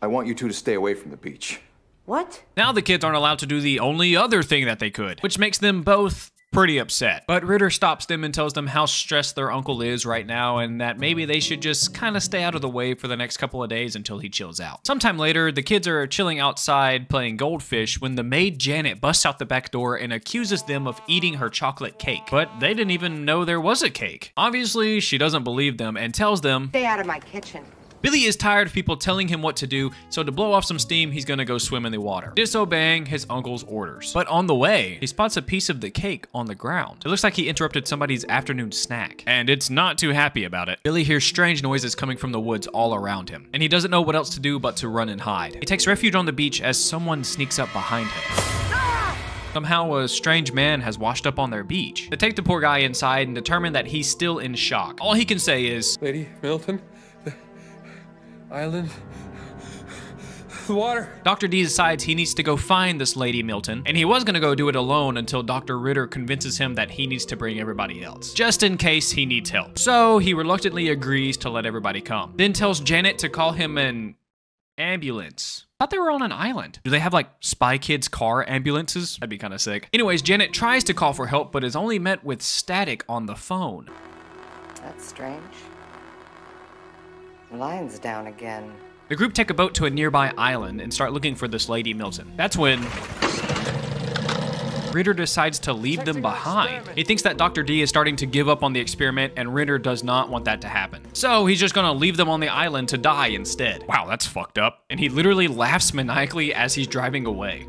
[SPEAKER 4] I want you two to stay away from the beach.
[SPEAKER 11] What?
[SPEAKER 1] Now the kids aren't allowed to do the only other thing that they could, which makes them both pretty upset. But Ritter stops them and tells them how stressed their uncle is right now and that maybe they should just kind of stay out of the way for the next couple of days until he chills out. Sometime later, the kids are chilling outside playing goldfish when the maid Janet busts out the back door and accuses them of eating her chocolate cake. But they didn't even know there was a cake. Obviously, she doesn't believe them and tells them,
[SPEAKER 11] "Stay out of my kitchen."
[SPEAKER 1] Billy is tired of people telling him what to do, so to blow off some steam, he's gonna go swim in the water, disobeying his uncle's orders. But on the way, he spots a piece of the cake on the ground. It looks like he interrupted somebody's afternoon snack, and it's not too happy about it. Billy hears strange noises coming from the woods all around him, and he doesn't know what else to do but to run and hide. He takes refuge on the beach as someone sneaks up behind him. Somehow, a strange man has washed up on their beach. They take the poor guy inside and determine that he's still in shock. All he can say is,
[SPEAKER 12] "Lady Milton, the island, the water."
[SPEAKER 1] Dr. D decides he needs to go find this Lady Milton, and he was gonna go do it alone until Dr. Ritter convinces him that he needs to bring everybody else, just in case he needs help. So he reluctantly agrees to let everybody come, then tells Janet to call him an ambulance. I thought they were on an island. Do they have like Spy Kids car ambulances? That'd be kind of sick. Anyways, Janet tries to call for help, but is only met with static on the phone.
[SPEAKER 11] That's strange. The line's down again.
[SPEAKER 1] The group take a boat to a nearby island and start looking for this Lady Milton. That's when Ritter decides to leave them behind. He thinks that Dr. D is starting to give up on the experiment, and Ritter does not want that to happen. So he's just gonna leave them on the island to die instead. Wow, that's fucked up. And he literally laughs maniacally as he's driving away.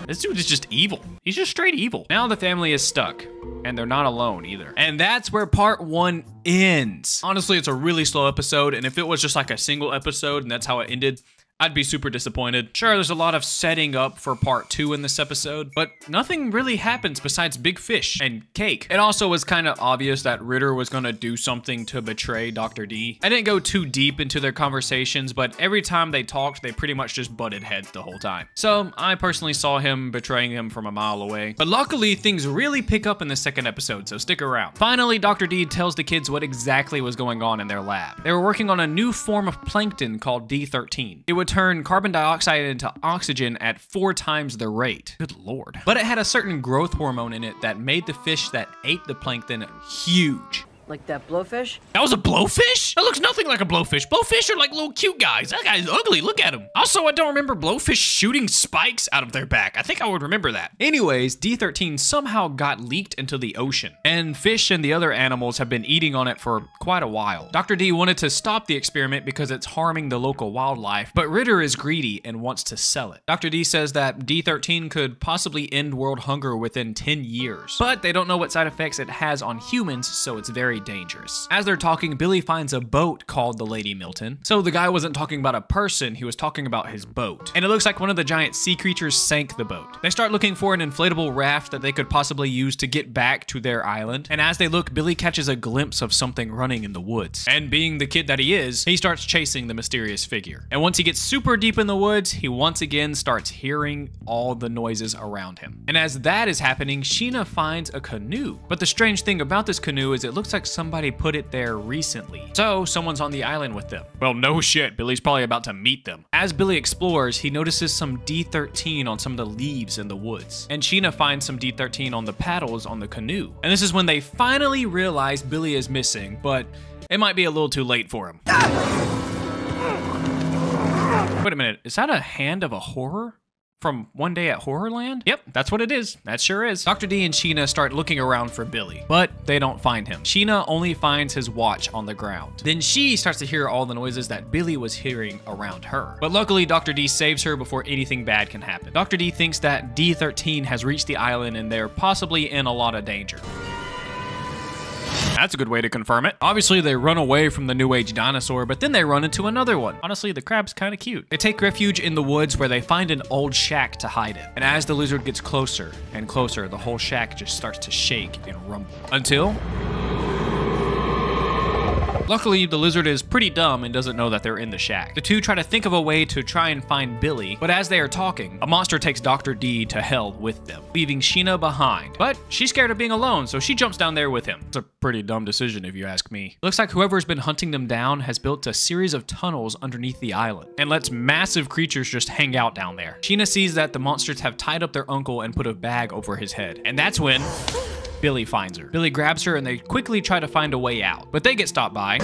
[SPEAKER 1] This dude is just evil. He's just straight evil. Now the family is stuck, and they're not alone either. And that's where part 1 ends. Honestly, it's a really slow episode, and if it was just like a single episode and that's how it ended, I'd be super disappointed. Sure, there's a lot of setting up for part 2 in this episode, but nothing really happens besides big fish and cake. It also was kind of obvious that Ritter was gonna do something to betray Dr. D. I didn't go too deep into their conversations, but every time they talked, they pretty much just butted heads the whole time. So I personally saw him betraying him from a mile away. But luckily, things really pick up in the second episode, so stick around. Finally, Dr. D tells the kids what exactly was going on in their lab. They were working on a new form of plankton called D13. It would turn carbon dioxide into oxygen at 4 times the rate. Good lord. But it had a certain growth hormone in it that made the fish that ate the plankton huge.
[SPEAKER 11] Like that blowfish?
[SPEAKER 1] That was a blowfish? That looks nothing like a blowfish. Blowfish are like little cute guys. That guy's ugly. Look at him. Also, I don't remember blowfish shooting spikes out of their back. I think I would remember that. Anyways, D13 somehow got leaked into the ocean, and fish and the other animals have been eating on it for quite a while. Dr. D wanted to stop the experiment because it's harming the local wildlife, but Ritter is greedy and wants to sell it. Dr. D says that D13 could possibly end world hunger within 10 years, but they don't know what side effects it has on humans, so it's very dangerous. As they're talking, Billy finds a boat called the Lady Milton. So the guy wasn't talking about a person, he was talking about his boat. And it looks like one of the giant sea creatures sank the boat. They start looking for an inflatable raft that they could possibly use to get back to their island. And as they look, Billy catches a glimpse of something running in the woods. And being the kid that he is, he starts chasing the mysterious figure. And once he gets super deep in the woods, he once again starts hearing all the noises around him. And as that is happening, Sheena finds a canoe. But the strange thing about this canoe is it looks like somebody put it there recently. So someone's on the island with them. Well, no shit, Billy's probably about to meet them. As Billy explores, he notices some D13 on some of the leaves in the woods. And Sheena finds some D13 on the paddles on the canoe. And this is when they finally realize Billy is missing, but it might be a little too late for him. Wait a minute, is that a hand of a horror? From One Day at Horrorland? Yep, that's what it is. That sure is. Dr. D and Sheena start looking around for Billy, but they don't find him. Sheena only finds his watch on the ground. Then she starts to hear all the noises that Billy was hearing around her. But luckily, Dr. D saves her before anything bad can happen. Dr. D thinks that D13 has reached the island and they're possibly in a lot of danger. That's a good way to confirm it. Obviously, they run away from the New Age dinosaur, but then they run into another one. Honestly, the crab's kind of cute. They take refuge in the woods where they find an old shack to hide in. And as the lizard gets closer and closer, the whole shack just starts to shake and rumble. Until... luckily, the lizard is pretty dumb and doesn't know that they're in the shack. The two try to think of a way to try and find Billy, but as they are talking, a monster takes Dr. D to hell with them, leaving Sheena behind. But she's scared of being alone, so she jumps down there with him. It's a pretty dumb decision if you ask me. Looks like whoever's been hunting them down has built a series of tunnels underneath the island and lets massive creatures just hang out down there. Sheena sees that the monsters have tied up their uncle and put a bag over his head. And that's when Billy finds her. Billy grabs her and they quickly try to find a way out, but they get stopped by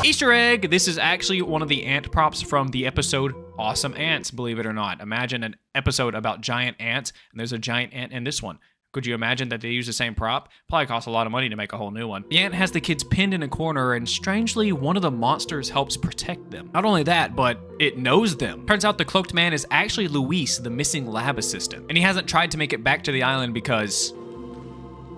[SPEAKER 1] Easter egg! This is actually one of the ant props from the episode Awesome Ants, believe it or not. Imagine an episode about giant ants, and there's a giant ant in this one. Could you imagine that they use the same prop? Probably costs a lot of money to make a whole new one. The ant has the kids pinned in a corner, and strangely, one of the monsters helps protect them. Not only that, but it knows them. Turns out the cloaked man is actually Luis, the missing lab assistant, and he hasn't tried to make it back to the island because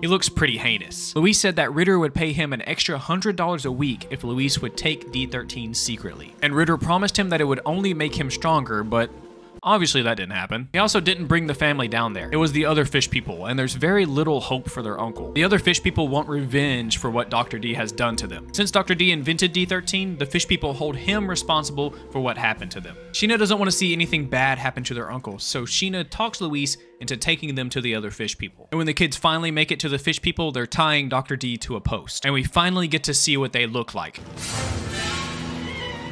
[SPEAKER 1] he looks pretty heinous. Luis said that Ritter would pay him an extra $100 a week if Luis would take D13 secretly. And Ritter promised him that it would only make him stronger, but obviously that didn't happen. He also didn't bring the family down there. It was the other fish people, and there's very little hope for their uncle. The other fish people want revenge for what Dr. D has done to them. Since Dr. D invented D13, the fish people hold him responsible for what happened to them. Sheena doesn't want to see anything bad happen to their uncle, so Sheena talks Luis into taking them to the other fish people. And when the kids finally make it to the fish people, they're tying Dr. D to a post. And we finally get to see what they look like.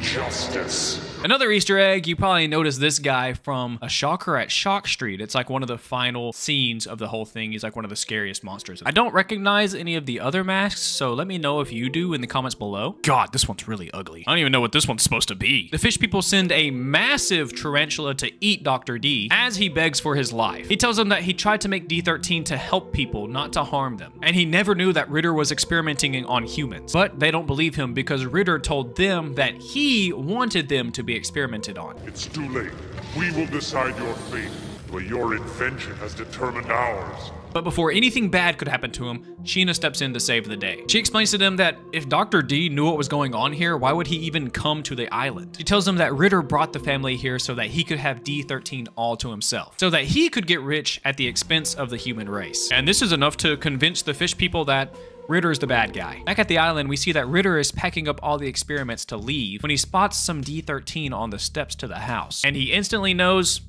[SPEAKER 19] Justice.
[SPEAKER 1] Another Easter egg, you probably noticed this guy from A Shocker at Shock Street. It's like one of the final scenes of the whole thing. He's like one of the scariest monsters. I don't recognize any of the other masks, so let me know if you do in the comments below. God, this one's really ugly. I don't even know what this one's supposed to be. The fish people send a massive tarantula to eat Dr. D as he begs for his life. He tells them that he tried to make D13 to help people, not to harm them. And he never knew that Ritter was experimenting on humans. But they don't believe him because Ritter told them that he wanted them to be experimented on.
[SPEAKER 19] It's too late. We will decide your fate, but your invention has determined ours.
[SPEAKER 1] But before anything bad could happen to him, Sheena steps in to save the day. She explains to them that if Dr. D knew what was going on here, why would he even come to the island? She tells them that Ritter brought the family here so that he could have D13 all to himself, so that he could get rich at the expense of the human race. And this is enough to convince the fish people that Ritter's the bad guy. Back at the island, we see that Ritter is packing up all the experiments to leave when he spots some D13 on the steps to the house. And he instantly knows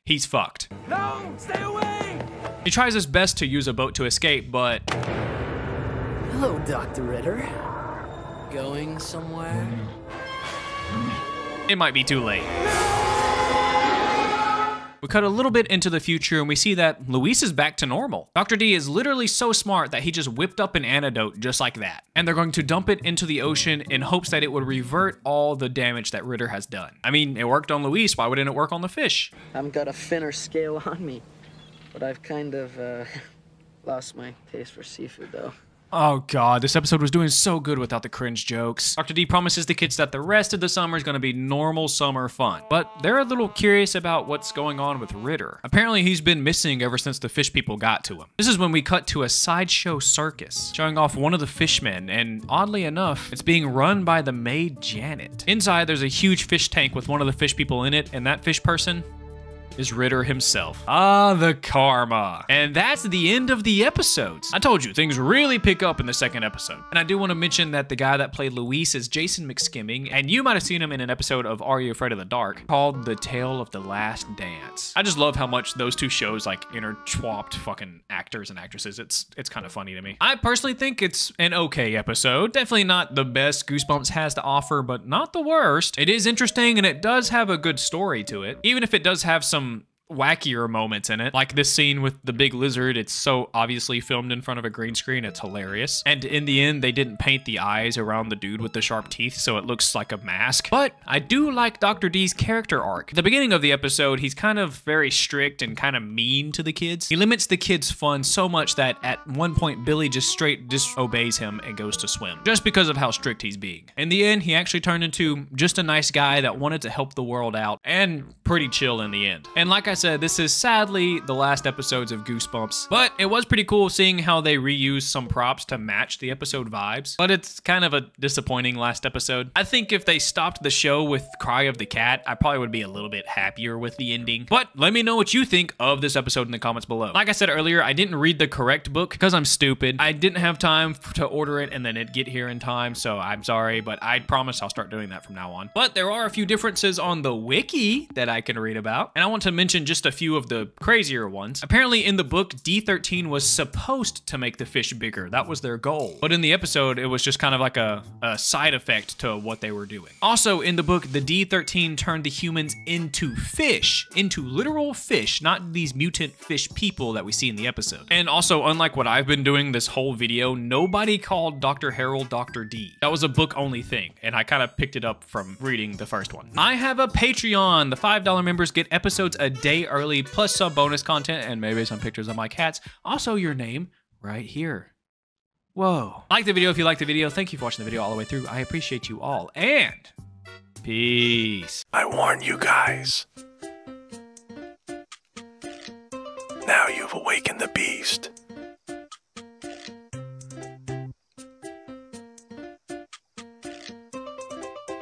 [SPEAKER 1] he's fucked.
[SPEAKER 9] No, stay away!
[SPEAKER 1] He tries his best to use a boat to escape, but
[SPEAKER 13] Hello, Dr. Ritter. Going somewhere?
[SPEAKER 1] It might be too late. We cut a little bit into the future and we see that Luis is back to normal. Dr. D is literally so smart that he just whipped up an antidote just like that. And they're going to dump it into the ocean in hopes that it would revert all the damage that Ritter has done. I mean, it worked on Luis, why wouldn't it work on the fish?
[SPEAKER 13] I haven't got a fin or scale on me, but I've kind of lost my taste for seafood though.
[SPEAKER 1] Oh god, this episode was doing so good without the cringe jokes. Dr. D promises the kids that the rest of the summer is going to be normal summer fun. But they're a little curious about what's going on with Ritter. Apparently he's been missing ever since the fish people got to him. This is when we cut to a sideshow circus, showing off one of the fishmen, and oddly enough, it's being run by the maid Janet. Inside, there's a huge fish tank with one of the fish people in it, and that fish person is Ritter himself. Ah, the karma. And that's the end of the episodes. I told you, things really pick up in the second episode. And I do want to mention that the guy that played Luis is Jason McSkimming, and you might have seen him in an episode of Are You Afraid of the Dark called The Tale of the Last Dance. I just love how much those two shows like intertwined fucking actors and actresses. It's kind of funny to me. I personally think it's an okay episode. Definitely not the best Goosebumps has to offer, but not the worst. It is interesting and it does have a good story to it, even if it does have some wackier moments in it, like this scene with the big lizard. It's so obviously filmed in front of a green screen, it's hilarious. And in the end, they didn't paint the eyes around the dude with the sharp teeth, so it looks like a mask. But I do like Dr. D's character arc. At the beginning of the episode, he's kind of very strict and kind of mean to the kids. He limits the kids' fun so much that at one point, Billy just straight disobeys him and goes to swim, just because of how strict he's being. In the end, he actually turned into just a nice guy that wanted to help the world out, and pretty chill in the end. And like I said, this is sadly the last episodes of Goosebumps, but it was pretty cool seeing how they reused some props to match the episode vibes, but it's kind of a disappointing last episode. I think if they stopped the show with Cry of the Cat, I probably would be a little bit happier with the ending. But let me know what you think of this episode in the comments below. Like I said earlier, I didn't read the correct book because I'm stupid. I didn't have time to order it and then it'd get here in time, so I'm sorry, but I promise I'll start doing that from now on. But there are a few differences on the wiki that I can read about, and I want to mention just a few of the crazier ones. Apparently in the book, D13 was supposed to make the fish bigger. That was their goal. But in the episode, it was just kind of like a side effect to what they were doing. Also in the book, the D13 turned the humans into fish, into literal fish, not these mutant fish people that we see in the episode. And also, unlike what I've been doing this whole video, nobody called Dr. Harold Dr. D. That was a book only thing, and I kind of picked it up from reading the first one. I have a Patreon. The $5 members get episodes a day early, plus some bonus content and maybe some pictures of my cats. Also your name right here. Whoa. Like the video if you liked the video. Thank you for watching the video all the way through. I appreciate you all, and peace.
[SPEAKER 18] I warn you guys. Now you've awakened the beast.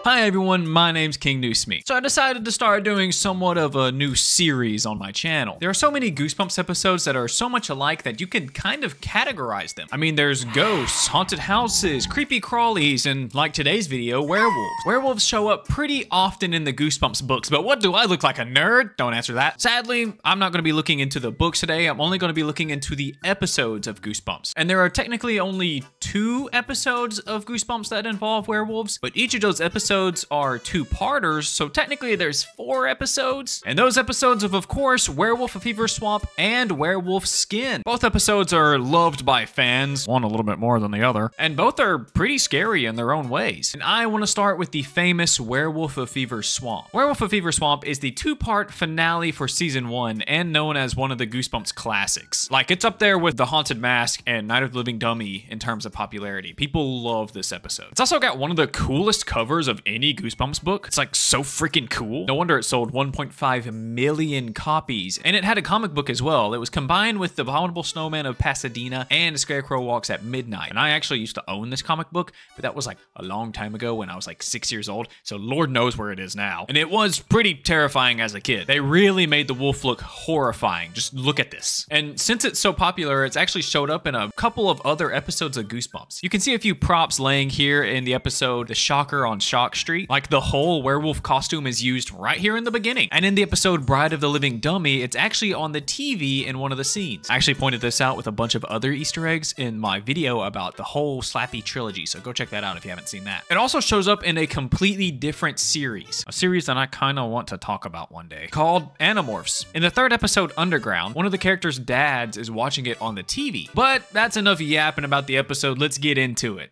[SPEAKER 1] Hi everyone, my name's King Noosme. So I decided to start doing somewhat of a new series on my channel. There are so many Goosebumps episodes that are so much alike that you can kind of categorize them. I mean, there's ghosts, haunted houses, creepy crawlies, and like today's video, werewolves. Werewolves show up pretty often in the Goosebumps books, but what do I look like, a nerd? Don't answer that. Sadly, I'm not gonna be looking into the books today. I'm only gonna be looking into the episodes of Goosebumps. And there are technically only 2 episodes of Goosebumps that involve werewolves, but each of those episodes are 2-parters, so technically there's 4 episodes. And those episodes of course, Werewolf of Fever Swamp and Werewolf Skin. Both episodes are loved by fans, one a little bit more than the other, and both are pretty scary in their own ways. And I want to start with the famous Werewolf of Fever Swamp. Werewolf of Fever Swamp is the 2-part finale for season 1 and known as one of the Goosebumps classics. Like, it's up there with The Haunted Mask and Night of the Living Dummy in terms of popularity. People love this episode. It's also got one of the coolest covers of any Goosebumps book. It's like so freaking cool. No wonder it sold 1.5 million copies. And it had a comic book as well. It was combined with The Abominable Snowman of Pasadena and Scarecrow Walks at Midnight. And I actually used to own this comic book, but that was like a long time ago when I was like 6 years old. So Lord knows where it is now. And it was pretty terrifying as a kid. They really made the wolf look horrifying. Just look at this. And since it's so popular, it's actually showed up in a couple of other episodes of Goosebumps. You can see a few props laying here in the episode The Shocker on Shock Street. Like the whole werewolf costume is used right here in the beginning. And in the episode Bride of the Living Dummy, it's actually on the TV in one of the scenes. I actually pointed this out with a bunch of other Easter eggs in my video about the whole Slappy trilogy, so go check that out if you haven't seen that. It also shows up in a completely different series, a series that I kind of want to talk about one day, called Animorphs. In the third episode, Underground, one of the characters' dads is watching it on the TV. But that's enough yapping about the episode, let's get into it.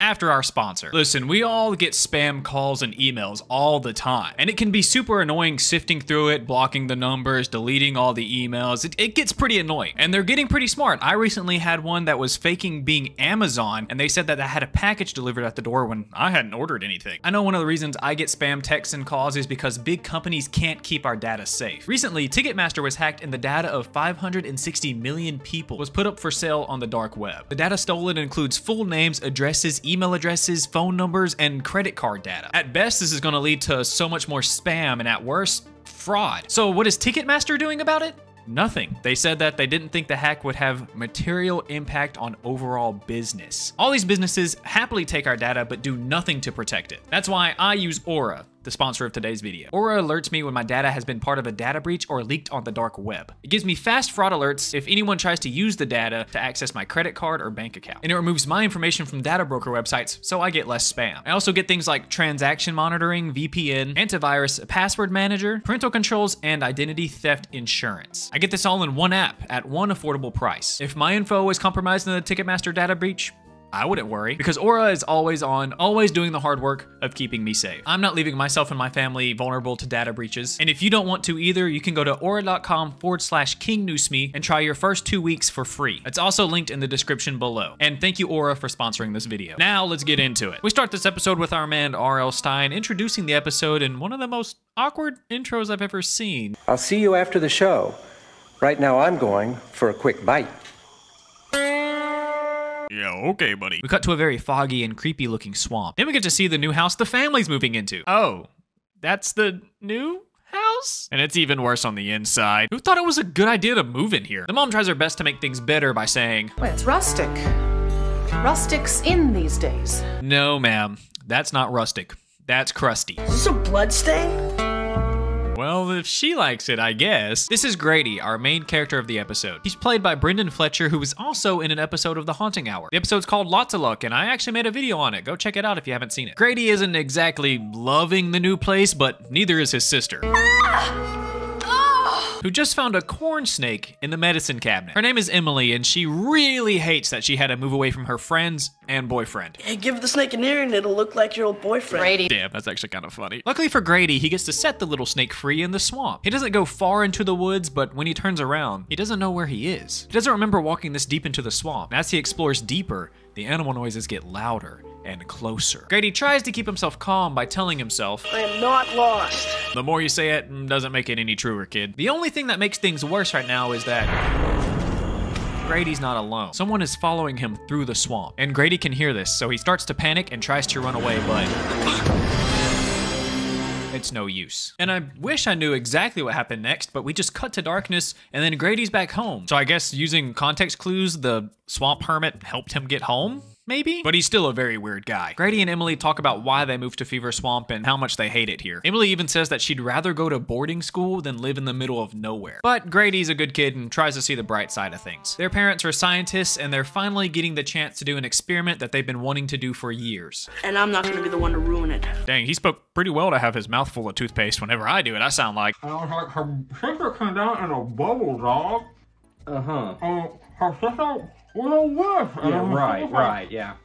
[SPEAKER 1] After our sponsor. Listen, we all get spam calls and emails all the time, and it can be super annoying sifting through it, blocking the numbers, deleting all the emails. It gets pretty annoying, and they're getting pretty smart. I recently had one that was faking being Amazon, and they said that I had a package delivered at the door when I hadn't ordered anything. I know one of the reasons I get spam texts and calls is because big companies can't keep our data safe. Recently, Ticketmaster was hacked and the data of 560 million people was put up for sale on the dark web. The data stolen includes full names, addresses, email addresses, phone numbers, and credit card data. At best, this is going to lead to so much more spam, and at worst, fraud. So what is Ticketmaster doing about it? Nothing. They said that they didn't think the hack would have material impact on overall business. All these businesses happily take our data but do nothing to protect it. That's why I use Aura, the sponsor of today's video. Aura alerts me when my data has been part of a data breach or leaked on the dark web. It gives me fast fraud alerts if anyone tries to use the data to access my credit card or bank account. And it removes my information from data broker websites, so I get less spam. I also get things like transaction monitoring, VPN, antivirus, password manager, parental controls, and identity theft insurance. I get this all in one app at one affordable price. If my info is compromised in the Ticketmaster data breach, I wouldn't worry, because Aura is always on, always doing the hard work of keeping me safe. I'm not leaving myself and my family vulnerable to data breaches. And if you don't want to either, you can go to aura.com/kingnewsme and try your first 2 weeks for free. It's also linked in the description below. And thank you, Aura, for sponsoring this video. Now let's get into it. We start this episode with our man R.L. Stein introducing the episode in one of the most awkward intros I've ever seen.
[SPEAKER 15] I'll see you after the show. Right now I'm going for a quick bite.
[SPEAKER 1] Yeah, okay, buddy. We cut to a very foggy and creepy looking swamp. Then we get to see the new house the family's moving into. Oh, that's the new house? And it's even worse on the inside. Who thought it was a good idea to move in here? The mom tries her best to make things better by saying,
[SPEAKER 16] well, it's rustic. Rustic's in these days.
[SPEAKER 1] No, ma'am. That's not rustic. That's crusty.
[SPEAKER 9] Is this a blood stain?
[SPEAKER 1] Well, if she likes it, I guess. This is Grady, our main character of the episode. He's played by Brendan Fletcher, who was also in an episode of The Haunting Hour. The episode's called Lots of Luck, and I actually made a video on it. Go check it out if you haven't seen it. Grady isn't exactly loving the new place, but neither is his sister, who just found a corn snake in the medicine cabinet. Her name is Emily, and she really hates that she had to move away from her friends and boyfriend.
[SPEAKER 9] Hey, give the snake an ear and it'll look like your old boyfriend.
[SPEAKER 16] Grady.
[SPEAKER 1] Damn, that's actually kind of funny. Luckily for Grady, he gets to set the little snake free in the swamp. He doesn't go far into the woods, but when he turns around, he doesn't know where he is. He doesn't remember walking this deep into the swamp. And as he explores deeper, the animal noises get louder and closer. Grady tries to keep himself calm by telling himself,
[SPEAKER 9] I am not lost.
[SPEAKER 1] The more you say it, doesn't make it any truer, kid. The only thing that makes things worse right now is that Grady's not alone. Someone is following him through the swamp, and Grady can hear this, so he starts to panic and tries to run away, but it's no use. And I wish I knew exactly what happened next, but we just cut to darkness, and then Grady's back home. So I guess using context clues, the swamp hermit helped him get home? Maybe? But he's still a very weird guy. Grady and Emily talk about why they moved to Fever Swamp and how much they hate it here. Emily even says that she'd rather go to boarding school than live in the middle of nowhere. But Grady's a good kid and tries to see the bright side of things. Their parents are scientists, and they're finally getting the chance to do an experiment that they've been wanting to do for years.
[SPEAKER 9] And I'm not gonna be the one to ruin it.
[SPEAKER 1] Dang, he spoke pretty well to have his mouth full of toothpaste. Whenever I do it, I sound like,
[SPEAKER 23] her sister came down in a bubble, dog.
[SPEAKER 24] Uh-huh.
[SPEAKER 23] Her sister was a wolf.
[SPEAKER 24] Yeah, right, yeah.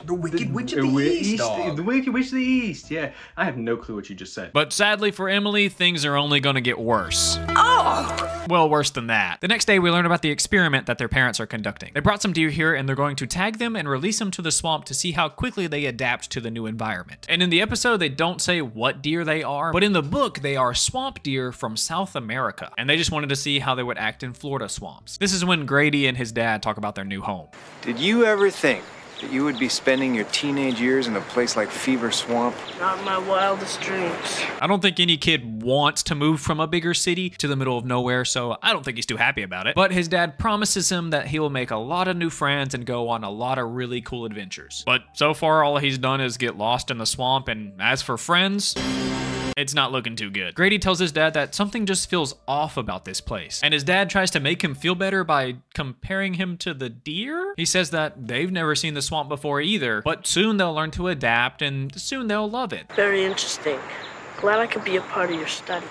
[SPEAKER 23] The Wicked Witch of the East, dog.
[SPEAKER 24] The Wicked Witch of the East, yeah. I have no clue what you just said.
[SPEAKER 1] But sadly for Emily, things are only gonna get worse.
[SPEAKER 9] Oh!
[SPEAKER 1] Well, worse than that. The next day, we learn about the experiment that their parents are conducting. They brought some deer here, and they're going to tag them and release them to the swamp to see how quickly they adapt to the new environment. And in the episode, they don't say what deer they are, but in the book, they are swamp deer from South America. And they just wanted to see how they would act in Florida swamps. This is when Grady and his dad talk about their new home.
[SPEAKER 25] Did you ever think
[SPEAKER 4] that you would be spending your teenage years in a place like Fever Swamp?
[SPEAKER 13] Not in my wildest dreams.
[SPEAKER 1] I don't think any kid wants to move from a bigger city to the middle of nowhere, so I don't think he's too happy about it. But his dad promises him that he will make a lot of new friends and go on a lot of really cool adventures. But so far, all he's done is get lost in the swamp, and as for friends, it's not looking too good. Grady tells his dad that something just feels off about this place, and his dad tries to make him feel better by comparing him to the deer. He says that they've never seen the swamp before either, but soon they'll learn to adapt and soon they'll love it.
[SPEAKER 13] Very interesting. Glad I could be a part of your study.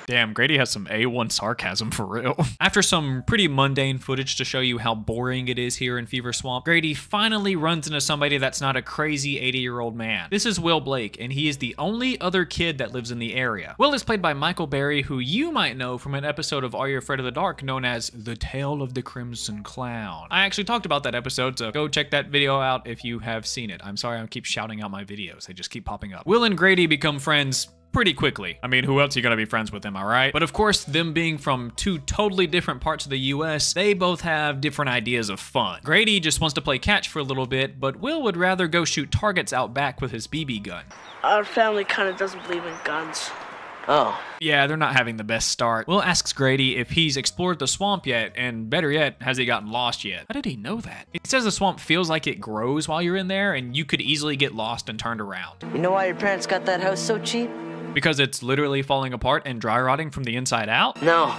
[SPEAKER 1] Damn, Grady has some A1 sarcasm for real. After some pretty mundane footage to show you how boring it is here in Fever Swamp, Grady finally runs into somebody that's not a crazy 80-year-old man. This is Will Blake, and he is the only other kid that lives in the area. Will is played by Michael Berry, who you might know from an episode of Are You Afraid of the Dark known as The Tale of the Crimson Clown. I actually talked about that episode, so go check that video out if you have seen it. I'm sorry I keep shouting out my videos. They just keep popping up. Will and Grady become friends pretty quickly. I mean, who else are you gonna be friends with, am I right? But of course, them being from two totally different parts of the US, they both have different ideas of fun. Grady just wants to play catch for a little bit, but Will would rather go shoot targets out back with his BB gun.
[SPEAKER 13] Our family kind of doesn't believe in guns.
[SPEAKER 1] Oh. Yeah, they're not having the best start. Will asks Grady if he's explored the swamp yet, and better yet, has he gotten lost yet? How did he know that? He says the swamp feels like it grows while you're in there, and you could easily get lost and turned around.
[SPEAKER 13] You know why your parents got that house so cheap?
[SPEAKER 1] Because it's literally falling apart and dry rotting from the inside out?
[SPEAKER 13] No,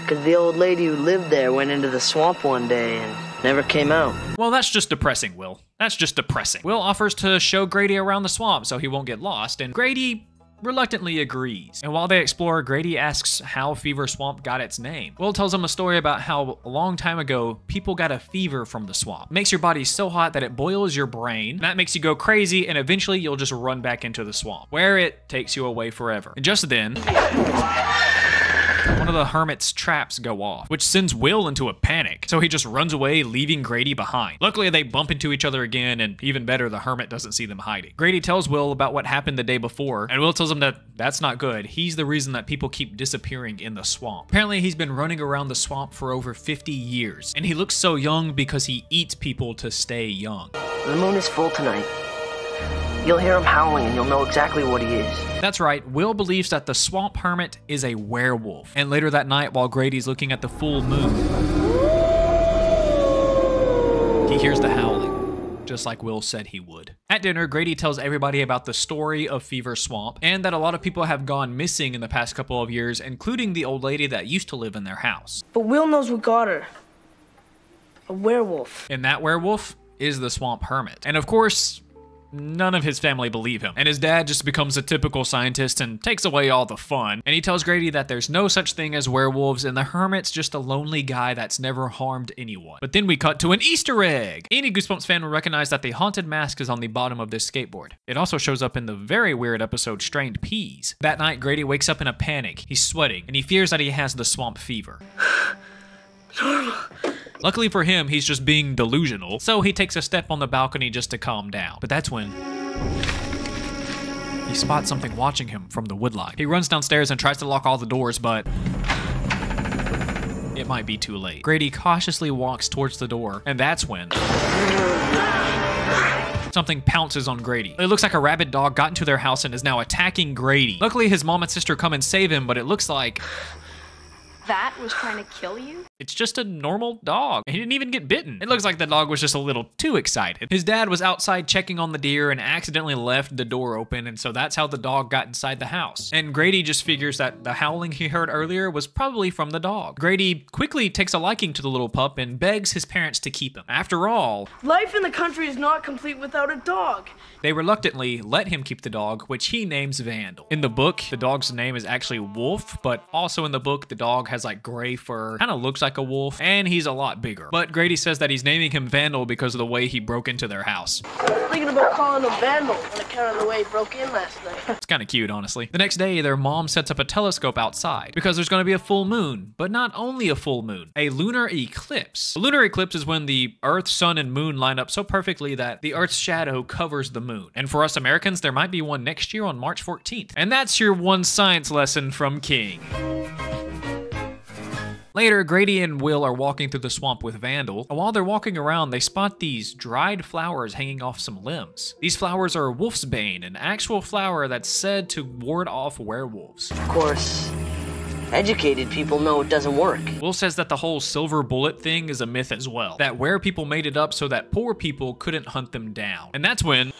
[SPEAKER 13] because the old lady who lived there went into the swamp one day and never came out.
[SPEAKER 1] Well, that's just depressing, Will. That's just depressing. Will offers to show Grady around the swamp so he won't get lost, and Grady reluctantly agrees. And while they explore, Grady asks how Fever Swamp got its name. Will tells him a story about how a long time ago, people got a fever from the swamp. It makes your body so hot that it boils your brain. That makes you go crazy, and eventually you'll just run back into the swamp, where it takes you away forever. And just then, one of the hermit's traps go off, which sends Will into a panic. So he just runs away, leaving Grady behind. Luckily, they bump into each other again, and even better, the hermit doesn't see them hiding. Grady tells Will about what happened the day before, and Will tells him that that's not good. He's the reason that people keep disappearing in the swamp. Apparently, he's been running around the swamp for over 50 years, and he looks so young because he eats people to stay young.
[SPEAKER 13] The moon is full tonight. You'll hear him howling and you'll know exactly what he is.
[SPEAKER 1] That's right, Will believes that the swamp hermit is a werewolf. And later that night, while Grady's looking at the full moon, he hears the howling, just like Will said he would. At dinner, Grady tells everybody about the story of Fever Swamp, and that a lot of people have gone missing in the past couple of years, including the old lady that used to live in their house.
[SPEAKER 13] But Will knows what got her. A werewolf.
[SPEAKER 1] And that werewolf is the swamp hermit. And of course, none of his family believe him, and his dad just becomes a typical scientist and takes away all the fun. And he tells Grady that there's no such thing as werewolves, and the hermit's just a lonely guy that's never harmed anyone. But then we cut to an Easter egg! Any Goosebumps fan will recognize that the haunted mask is on the bottom of this skateboard. It also shows up in the very weird episode Strained Peas. That night, Grady wakes up in a panic. He's sweating, and he fears that he has the swamp fever. Luckily for him, he's just being delusional, so he takes a step on the balcony just to calm down. But that's when he spots something watching him from the woodline. He runs downstairs and tries to lock all the doors, but it might be too late. Grady cautiously walks towards the door, and that's when something pounces on Grady. It looks like a rabid dog got into their house and is now attacking Grady. Luckily, his mom and sister come and save him, but it looks like
[SPEAKER 22] that was trying to kill you?
[SPEAKER 1] It's just a normal dog. He didn't even get bitten. It looks like the dog was just a little too excited. His dad was outside checking on the deer and accidentally left the door open, and so that's how the dog got inside the house. And Grady just figures that the howling he heard earlier was probably from the dog. Grady quickly takes a liking to the little pup and begs his parents to keep him. After all,
[SPEAKER 13] life in the country is not complete without a dog.
[SPEAKER 1] They reluctantly let him keep the dog, which he names Vandal. In the book, the dog's name is actually Wolf, but also in the book, the dog has like gray fur, kind of looks like a wolf, and he's a lot bigger. But Grady says that he's naming him Vandal because of the way he broke into their house.
[SPEAKER 13] I was thinking about calling him Vandal on account of the way he broke in last night.
[SPEAKER 1] It's kind of cute, honestly. The next day, their mom sets up a telescope outside because there's going to be a full moon, but not only a full moon, a lunar eclipse. A lunar eclipse is when the Earth, Sun, and Moon line up so perfectly that the Earth's shadow covers the moon. And for us Americans, there might be one next year on March 14th. And that's your one science lesson from King. Later, Grady and Will are walking through the swamp with Vandal, and while they're walking around, they spot these dried flowers hanging off some limbs. These flowers are wolfsbane, an actual flower that's said to ward off werewolves.
[SPEAKER 13] Of course, educated people know it doesn't work.
[SPEAKER 1] Will says that the whole silver bullet thing is a myth as well, that were people made it up so that poor people couldn't hunt them down. And that's when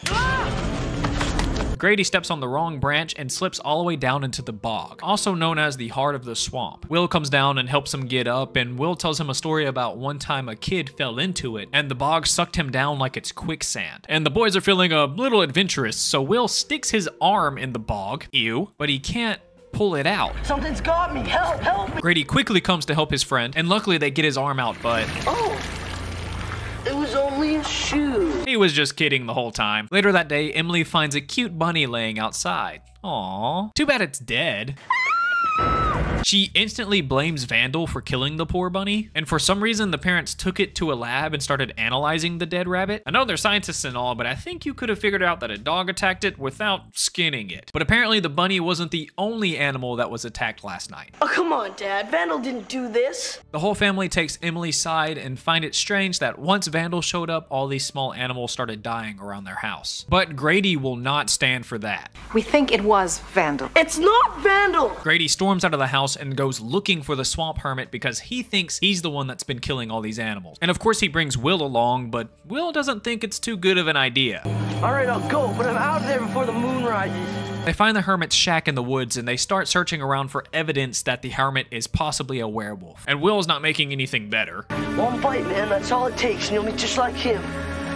[SPEAKER 1] Grady steps on the wrong branch and slips all the way down into the bog, also known as the heart of the swamp. Will comes down and helps him get up, and Will tells him a story about one time a kid fell into it and the bog sucked him down like it's quicksand. And the boys are feeling a little adventurous, so Will sticks his arm in the bog, ew, but he can't pull it out.
[SPEAKER 13] Something's got me, help me.
[SPEAKER 1] Grady quickly comes to help his friend, and luckily they get his arm out, but
[SPEAKER 13] oh, it was only a shoe.
[SPEAKER 1] He was just kidding the whole time. Later that day, Emily finds a cute bunny laying outside. Aww. Too bad it's dead. She instantly blames Vandal for killing the poor bunny, and for some reason the parents took it to a lab and started analyzing the dead rabbit. I know they're scientists and all, but I think you could have figured out that a dog attacked it without skinning it. But apparently the bunny wasn't the only animal that was attacked last night.
[SPEAKER 13] Oh, come on, Dad. Vandal didn't do this.
[SPEAKER 1] The whole family takes Emily's side and find it strange that once Vandal showed up, all these small animals started dying around their house. But Grady will not stand for that.
[SPEAKER 16] We think it was Vandal.
[SPEAKER 13] It's not Vandal!
[SPEAKER 1] Grady storms out of the house and goes looking for the swamp hermit because he thinks he's the one that's been killing all these animals. And of course he brings Will along, but Will doesn't think it's too good of an idea.
[SPEAKER 13] All right, I'll go, but I'm out of there before the moon rises.
[SPEAKER 1] They find the hermit's shack in the woods and they start searching around for evidence that the hermit is possibly a werewolf. And Will's not making anything better.
[SPEAKER 13] One bite, man, that's all it takes, and you'll be just like him.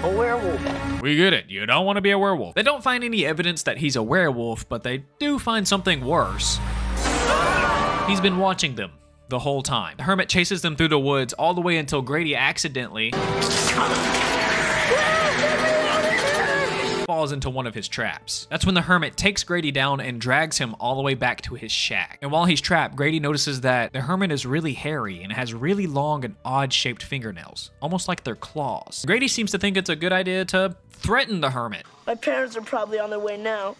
[SPEAKER 13] A werewolf.
[SPEAKER 1] We get it. You don't want to be a werewolf. They don't find any evidence that he's a werewolf, but they do find something worse. He's been watching them the whole time. The hermit chases them through the woods all the way until Grady accidentally falls into one of his traps. That's when the hermit takes Grady down and drags him all the way back to his shack. And while he's trapped, Grady notices that the hermit is really hairy and has really long and odd-shaped fingernails, almost like they're claws. Grady seems to think it's a good idea to threaten the hermit.
[SPEAKER 13] My parents are probably on their way now.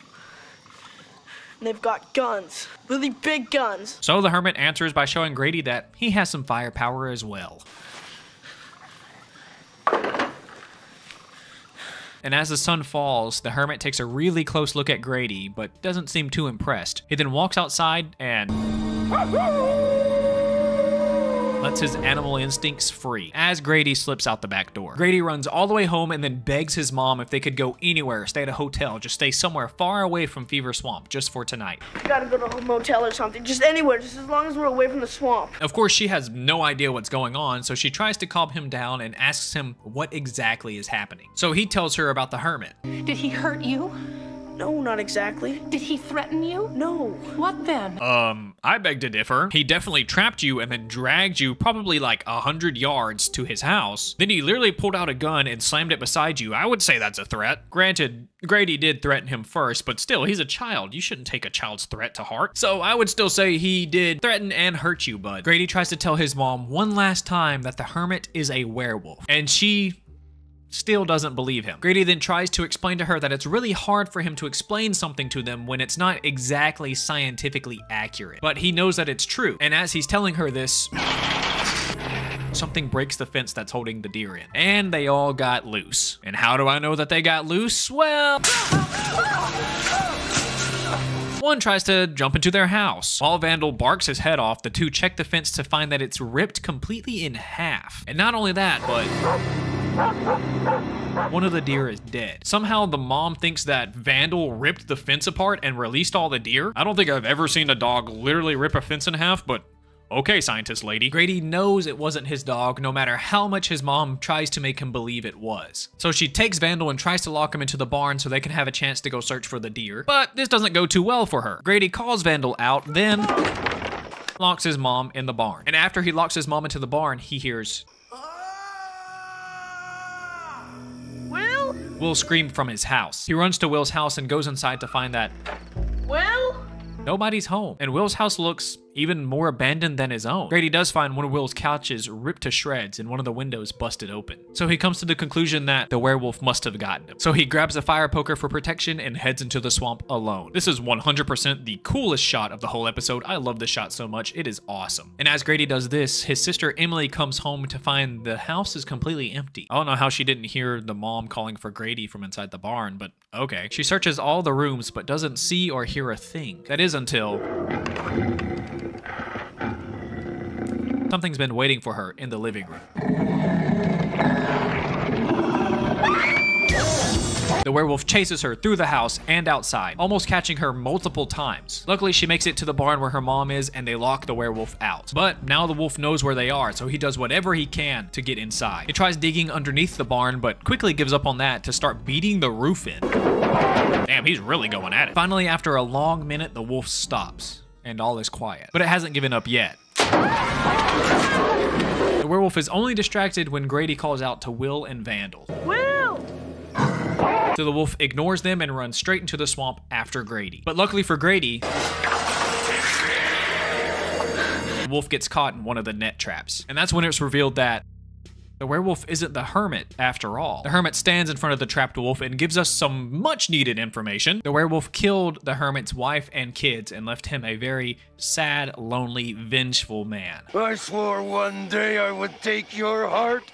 [SPEAKER 13] And they've got guns, really big guns.
[SPEAKER 1] So the hermit answers by showing Grady that he has some firepower as well. And as the sun falls, the hermit takes a really close look at Grady, but doesn't seem too impressed. He then walks outside and lets his animal instincts free as Grady slips out the back door. Grady runs all the way home and then begs his mom if they could go anywhere, stay at a hotel, just stay somewhere far away from Fever Swamp just for tonight.
[SPEAKER 13] Gotta go to a motel or something, just anywhere, just as long as we're away from the swamp.
[SPEAKER 1] Of course, she has no idea what's going on, so she tries to calm him down and asks him what exactly is happening. So he tells her about the hermit.
[SPEAKER 16] Did he hurt you?
[SPEAKER 13] No, not exactly.
[SPEAKER 16] Did he threaten you?
[SPEAKER 13] No.
[SPEAKER 16] What then?
[SPEAKER 1] I beg to differ. He definitely trapped you and then dragged you probably like 100 yards to his house. Then he literally pulled out a gun and slammed it beside you. I would say that's a threat. Granted, Grady did threaten him first, but still, he's a child. You shouldn't take a child's threat to heart. So I would still say he did threaten and hurt you, bud. Grady tries to tell his mom one last time that the hermit is a werewolf, and she still doesn't believe him. Grady then tries to explain to her that it's really hard for him to explain something to them when it's not exactly scientifically accurate, but he knows that it's true. And as he's telling her this, something breaks the fence that's holding the deer in, and they all got loose. And how do I know that they got loose? Well, one tries to jump into their house. While Vandal barks his head off, the two check the fence to find that it's ripped completely in half. And not only that, but one of the deer is dead. Somehow the mom thinks that Vandal ripped the fence apart and released all the deer. I don't think I've ever seen a dog literally rip a fence in half, but okay, scientist lady. Grady knows it wasn't his dog, no matter how much his mom tries to make him believe it was. So she takes Vandal and tries to lock him into the barn so they can have a chance to go search for the deer. But this doesn't go too well for her. Grady calls Vandal out, then locks his mom in the barn. And after he locks his mom into the barn, he hears Will scream from his house. He runs to Will's house and goes inside to find that
[SPEAKER 13] Will?
[SPEAKER 1] nobody's home. And Will's house looks even more abandoned than his own. Grady does find one of Will's couches ripped to shreds and one of the windows busted open. So he comes to the conclusion that the werewolf must have gotten him. So he grabs a fire poker for protection and heads into the swamp alone. This is 100% the coolest shot of the whole episode. I love this shot so much. It is awesome. And as Grady does this, his sister Emily comes home to find the house is completely empty. I don't know how she didn't hear the mom calling for Grady from inside the barn, but okay. She searches all the rooms but doesn't see or hear a thing. That is until something's been waiting for her in the living room. The werewolf chases her through the house and outside, almost catching her multiple times. Luckily, she makes it to the barn where her mom is and they lock the werewolf out. But now the wolf knows where they are, so he does whatever he can to get inside. He tries digging underneath the barn, but quickly gives up on that to start beating the roof in. Damn, he's really going at it. Finally, after a long minute, the wolf stops and all is quiet. But it hasn't given up yet. The werewolf is only distracted when Grady calls out to Will and Vandal.
[SPEAKER 5] Will!
[SPEAKER 1] So the wolf ignores them and runs straight into the swamp after Grady. But luckily for Grady, the wolf gets caught in one of the net traps. And that's when it's revealed that the werewolf isn't the hermit after all. The hermit stands in front of the trapped wolf and gives us some much needed information. The werewolf killed the hermit's wife and kids and left him a very sad, lonely, vengeful man.
[SPEAKER 3] I swore one day I would take your heart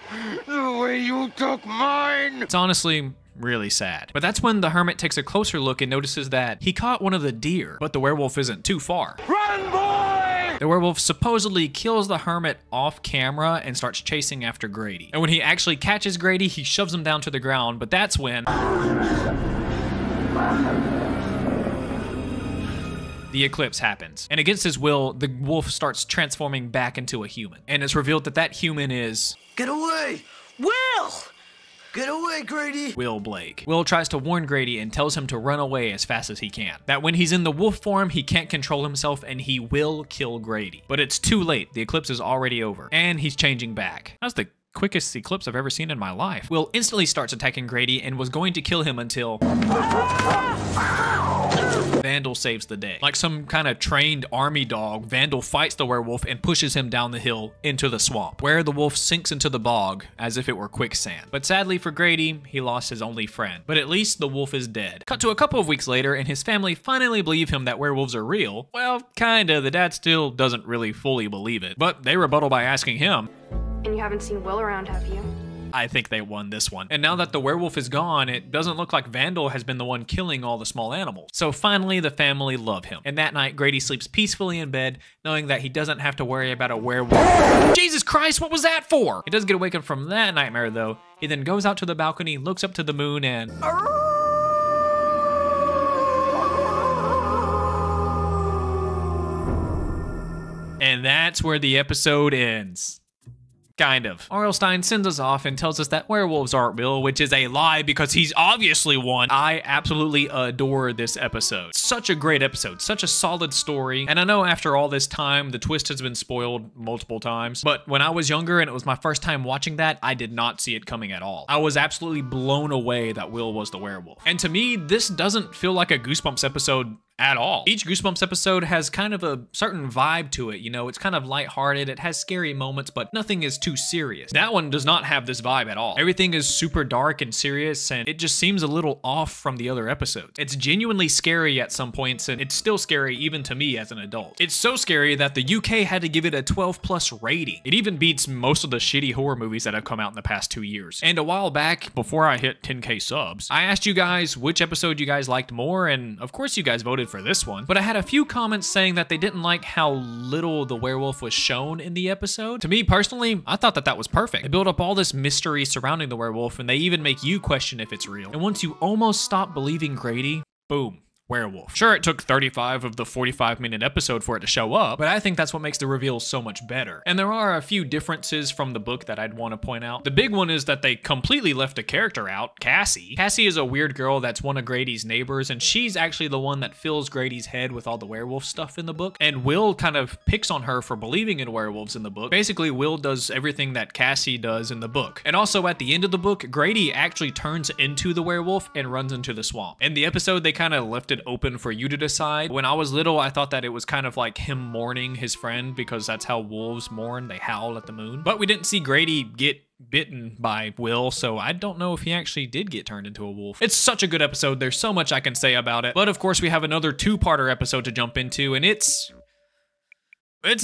[SPEAKER 3] the way you took mine.
[SPEAKER 1] It's honestly really sad. But that's when the hermit takes a closer look and notices that he caught one of the deer, but the werewolf isn't too far.
[SPEAKER 3] Run, boy!
[SPEAKER 1] The werewolf supposedly kills the hermit off camera and starts chasing after Grady. And when he actually catches Grady, he shoves him down to the ground, but that's when the eclipse happens. And against his will, the wolf starts transforming back into a human. And it's revealed that that human is...
[SPEAKER 3] Get away! Will! Get away, Grady!
[SPEAKER 1] Will Blake. Will tries to warn Grady and tells him to run away as fast as he can. That when he's in the wolf form, he can't control himself and he will kill Grady. But it's too late. The eclipse is already over. And he's changing back. That's the quickest eclipse I've ever seen in my life. Will instantly starts attacking Grady and was going to kill him until Vandal saves the day. Like some kind of trained army dog, Vandal fights the werewolf and pushes him down the hill into the swamp, where the wolf sinks into the bog as if it were quicksand. But sadly for Grady, he lost his only friend. But at least the wolf is dead. Cut to a couple of weeks later and his family finally believe him that werewolves are real. Well, kinda. The dad still doesn't really fully believe it. But they rebuttal by asking him,
[SPEAKER 22] "And you haven't seen Will around, have you?"
[SPEAKER 1] I think they won this one. And now that the werewolf is gone, it doesn't look like Vandal has been the one killing all the small animals. So finally, the family love him. And that night, Grady sleeps peacefully in bed, knowing that he doesn't have to worry about a werewolf. Jesus Christ, what was that for? He does get awakened from that nightmare though. He then goes out to the balcony, looks up to the moon, and... And that's where the episode ends. Kind of. R.L. Stine sends us off and tells us that werewolves aren't real, which is a lie because he's obviously one. I absolutely adore this episode. Such a great episode, such a solid story. And I know after all this time, the twist has been spoiled multiple times, but when I was younger and it was my first time watching that, I did not see it coming at all. I was absolutely blown away that Will was the werewolf. And to me, this doesn't feel like a Goosebumps episode at all. Each Goosebumps episode has kind of a certain vibe to it, you know, it's kind of lighthearted, it has scary moments, but nothing is too serious. That one does not have this vibe at all. Everything is super dark and serious, and it just seems a little off from the other episodes. It's genuinely scary at some points, and it's still scary even to me as an adult. It's so scary that the UK had to give it a 12+ rating. It even beats most of the shitty horror movies that have come out in the past 2 years. And a while back, before I hit 10K subs, I asked you guys which episode you guys liked more, and of course you guys voted for this one, but I had a few comments saying that they didn't like how little the werewolf was shown in the episode. To me personally, I thought that was perfect. They build up all this mystery surrounding the werewolf, and they even make you question if it's real. And once you almost stop believing Grady, boom. Werewolf. Sure, it took 35 of the 45-minute episode for it to show up, but I think that's what makes the reveal so much better. And there are a few differences from the book that I'd want to point out. The big one is that they completely left a character out, Cassie. Cassie is a weird girl that's one of Grady's neighbors, and she's actually the one that fills Grady's head with all the werewolf stuff in the book. And Will kind of picks on her for believing in werewolves in the book. Basically, Will does everything that Cassie does in the book. And also at the end of the book, Grady actually turns into the werewolf and runs into the swamp. In the episode, they kind of left it open for you to decide. When I was little, I thought that it was kind of like him mourning his friend because that's how wolves mourn. They howl at the moon. But we didn't see Grady get bitten by Will, so I don't know if he actually did get turned into a wolf. It's such a good episode. There's so much I can say about it. But of course, we have another two-parter episode to jump into, and it's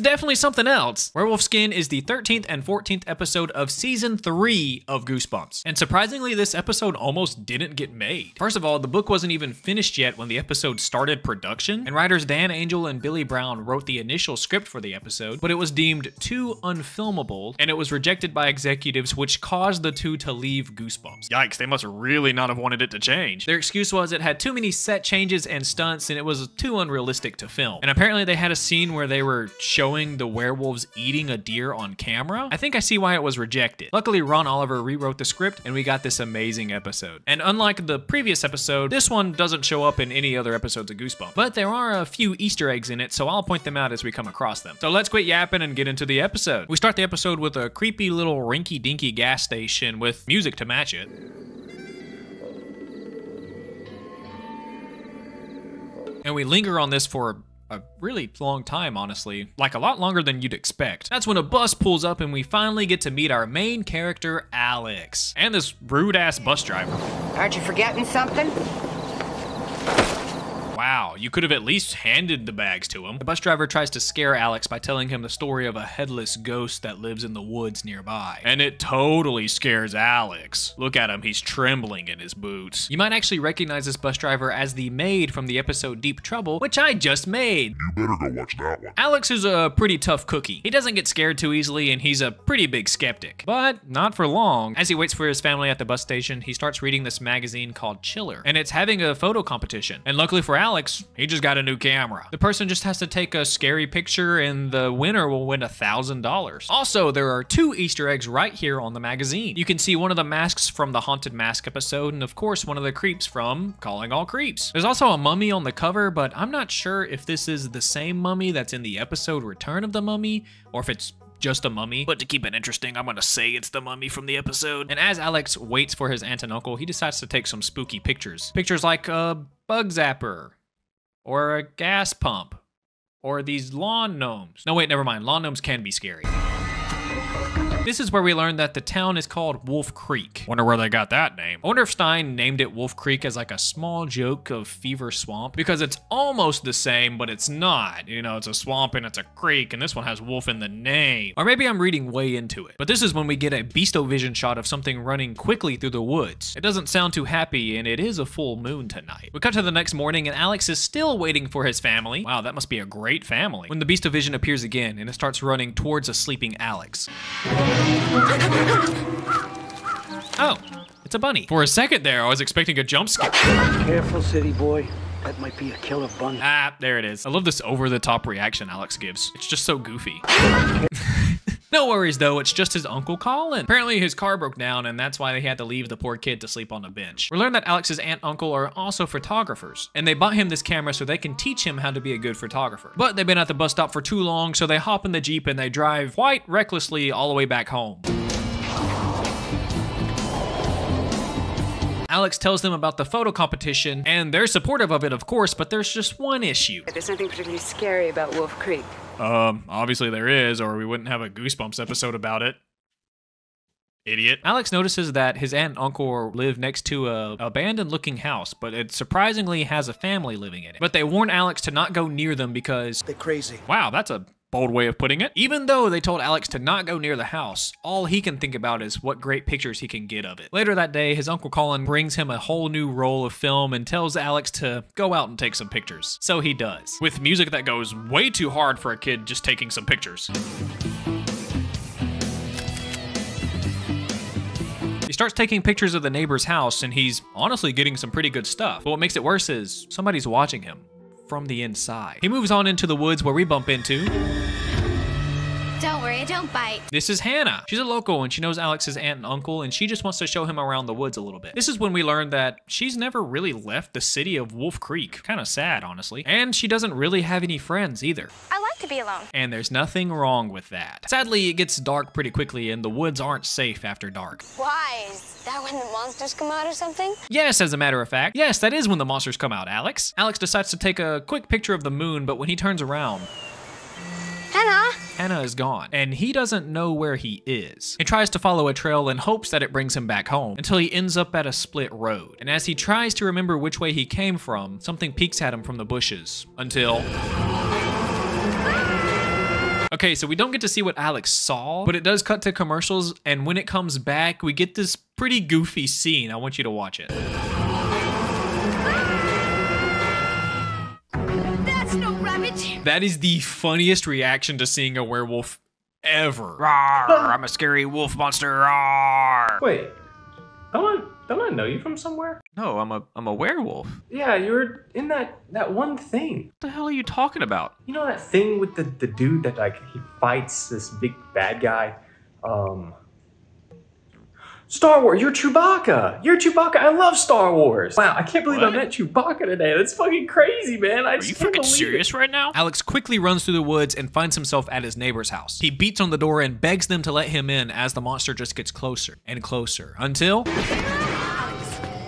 [SPEAKER 1] definitely something else. Werewolf Skin is the 13th and 14th episode of season 3 of Goosebumps. And surprisingly, this episode almost didn't get made. First of all, the book wasn't even finished yet when the episode started production, and writers Dan Angel and Billy Brown wrote the initial script for the episode, but it was deemed too unfilmable, and it was rejected by executives, which caused the two to leave Goosebumps. Yikes, they must really not have wanted it to change. Their excuse was it had too many set changes and stunts, and it was too unrealistic to film. And apparently they had a scene where they were showing the werewolves eating a deer on camera. I think I see why it was rejected. Luckily, Ron Oliver rewrote the script and we got this amazing episode. And unlike the previous episode, this one doesn't show up in any other episodes of Goosebumps. But there are a few Easter eggs in it, so I'll point them out as we come across them. So let's quit yapping and get into the episode. We start the episode with a creepy little rinky-dinky gas station with music to match it. And we linger on this for a really long time, honestly. Like a lot longer than you'd expect. That's when a bus pulls up and we finally get to meet our main character, Alex. And this rude-ass bus driver.
[SPEAKER 6] Aren't you forgetting something?
[SPEAKER 1] Wow, you could have at least handed the bags to him. The bus driver tries to scare Alex by telling him the story of a headless ghost that lives in the woods nearby. And it totally scares Alex. Look at him, he's trembling in his boots. You might actually recognize this bus driver as the maid from the episode Deep Trouble, which I just made.
[SPEAKER 19] You better go watch that one.
[SPEAKER 1] Alex is a pretty tough cookie. He doesn't get scared too easily and he's a pretty big skeptic. But not for long. As he waits for his family at the bus station, he starts reading this magazine called Chiller. And it's having a photo competition. And luckily for Alex, he just got a new camera. The person just has to take a scary picture and the winner will win $1,000. Also, there are 2 Easter eggs right here on the magazine. You can see one of the masks from the Haunted Mask episode and of course one of the creeps from Calling All Creeps. There's also a mummy on the cover, but I'm not sure if this is the same mummy that's in the episode Return of the Mummy or if it's just a mummy. But to keep it interesting, I'm gonna say it's the mummy from the episode. And as Alex waits for his aunt and uncle, he decides to take some spooky pictures. Pictures like a bug zapper, or a gas pump, or these lawn gnomes. No, wait, never mind. Lawn gnomes can be scary. This is where we learn that the town is called Wolf Creek. Wonder where they got that name. I wonder if Stein named it Wolf Creek as like a small joke of Fever Swamp, because it's almost the same, but it's not. You know, it's a swamp and it's a creek, and this one has wolf in the name. Or maybe I'm reading way into it. But this is when we get a beasto-vision shot of something running quickly through the woods. It doesn't sound too happy, and it is a full moon tonight. We cut to the next morning, and Alex is still waiting for his family. Wow, that must be a great family. When the beasto-vision appears again, and it starts running towards a sleeping Alex. Oh, it's a bunny. For a second there, I was expecting a jump scare.
[SPEAKER 20] Careful, city boy. That might be a killer bunny.
[SPEAKER 1] Ah, there it is. I love this over-the-top reaction Alex gives. It's just so goofy. No worries though, it's just his Uncle Colin. Apparently his car broke down and that's why they had to leave the poor kid to sleep on the bench. We learned that Alex's aunt and uncle are also photographers, and they bought him this camera so they can teach him how to be a good photographer. But they've been at the bus stop for too long, so they hop in the Jeep and they drive quite recklessly all the way back home. Alex tells them about the photo competition, and they're supportive of it, of course, but there's just one issue.
[SPEAKER 6] There's nothing particularly scary about Wolf Creek.
[SPEAKER 1] Obviously there is, or we wouldn't have a Goosebumps episode about it. Idiot. Alex notices that his aunt and uncle live next to a abandoned-looking house, but it surprisingly has a family living in it. But they warn Alex to not go near them because
[SPEAKER 23] they're crazy.
[SPEAKER 1] Wow, that's a bold way of putting it. Even though they told Alex to not go near the house, all he can think about is what great pictures he can get of it. Later that day, his Uncle Colin brings him a whole new roll of film and tells Alex to go out and take some pictures. So he does, with music that goes way too hard for a kid just taking some pictures. He starts taking pictures of the neighbor's house and he's honestly getting some pretty good stuff. But what makes it worse is somebody's watching him from the inside. He moves on into the woods where we bump into...
[SPEAKER 8] Don't worry, don't bite.
[SPEAKER 1] This is Hannah. She's a local and she knows Alex's aunt and uncle and she just wants to show him around the woods a little bit. This is when we learn that she's never really left the city of Wolf Creek. Kind of sad, honestly. And she doesn't really have any friends either.
[SPEAKER 8] I like to be alone.
[SPEAKER 1] And there's nothing wrong with that. Sadly, it gets dark pretty quickly and the woods aren't safe after dark.
[SPEAKER 8] Why? Is that when the monsters come out or something?
[SPEAKER 1] Yes, as a matter of fact. Yes, that is when the monsters come out, Alex. Alex decides to take a quick picture of the moon, but when he turns around, Hannah is gone, and he doesn't know where he is. He tries to follow a trail in hopes that it brings him back home, until he ends up at a split road. And as he tries to remember which way he came from, something peeks at him from the bushes, until... Okay, so we don't get to see what Alex saw, but it does cut to commercials, and when it comes back, we get this pretty goofy scene. I want you to watch it.
[SPEAKER 8] That's no rabbit.
[SPEAKER 1] That is the funniest reaction to seeing a werewolf ever. Rawr, I'm a scary wolf monster. Rawr.
[SPEAKER 24] Wait, don't I know you from somewhere?
[SPEAKER 1] No, I'm a werewolf.
[SPEAKER 24] Yeah, you were in that one thing.
[SPEAKER 1] What the hell are you talking about?
[SPEAKER 24] You know that thing with the dude that like he fights this big bad guy? Star Wars, you're Chewbacca. You're Chewbacca. I love Star Wars. Wow, I can't believe I met Chewbacca today. That's fucking crazy, man.
[SPEAKER 1] Are you fucking serious right now? Alex quickly runs through the woods and finds himself at his neighbor's house. He beats on the door and begs them to let him in as the monster just gets closer and closer until...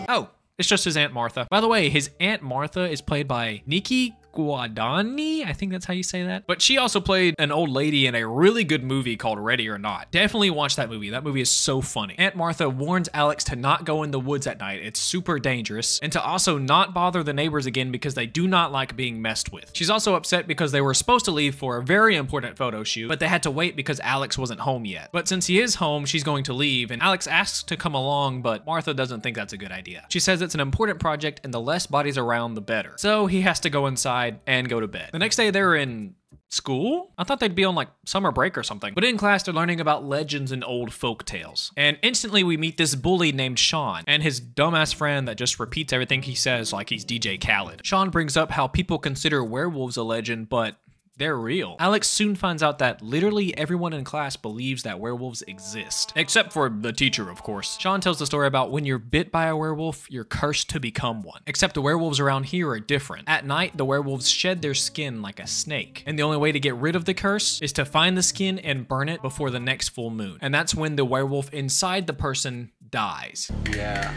[SPEAKER 1] Oh, it's just his Aunt Martha. By the way, his Aunt Martha is played by Nikki Guadagni, I think that's how you say that. But she also played an old lady in a really good movie called Ready or Not. Definitely watch that movie. That movie is so funny. Aunt Martha warns Alex to not go in the woods at night. It's super dangerous. And to also not bother the neighbors again because they do not like being messed with. She's also upset because they were supposed to leave for a very important photo shoot, but they had to wait because Alex wasn't home yet. But since he is home, she's going to leave, and Alex asks to come along, but Martha doesn't think that's a good idea. She says it's an important project and the less bodies around, the better. So he has to go inside and go to bed. The next day they're in school? I thought they'd be on like summer break or something. But in class they're learning about legends and old folk tales. And instantly we meet this bully named Sean and his dumbass friend that just repeats everything he says like he's DJ Khaled. Sean brings up how people consider werewolves a legend, but they're real. Alex soon finds out that literally everyone in class believes that werewolves exist. Except for the teacher, of course. Sean tells the story about when you're bit by a werewolf, you're cursed to become one. Except the werewolves around here are different. At night, the werewolves shed their skin like a snake. And the only way to get rid of the curse is to find the skin and burn it before the next full moon. And that's when the werewolf inside the person dies.
[SPEAKER 23] Yeah.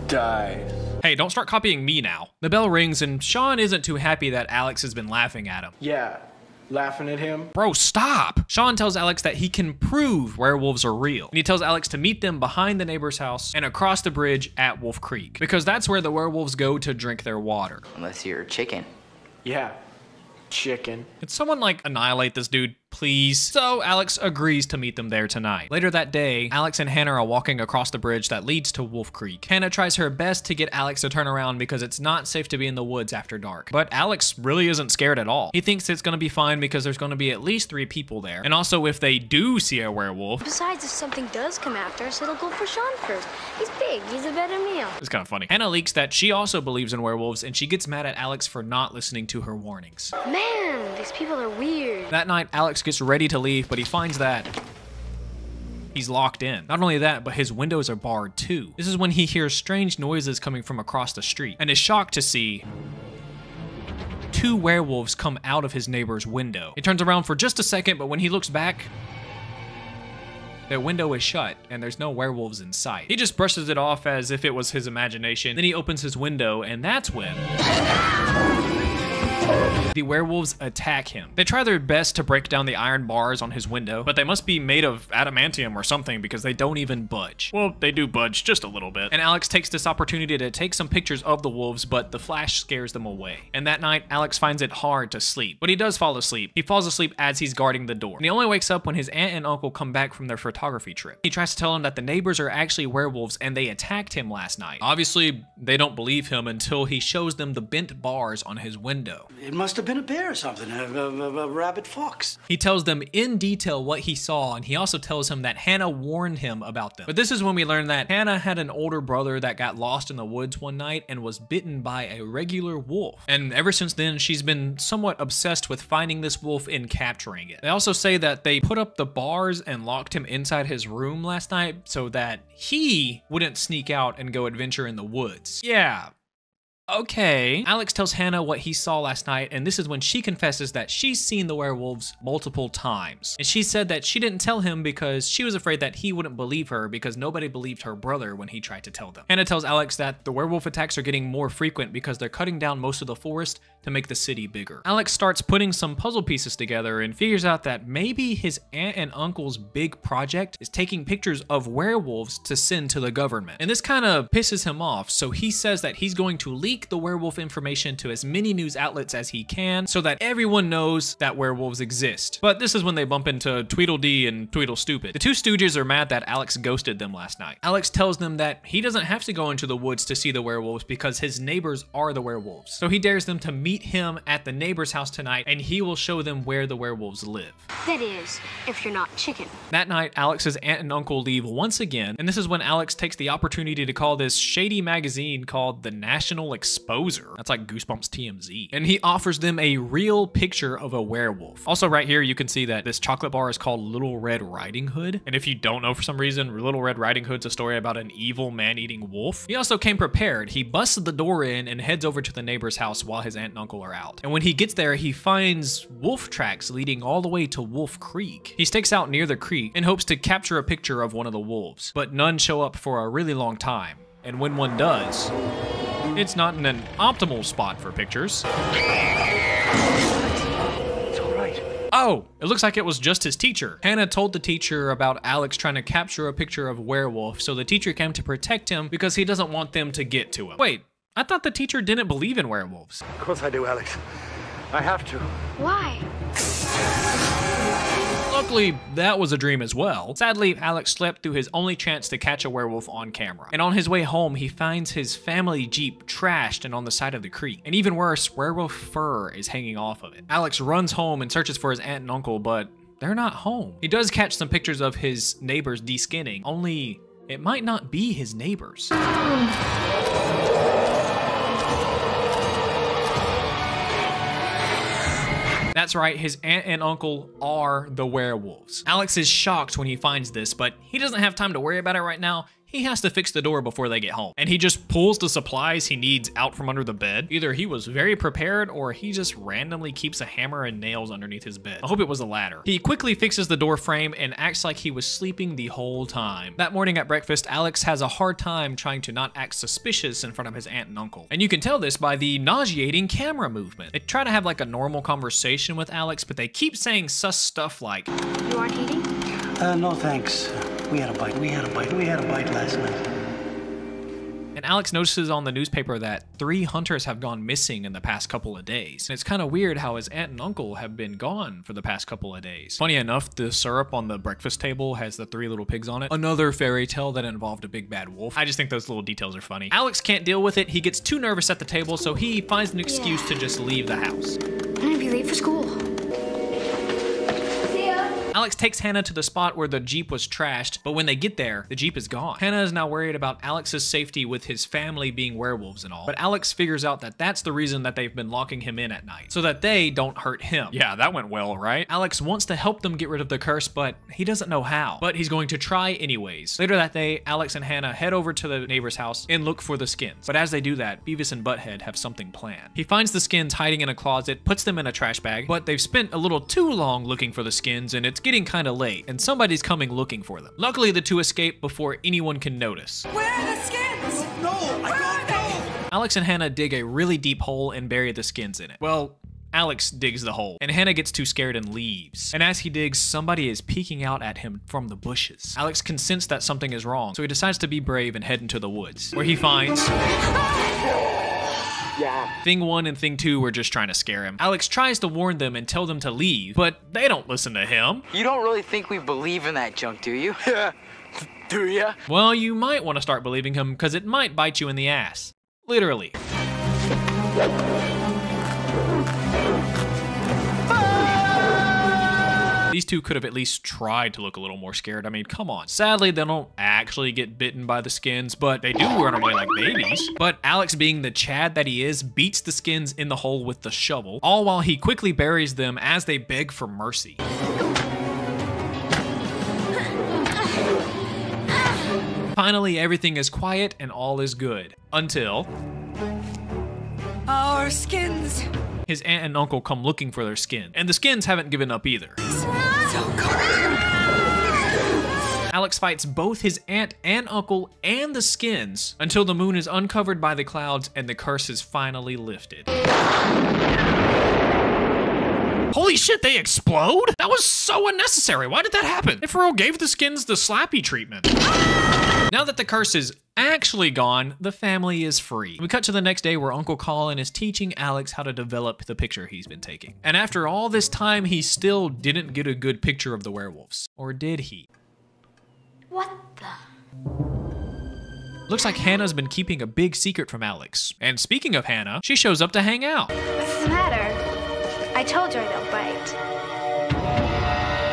[SPEAKER 23] Dies.
[SPEAKER 1] Hey, don't start copying me now. The bell rings and Sean isn't too happy that Alex has been laughing at him.
[SPEAKER 23] Yeah, laughing at him.
[SPEAKER 1] Bro, stop! Sean tells Alex that he can prove werewolves are real. And he tells Alex to meet them behind the neighbor's house and across the bridge at Wolf Creek. Because that's where the werewolves go to drink their water.
[SPEAKER 7] Unless you're chicken.
[SPEAKER 23] Yeah, chicken.
[SPEAKER 1] Could someone like annihilate this dude, please? So Alex agrees to meet them there tonight. Later that day, Alex and Hannah are walking across the bridge that leads to Wolf Creek. Hannah tries her best to get Alex to turn around because it's not safe to be in the woods after dark. But Alex really isn't scared at all. He thinks it's gonna be fine because there's gonna be at least 3 people there. And also if they do see a werewolf.
[SPEAKER 8] Besides, if something does come after us, it'll go for Sean first. He's big, he's a better meal.
[SPEAKER 1] It's kind of funny. Hannah leaks that she also believes in werewolves and she gets mad at Alex for not listening to her warnings.
[SPEAKER 8] Man, these people are weird.
[SPEAKER 1] That night, Alex gets ready to leave, but he finds that he's locked in. Not only that, but his windows are barred too. This is when he hears strange noises coming from across the street and is shocked to see 2 werewolves come out of his neighbor's window. He turns around for just a second, but when he looks back, their window is shut and there's no werewolves in sight. He just brushes it off as if it was his imagination. Then he opens his window and that's when the werewolves attack him. They try their best to break down the iron bars on his window, but they must be made of adamantium or something because they don't even budge. Well, they do budge just a little bit. And Alex takes this opportunity to take some pictures of the wolves, but the flash scares them away. And that night, Alex finds it hard to sleep, but he does fall asleep. He falls asleep as he's guarding the door. And he only wakes up when his aunt and uncle come back from their photography trip. He tries to tell them that the neighbors are actually werewolves and they attacked him last night. Obviously, they don't believe him until he shows them the bent bars on his window.
[SPEAKER 23] It must have been a bear or something, a rabbit fox.
[SPEAKER 1] He tells them in detail what he saw, and he also tells him that Hannah warned him about them. But this is when we learn that Hannah had an older brother that got lost in the woods one night and was bitten by a regular wolf. And ever since then, she's been somewhat obsessed with finding this wolf and capturing it. They also say that they put up the bars and locked him inside his room last night so that he wouldn't sneak out and go adventure in the woods. Yeah. Okay. Alex tells Hannah what he saw last night, and this is when she confesses that she's seen the werewolves multiple times. And she said that she didn't tell him because she was afraid that he wouldn't believe her because nobody believed her brother when he tried to tell them. Hannah tells Alex that the werewolf attacks are getting more frequent because they're cutting down most of the forest to make the city bigger. Alex starts putting some puzzle pieces together and figures out that maybe his aunt and uncle's big project is taking pictures of werewolves to send to the government. And this kind of pisses him off, so he says that he's going to leak the werewolf information to as many news outlets as he can so that everyone knows that werewolves exist. But this is when they bump into Tweedledee and Tweedlestupid. The two stooges are mad that Alex ghosted them last night. Alex tells them that he doesn't have to go into the woods to see the werewolves because his neighbors are the werewolves. So he dares them to meet him at the neighbor's house tonight and he will show them where the werewolves live.
[SPEAKER 8] That is, if you're not chicken.
[SPEAKER 1] That night, Alex's aunt and uncle leave once again, and this is when Alex takes the opportunity to call this shady magazine called the National Exposer. That's like Goosebumps TMZ. And he offers them a real picture of a werewolf. Also right here, you can see that this chocolate bar is called Little Red Riding Hood. And if you don't know for some reason, Little Red Riding Hood's a story about an evil man-eating wolf. He also came prepared. He busted the door in and heads over to the neighbor's house while his aunt and uncle are out. And when he gets there, he finds wolf tracks leading all the way to Wolf Creek. He stakes out near the creek and hopes to capture a picture of one of the wolves, but none show up for a really long time. And when one does, it's not in an optimal spot for pictures.
[SPEAKER 23] It's all right.
[SPEAKER 1] Oh, it looks like it was just his teacher. Hannah told the teacher about Alex trying to capture a picture of a werewolf, so the teacher came to protect him because he doesn't want them to get to him. Wait, I thought the teacher didn't believe in werewolves.
[SPEAKER 23] Of course I do, Alex. I have to.
[SPEAKER 8] Why?
[SPEAKER 1] Luckily, that was a dream as well. Sadly, Alex slept through his only chance to catch a werewolf on camera. And on his way home, he finds his family Jeep trashed and on the side of the creek. And even worse, werewolf fur is hanging off of it. Alex runs home and searches for his aunt and uncle, but they're not home. He does catch some pictures of his neighbors de-skinning, only it might not be his neighbors. That's right, his aunt and uncle are the werewolves. Alex is shocked when he finds this, but he doesn't have time to worry about it right now. He has to fix the door before they get home. And he just pulls the supplies he needs out from under the bed. Either he was very prepared or he just randomly keeps a hammer and nails underneath his bed. I hope it was the latter. He quickly fixes the door frame and acts like he was sleeping the whole time. That morning at breakfast, Alex has a hard time trying to not act suspicious in front of his aunt and uncle. And you can tell this by the nauseating camera movement. They try to have like a normal conversation with Alex, but they keep saying sus stuff like,
[SPEAKER 8] "You aren't eating?"
[SPEAKER 23] No thanks. We had a bite last night.
[SPEAKER 1] And Alex notices on the newspaper that 3 hunters have gone missing in the past couple of days. And it's kind of weird how his aunt and uncle have been gone for the past couple of days. Funny enough, the syrup on the breakfast table has the 3 little pigs on it. Another fairy tale that involved a big bad wolf. I just think those little details are funny. Alex can't deal with it. He gets too nervous at the table, so he finds an excuse to just leave the house.
[SPEAKER 8] I'm gonna be late for school.
[SPEAKER 1] Alex takes Hannah to the spot where the Jeep was trashed, but when they get there, the Jeep is gone. Hannah is now worried about Alex's safety with his family being werewolves and all, but Alex figures out that that's the reason that they've been locking him in at night, so that they don't hurt him. Yeah, that went well, right? Alex wants to help them get rid of the curse, but he doesn't know how, but he's going to try anyways. Later that day, Alex and Hannah head over to the neighbor's house and look for the skins, but as they do that, Beavis and Butthead have something planned. He finds the skins hiding in a closet, puts them in a trash bag, but they've spent a little too long looking for the skins, and it's getting kind of late, and somebody's coming looking for them. Luckily, the two escape before anyone can notice.
[SPEAKER 9] Where are the skins? No, I don't know.
[SPEAKER 1] Alex and Hannah dig a really deep hole and bury the skins in it. Well, Alex digs the hole, and Hannah gets too scared and leaves. And as he digs, somebody is peeking out at him from the bushes. Alex can sense that something is wrong, so he decides to be brave and head into the woods, where he finds... Thing 1 and Thing 2 were just trying to scare him. Alex tries to warn them and tell them to leave, but they don't listen to him.
[SPEAKER 13] You don't really think we believe in that junk, do you? Do ya?
[SPEAKER 1] Well, you might want to start believing him, because it might bite you in the ass. Literally. These two could have at least tried to look a little more scared. I mean, come on. Sadly, they don't actually get bitten by the skins, but they do run away like babies. But Alex, being the Chad that he is, beats the skins in the hole with the shovel, all while he quickly buries them as they beg for mercy. Finally, everything is quiet and all is good. Until...
[SPEAKER 9] Our skins.
[SPEAKER 1] His aunt and uncle come looking for their skin, and the skins haven't given up either.
[SPEAKER 9] So cold.
[SPEAKER 1] Alex fights both his aunt and uncle and the skins until the moon is uncovered by the clouds and the curse is finally lifted. Holy shit, they explode? That was so unnecessary. Why did that happen? They for real gave the skins the slappy treatment. Now that the curse is actually gone, the family is free. We cut to the next day where Uncle Colin is teaching Alex how to develop the picture he's been taking. And after all this time, he still didn't get a good picture of the werewolves. Or did he?
[SPEAKER 8] What the?
[SPEAKER 1] Looks like Hannah's been keeping a big secret from Alex. And speaking of Hannah, she shows up to hang out.
[SPEAKER 8] What's the matter? I told you I don't bite.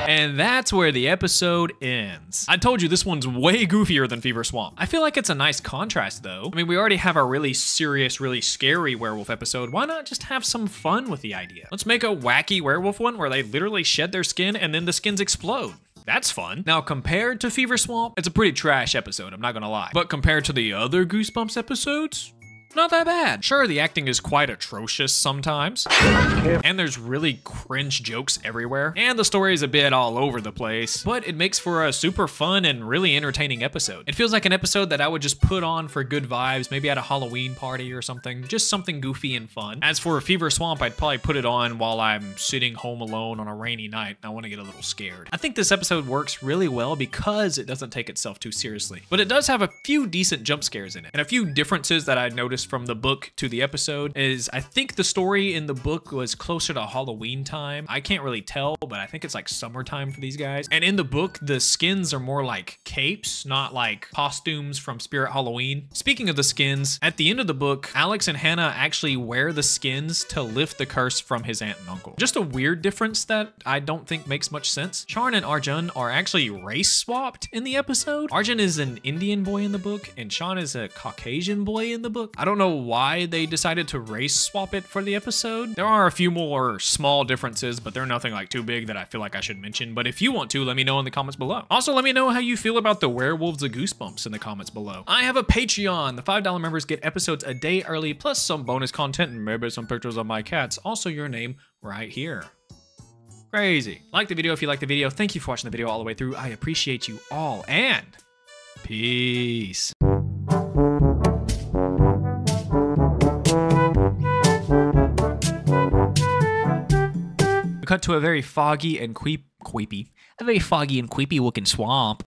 [SPEAKER 1] And that's where the episode ends. I told you this one's way goofier than Fever Swamp. I feel like it's a nice contrast though. I mean, we already have a really serious, really scary werewolf episode. Why not just have some fun with the idea? Let's make a wacky werewolf one where they literally shed their skin and then the skins explode. That's fun. Now, compared to Fever Swamp, it's a pretty trash episode, I'm not gonna lie. But compared to the other Goosebumps episodes, not that bad. Sure, the acting is quite atrocious sometimes, and there's really cringe jokes everywhere, and the story is a bit all over the place, but it makes for a super fun and really entertaining episode. It feels like an episode that I would just put on for good vibes, maybe at a Halloween party or something, just something goofy and fun. As for Fever Swamp, I'd probably put it on while I'm sitting home alone on a rainy night and I want to get a little scared. I think this episode works really well because it doesn't take itself too seriously, but it does have a few decent jump scares in it, and a few differences that I noticed from the book to the episode is I think the story in the book was closer to Halloween time. I can't really tell, but I think it's like summertime for these guys. And in the book, the skins are more like capes, not like costumes from Spirit Halloween. Speaking of the skins, at the end of the book, Alex and Hannah actually wear the skins to lift the curse from his aunt and uncle. Just a weird difference that I don't think makes much sense. Charn and Arjun are actually race swapped in the episode. Arjun is an Indian boy in the book and Sean is a Caucasian boy in the book. I don't know why they decided to race swap it for the episode. There are a few more small differences, but they're nothing like too big that I feel like I should mention. But if you want to, let me know in the comments below. Also, let me know how you feel about the Werewolves of Goosebumps in the comments below. I have a Patreon. The $5 members get episodes a day early, plus some bonus content and maybe some pictures of my cats. Also your name right here. Crazy. Like the video if you like the video. Thank you for watching the video all the way through. I appreciate you all, and peace. Cut to a very foggy and creepy looking swamp.